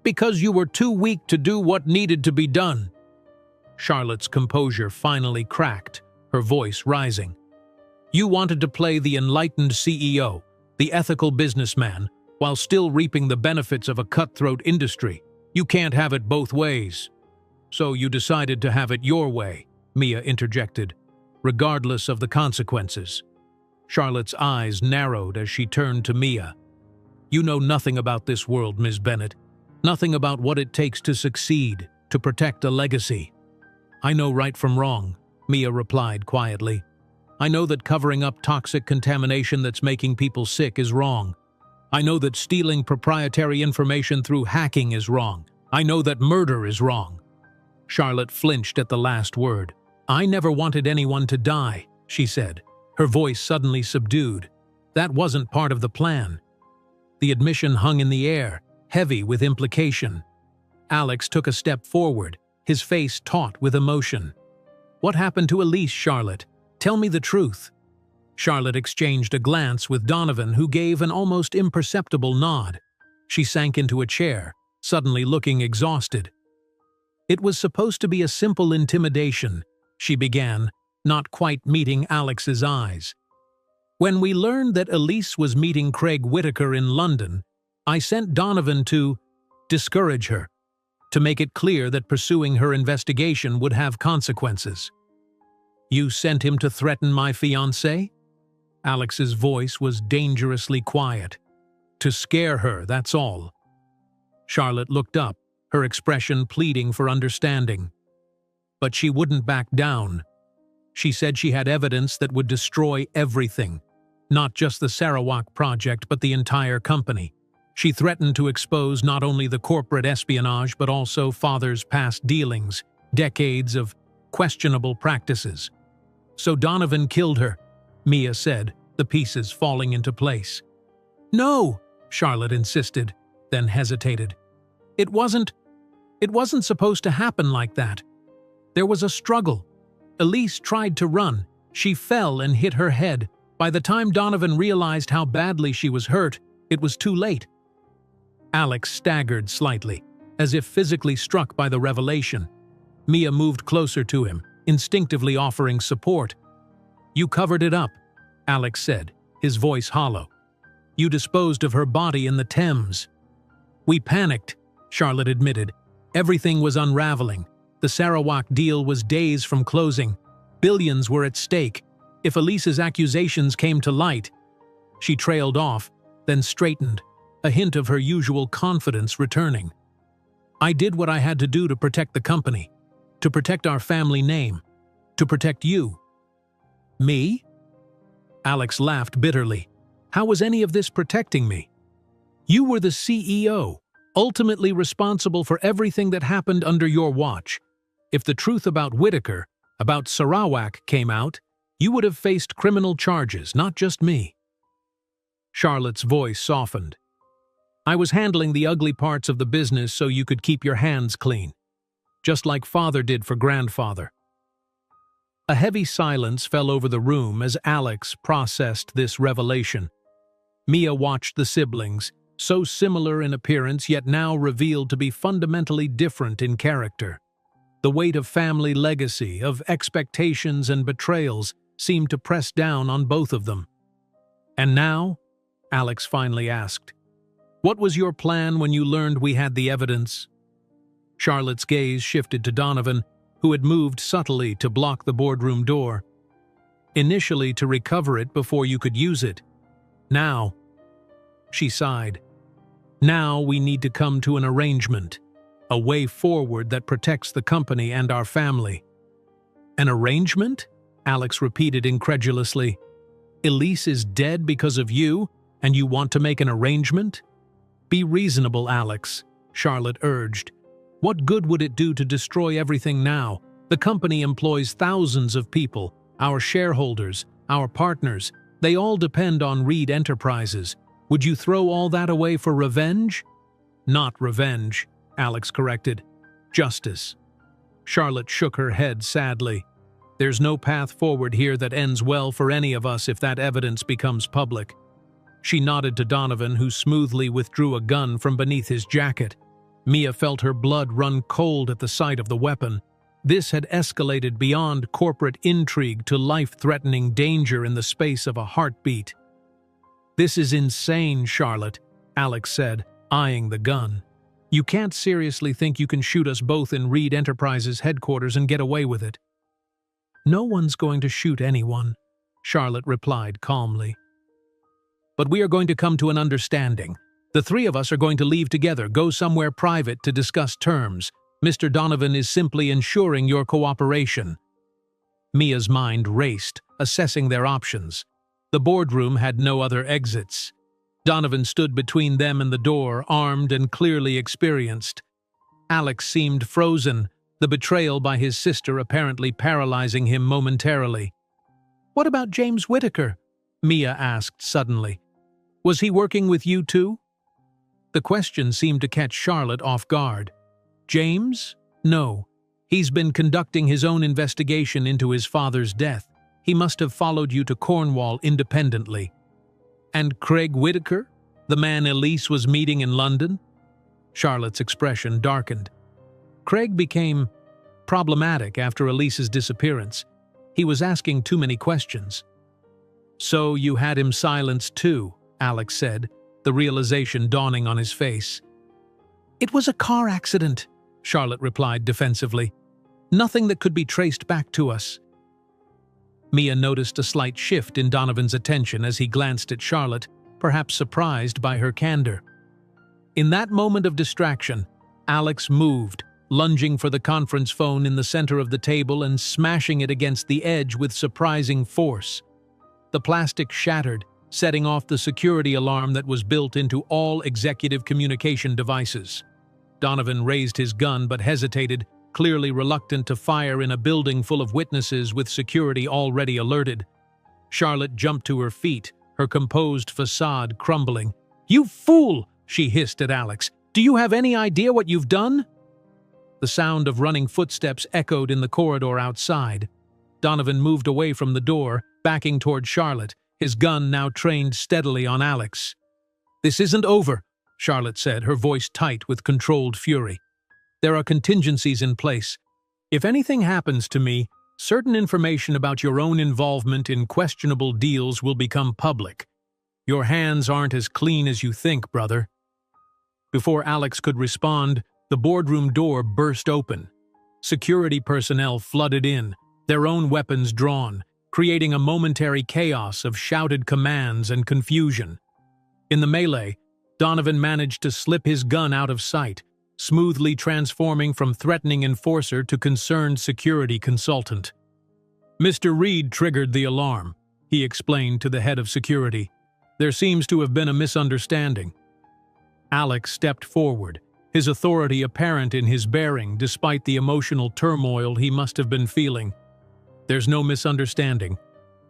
Because you were too weak to do what needed to be done." Charlotte's composure finally cracked, her voice rising. "You wanted to play the enlightened CEO, the ethical businessman, while still reaping the benefits of a cutthroat industry. You can't have it both ways." "So you decided to have it your way," Mia interjected, "regardless of the consequences." Charlotte's eyes narrowed as she turned to Mia. "You know nothing about this world, Ms. Bennett. Nothing about what it takes to succeed, to protect a legacy." "I know right from wrong," Mia replied quietly. "I know that covering up toxic contamination that's making people sick is wrong. I know that stealing proprietary information through hacking is wrong. I know that murder is wrong." Charlotte flinched at the last word. "I never wanted anyone to die," she said, her voice suddenly subdued. "That wasn't part of the plan." The admission hung in the air, heavy with implication. Alex took a step forward, his face taut with emotion. "What happened to Elise, Charlotte? Tell me the truth." Charlotte exchanged a glance with Donovan, who gave an almost imperceptible nod. She sank into a chair, suddenly looking exhausted. "It was supposed to be a simple intimidation," she began, not quite meeting Alex's eyes. "When we learned that Elise was meeting Craig Whitaker in London, I sent Donovan to discourage her, to make it clear that pursuing her investigation would have consequences." "You sent him to threaten my fiancée?" Alex's voice was dangerously quiet. "To scare her, that's all." Charlotte looked up, her expression pleading for understanding. But she wouldn't back down. She said she had evidence that would destroy everything, not just the Sarawak project but the entire company. She threatened to expose not only the corporate espionage but also Father's past dealings, decades of questionable practices. "So Donovan killed her," Mia said, the pieces falling into place. "No," Charlotte insisted, then hesitated. It wasn't supposed to happen like that. There was a struggle. Elise tried to run. She fell and hit her head. By the time Donovan realized how badly she was hurt, it was too late." Alex staggered slightly, as if physically struck by the revelation. Mia moved closer to him, instinctively offering support. "You covered it up," Alex said, his voice hollow. "You disposed of her body in the Thames." "We panicked," Charlotte admitted. "Everything was unraveling. The Sarawak deal was days from closing. Billions were at stake. If Elise's accusations came to light..." She trailed off, then straightened, a hint of her usual confidence returning. "I did what I had to do to protect the company, to protect our family name, to protect you." "Me?" Alex laughed bitterly. "How was any of this protecting me? You were the CEO, ultimately responsible for everything that happened under your watch. If the truth about Whitaker, about Sarawak came out, you would have faced criminal charges, not just me." Charlotte's voice softened. "I was handling the ugly parts of the business so you could keep your hands clean. Just like Father did for Grandfather." A heavy silence fell over the room as Alex processed this revelation. Mia watched the siblings, so similar in appearance yet now revealed to be fundamentally different in character. The weight of family legacy, of expectations and betrayals, seemed to press down on both of them. "And now?" Alex finally asked. "What was your plan when you learned we had the evidence?" Charlotte's gaze shifted to Donovan, who had moved subtly to block the boardroom door. "Initially to recover it before you could use it. Now," she sighed, "now we need to come to an arrangement, a way forward that protects the company and our family." "An arrangement?" Alex repeated incredulously. "Elise is dead because of you, and you want to make an arrangement?" "Be reasonable, Alex," Charlotte urged. "What good would it do to destroy everything now? The company employs thousands of people, our shareholders, our partners. They all depend on Reed Enterprises. Would you throw all that away for revenge?" "Not revenge," Alex corrected. "Justice." Charlotte shook her head sadly. "There's no path forward here that ends well for any of us if that evidence becomes public." She nodded to Donovan, who smoothly withdrew a gun from beneath his jacket. Mia felt her blood run cold at the sight of the weapon. This had escalated beyond corporate intrigue to life-threatening danger in the space of a heartbeat. "This is insane, Charlotte," Alex said, eyeing the gun. "You can't seriously think you can shoot us both in Reed Enterprises headquarters and get away with it." "No one's going to shoot anyone," Charlotte replied calmly. "But we are going to come to an understanding. The three of us are going to leave together, go somewhere private to discuss terms. Mr. Donovan is simply ensuring your cooperation." Mia's mind raced, assessing their options. The boardroom had no other exits. Donovan stood between them and the door, armed and clearly experienced. Alex seemed frozen, the betrayal by his sister apparently paralyzing him momentarily. "What about James Whittaker?" Mia asked suddenly. "Was he working with you too?" The question seemed to catch Charlotte off guard. "James? No. He's been conducting his own investigation into his father's death. He must have followed you to Cornwall independently." "And Craig Whittaker? The man Elise was meeting in London?" Charlotte's expression darkened. "Craig became problematic after Elise's disappearance. He was asking too many questions." "So you had him silenced too," Alex said, the realization dawning on his face. "It was a car accident," Charlotte replied defensively. "Nothing that could be traced back to us." Mia noticed a slight shift in Donovan's attention as he glanced at Charlotte, perhaps surprised by her candor. In that moment of distraction, Alex moved, lunging for the conference phone in the center of the table and smashing it against the edge with surprising force. The plastic shattered, setting off the security alarm that was built into all executive communication devices. Donovan raised his gun but hesitated, clearly reluctant to fire in a building full of witnesses with security already alerted. Charlotte jumped to her feet, her composed facade crumbling. "You fool!" she hissed at Alex. "Do you have any idea what you've done?" The sound of running footsteps echoed in the corridor outside. Donovan moved away from the door, backing toward Charlotte, his gun now trained steadily on Alex. "This isn't over," Charlotte said, her voice tight with controlled fury. "There are contingencies in place. If anything happens to me, certain information about your own involvement in questionable deals will become public. Your hands aren't as clean as you think, brother." Before Alex could respond, the boardroom door burst open. Security personnel flooded in, their own weapons drawn, creating a momentary chaos of shouted commands and confusion. In the melee, Donovan managed to slip his gun out of sight, smoothly transforming from threatening enforcer to concerned security consultant. "Mr. Reed triggered the alarm," he explained to the head of security. "There seems to have been a misunderstanding." Alex stepped forward, his authority apparent in his bearing despite the emotional turmoil he must have been feeling. "There's no misunderstanding.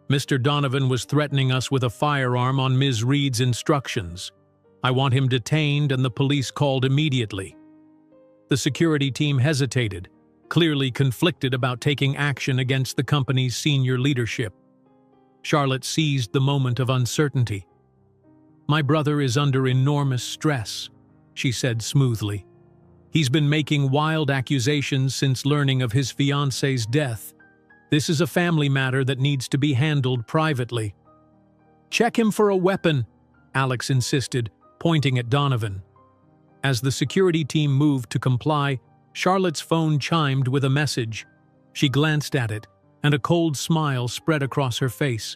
Mr. Donovan was threatening us with a firearm on Ms. Reed's instructions. I want him detained and the police called immediately." The security team hesitated, clearly conflicted about taking action against the company's senior leadership. Charlotte seized the moment of uncertainty. "My brother is under enormous stress," she said smoothly. "He's been making wild accusations since learning of his fiancée's death. This is a family matter that needs to be handled privately." "Check him for a weapon," Alex insisted, pointing at Donovan. As the security team moved to comply, Charlotte's phone chimed with a message. She glanced at it, and a cold smile spread across her face.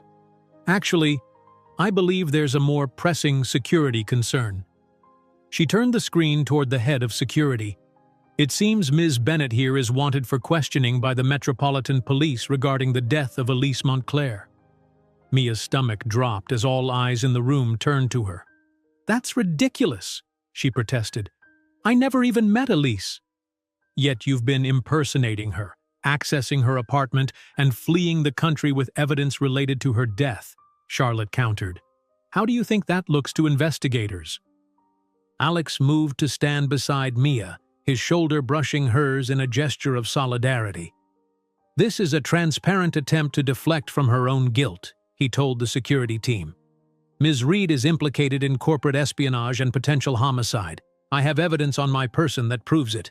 "Actually, I believe there's a more pressing security concern." She turned the screen toward the head of security. "It seems Ms. Bennett here is wanted for questioning by the Metropolitan Police regarding the death of Elise Montclair." Mia's stomach dropped as all eyes in the room turned to her. "That's ridiculous," she protested. "I never even met Elise." "Yet you've been impersonating her, accessing her apartment, and fleeing the country with evidence related to her death," Charlotte countered. "How do you think that looks to investigators?" Alex moved to stand beside Mia, his shoulder brushing hers in a gesture of solidarity. "This is a transparent attempt to deflect from her own guilt," he told the security team. "Ms. Reed is implicated in corporate espionage and potential homicide. I have evidence on my person that proves it."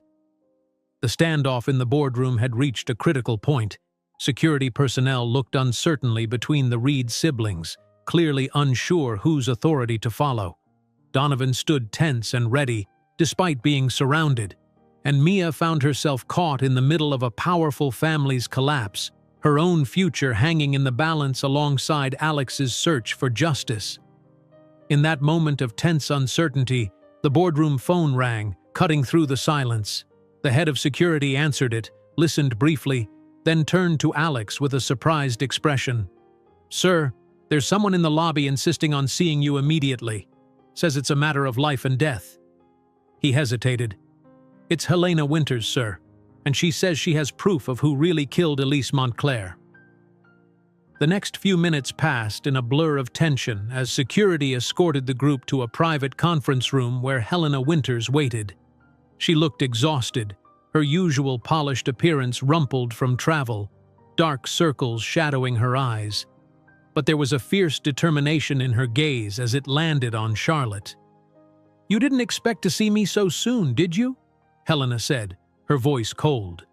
The standoff in the boardroom had reached a critical point. Security personnel looked uncertainly between the Reed siblings, clearly unsure whose authority to follow. Donovan stood tense and ready, despite being surrounded, and Mia found herself caught in the middle of a powerful family's collapse, her own future hanging in the balance alongside Alex's search for justice. In that moment of tense uncertainty, the boardroom phone rang, cutting through the silence. The head of security answered it, listened briefly, then turned to Alex with a surprised expression. "Sir, there's someone in the lobby insisting on seeing you immediately. Says it's a matter of life and death." He hesitated. "It's Helena Winters, sir, and she says she has proof of who really killed Elise Montclair." The next few minutes passed in a blur of tension as security escorted the group to a private conference room where Helena Winters waited. She looked exhausted, her usual polished appearance rumpled from travel, dark circles shadowing her eyes. But there was a fierce determination in her gaze as it landed on Charlotte. "You didn't expect to see me so soon, did you?" Helena said, her voice cold.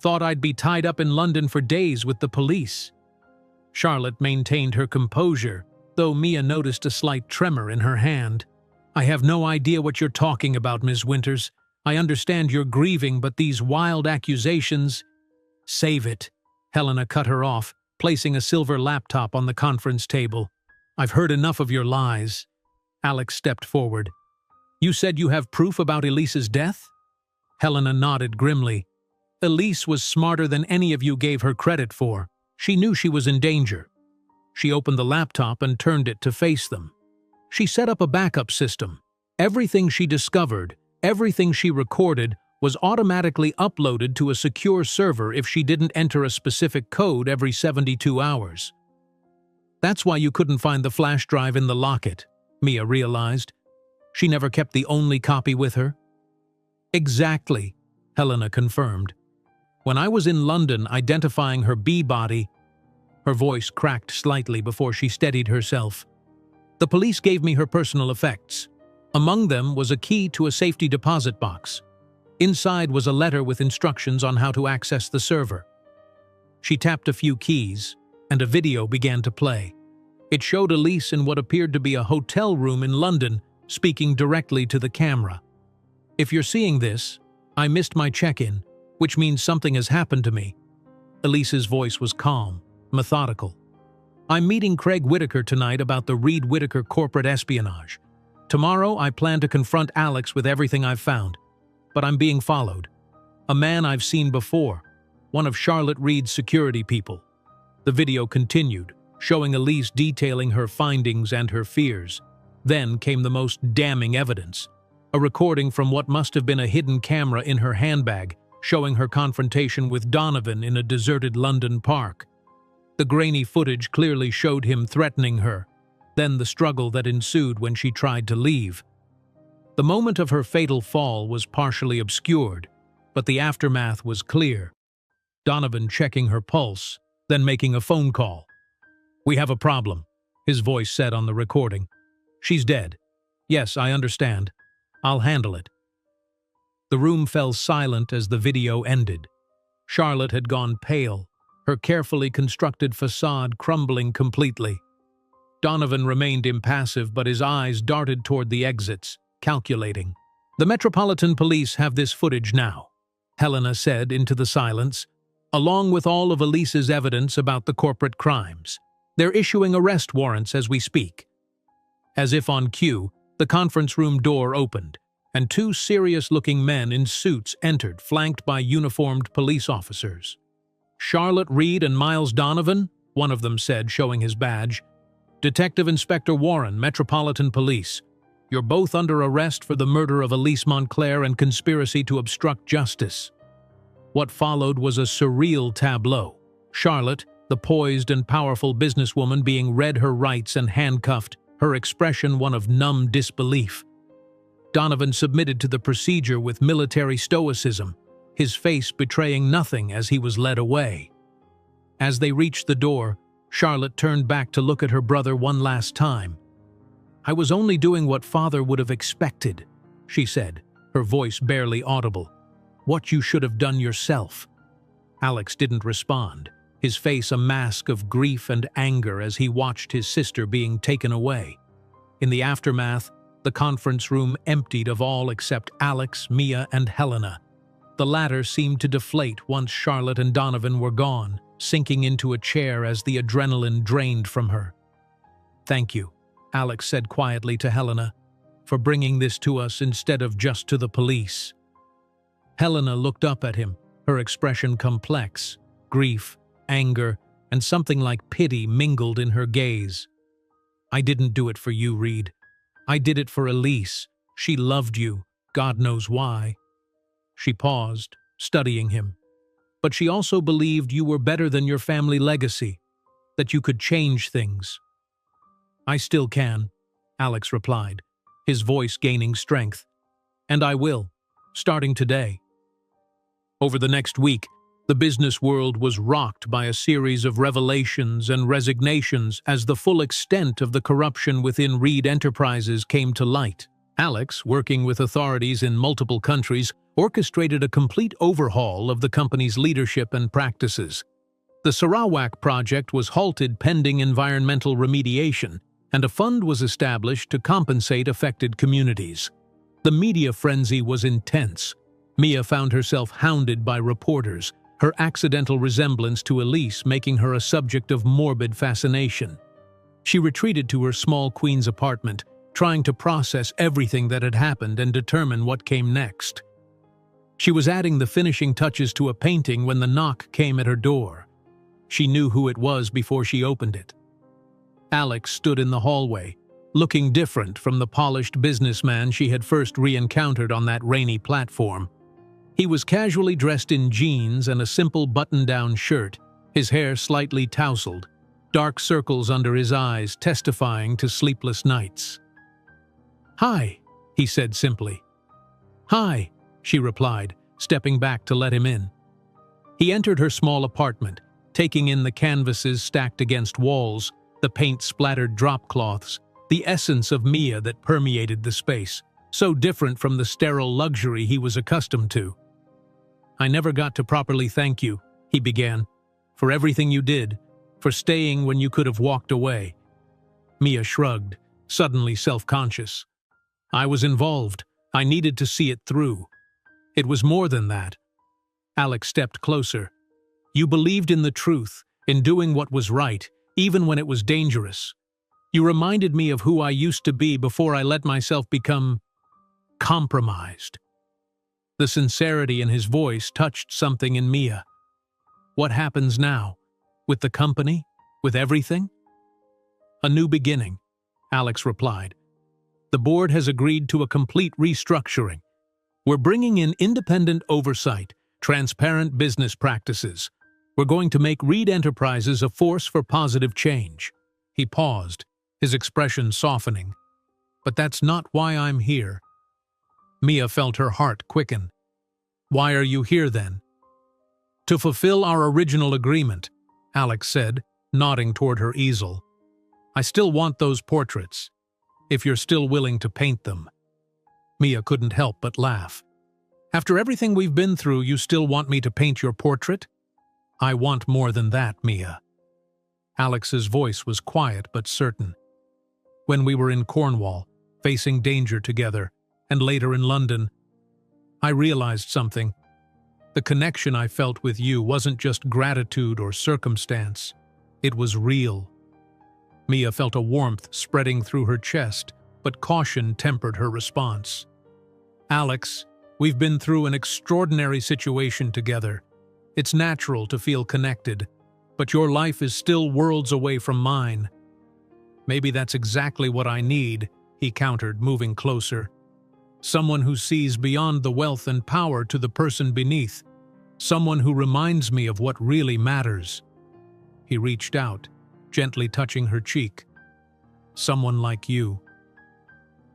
"Thought I'd be tied up in London for days with the police." Charlotte maintained her composure, though Mia noticed a slight tremor in her hand. "I have no idea what you're talking about, Ms. Winters. I understand you're grieving, but these wild accusations—" "Save it," Helena cut her off, placing a silver laptop on the conference table. "I've heard enough of your lies." Alex stepped forward. "You said you have proof about Elise's death?" Helena nodded grimly. "Elise was smarter than any of you gave her credit for. She knew she was in danger." She opened the laptop and turned it to face them. She set up a backup system. Everything she discovered, everything she recorded, was automatically uploaded to a secure server if she didn't enter a specific code every 72 hours. "That's why you couldn't find the flash drive in the locket," Mia realized. "She never kept the only copy with her?" "Exactly," Helena confirmed. "When I was in London identifying her body," her voice cracked slightly before she steadied herself, "the police gave me her personal effects. Among them was a key to a safety deposit box. Inside was a letter with instructions on how to access the server." She tapped a few keys, and a video began to play. It showed Elise in what appeared to be a hotel room in London, speaking directly to the camera. "If you're seeing this, I missed my check-in, which means something has happened to me." Elise's voice was calm, methodical. "I'm meeting Craig Whitaker tonight about the Reed Whitaker corporate espionage. Tomorrow I plan to confront Alex with everything I've found. But I'm being followed. A man I've seen before, one of Charlotte Reed's security people." The video continued, showing Elise detailing her findings and her fears. Then came the most damning evidence. A recording from what must have been a hidden camera in her handbag, showing her confrontation with Donovan in a deserted London park. The grainy footage clearly showed him threatening her, then the struggle that ensued when she tried to leave. The moment of her fatal fall was partially obscured, but the aftermath was clear. Donovan checking her pulse, then making a phone call. "We have a problem," his voice said on the recording. "She's dead." "Yes, I understand. I'll handle it." The room fell silent as the video ended. Charlotte had gone pale, her carefully constructed facade crumbling completely. Donovan remained impassive, but his eyes darted toward the exits, calculating. "The Metropolitan Police have this footage now," Helena said into the silence, "along with all of Elise's evidence about the corporate crimes. They're issuing arrest warrants as we speak." As if on cue, the conference room door opened, and two serious-looking men in suits entered, flanked by uniformed police officers. "Charlotte Reed and Miles Donovan," one of them said, showing his badge. "Detective Inspector Warren, Metropolitan Police. You're both under arrest for the murder of Elise Montclair and conspiracy to obstruct justice." What followed was a surreal tableau. Charlotte, the poised and powerful businesswoman, being read her rights and handcuffed, her expression one of numb disbelief. Donovan submitted to the procedure with military stoicism, his face betraying nothing as he was led away. As they reached the door, Charlotte turned back to look at her brother one last time. "I was only doing what father would have expected," she said, her voice barely audible. "What you should have done yourself." Alex didn't respond, his face a mask of grief and anger as he watched his sister being taken away. In the aftermath, the conference room emptied of all except Alex, Mia, and Helena. The latter seemed to deflate once Charlotte and Donovan were gone, sinking into a chair as the adrenaline drained from her. "Thank you," Alex said quietly to Helena, "for bringing this to us instead of just to the police." Helena looked up at him, her expression complex, grief, anger, and something like pity mingled in her gaze. "I didn't do it for you, Reed. I did it for Elise. She loved you, God knows why." She paused, studying him. "But she also believed you were better than your family legacy, that you could change things." "I still can," Alex replied, his voice gaining strength. "And I will, starting today." Over the next week, the business world was rocked by a series of revelations and resignations as the full extent of the corruption within Reed Enterprises came to light. Alex, working with authorities in multiple countries, orchestrated a complete overhaul of the company's leadership and practices. The Sarawak project was halted pending environmental remediation, and a fund was established to compensate affected communities. The media frenzy was intense. Mia found herself hounded by reporters, her accidental resemblance to Elise making her a subject of morbid fascination. She retreated to her small Queens apartment, trying to process everything that had happened and determine what came next. She was adding the finishing touches to a painting when the knock came at her door. She knew who it was before she opened it. Alex stood in the hallway, looking different from the polished businessman she had first re-encountered on that rainy platform. He was casually dressed in jeans and a simple button-down shirt, his hair slightly tousled, dark circles under his eyes testifying to sleepless nights. "Hi," he said simply. "Hi," she replied, stepping back to let him in. He entered her small apartment, taking in the canvases stacked against walls, the paint-splattered drop-cloths, the essence of Mia that permeated the space, so different from the sterile luxury he was accustomed to. "I never got to properly thank you," he began, "for everything you did, for staying when you could have walked away." Mia shrugged, suddenly self-conscious. "I was involved. I needed to see it through. It was more than that." Alex stepped closer. "You believed in the truth, in doing what was right, even when it was dangerous. You reminded me of who I used to be before I let myself become compromised." The sincerity in his voice touched something in Mia. "What happens now? With the company? With everything?" "A new beginning," Alex replied. "The board has agreed to a complete restructuring. We're bringing in independent oversight, transparent business practices. We're going to make Reed Enterprises a force for positive change." He paused, his expression softening. "But that's not why I'm here." Mia felt her heart quicken. Why are you here then? To fulfill our original agreement, Alex said, nodding toward her easel. I still want those portraits, if you're still willing to paint them. Mia couldn't help but laugh. After everything we've been through, you still want me to paint your portrait? I want more than that, Mia. Alex's voice was quiet but certain. When we were in Cornwall, facing danger together, and later in London, I realized something. The connection I felt with you wasn't just gratitude or circumstance. It was real. Mia felt a warmth spreading through her chest, but caution tempered her response. Alex, we've been through an extraordinary situation together. It's natural to feel connected, but your life is still worlds away from mine. Maybe that's exactly what I need, he countered, moving closer. Someone who sees beyond the wealth and power to the person beneath. Someone who reminds me of what really matters. He reached out, gently touching her cheek. Someone like you.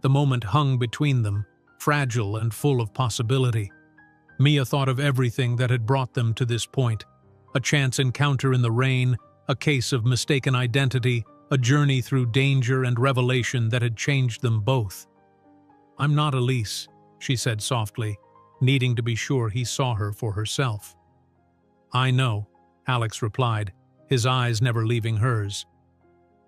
The moment hung between them, fragile and full of possibility. Mia thought of everything that had brought them to this point. A chance encounter in the rain, a case of mistaken identity, a journey through danger and revelation that had changed them both. I'm not Elise, she said softly, needing to be sure he saw her for herself. I know, Alex replied, his eyes never leaving hers.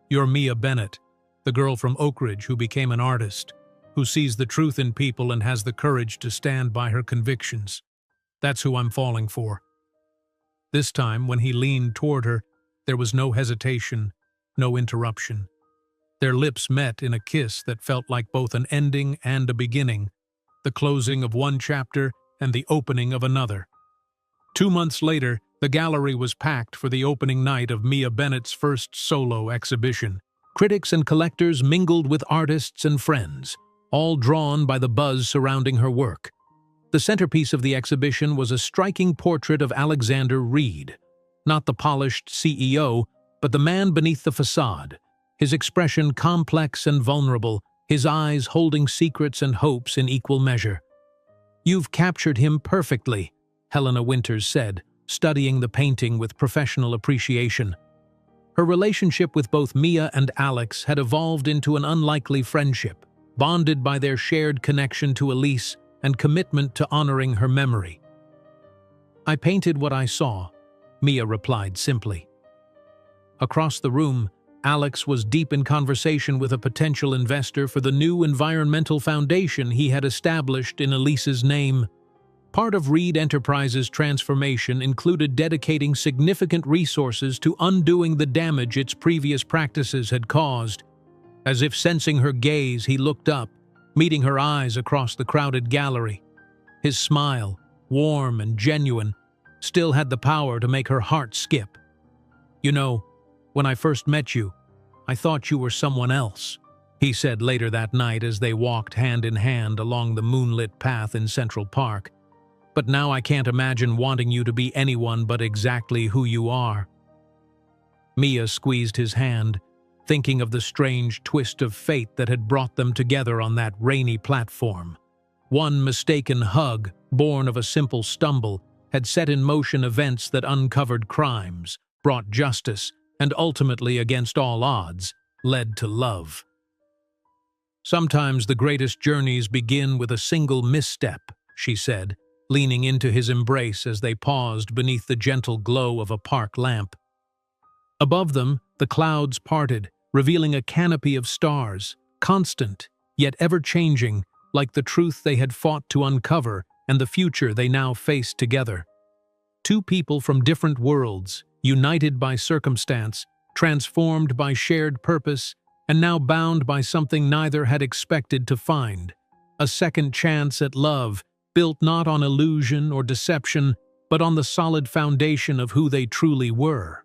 You're Mia Bennett, the girl from Oak Ridge who became an artist, who sees the truth in people and has the courage to stand by her convictions. That's who I'm falling for. This time, when he leaned toward her, there was no hesitation, no interruption. Their lips met in a kiss that felt like both an ending and a beginning, the closing of one chapter and the opening of another. 2 months later, the gallery was packed for the opening night of Mia Bennett's first solo exhibition. Critics and collectors mingled with artists and friends, all drawn by the buzz surrounding her work. The centerpiece of the exhibition was a striking portrait of Alexander Reed, not the polished CEO, but the man beneath the facade, his expression complex and vulnerable, his eyes holding secrets and hopes in equal measure. You've captured him perfectly, Helena Winters said, studying the painting with professional appreciation. Her relationship with both Mia and Alex had evolved into an unlikely friendship, bonded by their shared connection to Elise and commitment to honoring her memory. I painted what I saw, Mia replied simply. Across the room, Alex was deep in conversation with a potential investor for the new environmental foundation he had established in Elise's name. Part of Reed Enterprises' transformation included dedicating significant resources to undoing the damage its previous practices had caused. As if sensing her gaze, he looked up, meeting her eyes across the crowded gallery. His smile, warm and genuine, still had the power to make her heart skip. You know, when I first met you, I thought you were someone else, he said later that night as they walked hand in hand along the moonlit path in Central Park. But now I can't imagine wanting you to be anyone but exactly who you are. Mia squeezed his hand, thinking of the strange twist of fate that had brought them together on that rainy platform. One mistaken hug, born of a simple stumble, had set in motion events that uncovered crimes, brought justice, and ultimately, against all odds, led to love. Sometimes the greatest journeys begin with a single misstep, she said, leaning into his embrace as they paused beneath the gentle glow of a park lamp. Above them, the clouds parted, revealing a canopy of stars, constant, yet ever-changing, like the truth they had fought to uncover and the future they now faced together. Two people from different worlds, united by circumstance, transformed by shared purpose, and now bound by something neither had expected to find. A second chance at love, built not on illusion or deception, but on the solid foundation of who they truly were.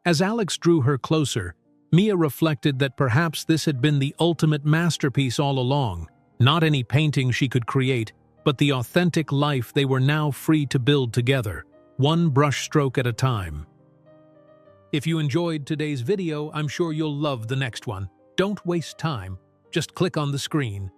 As Alex drew her closer, Mia reflected that perhaps this had been the ultimate masterpiece all along, not any painting she could create, but the authentic life they were now free to build together, one brushstroke at a time. If you enjoyed today's video, I'm sure you'll love the next one. Don't waste time. Just click on the screen.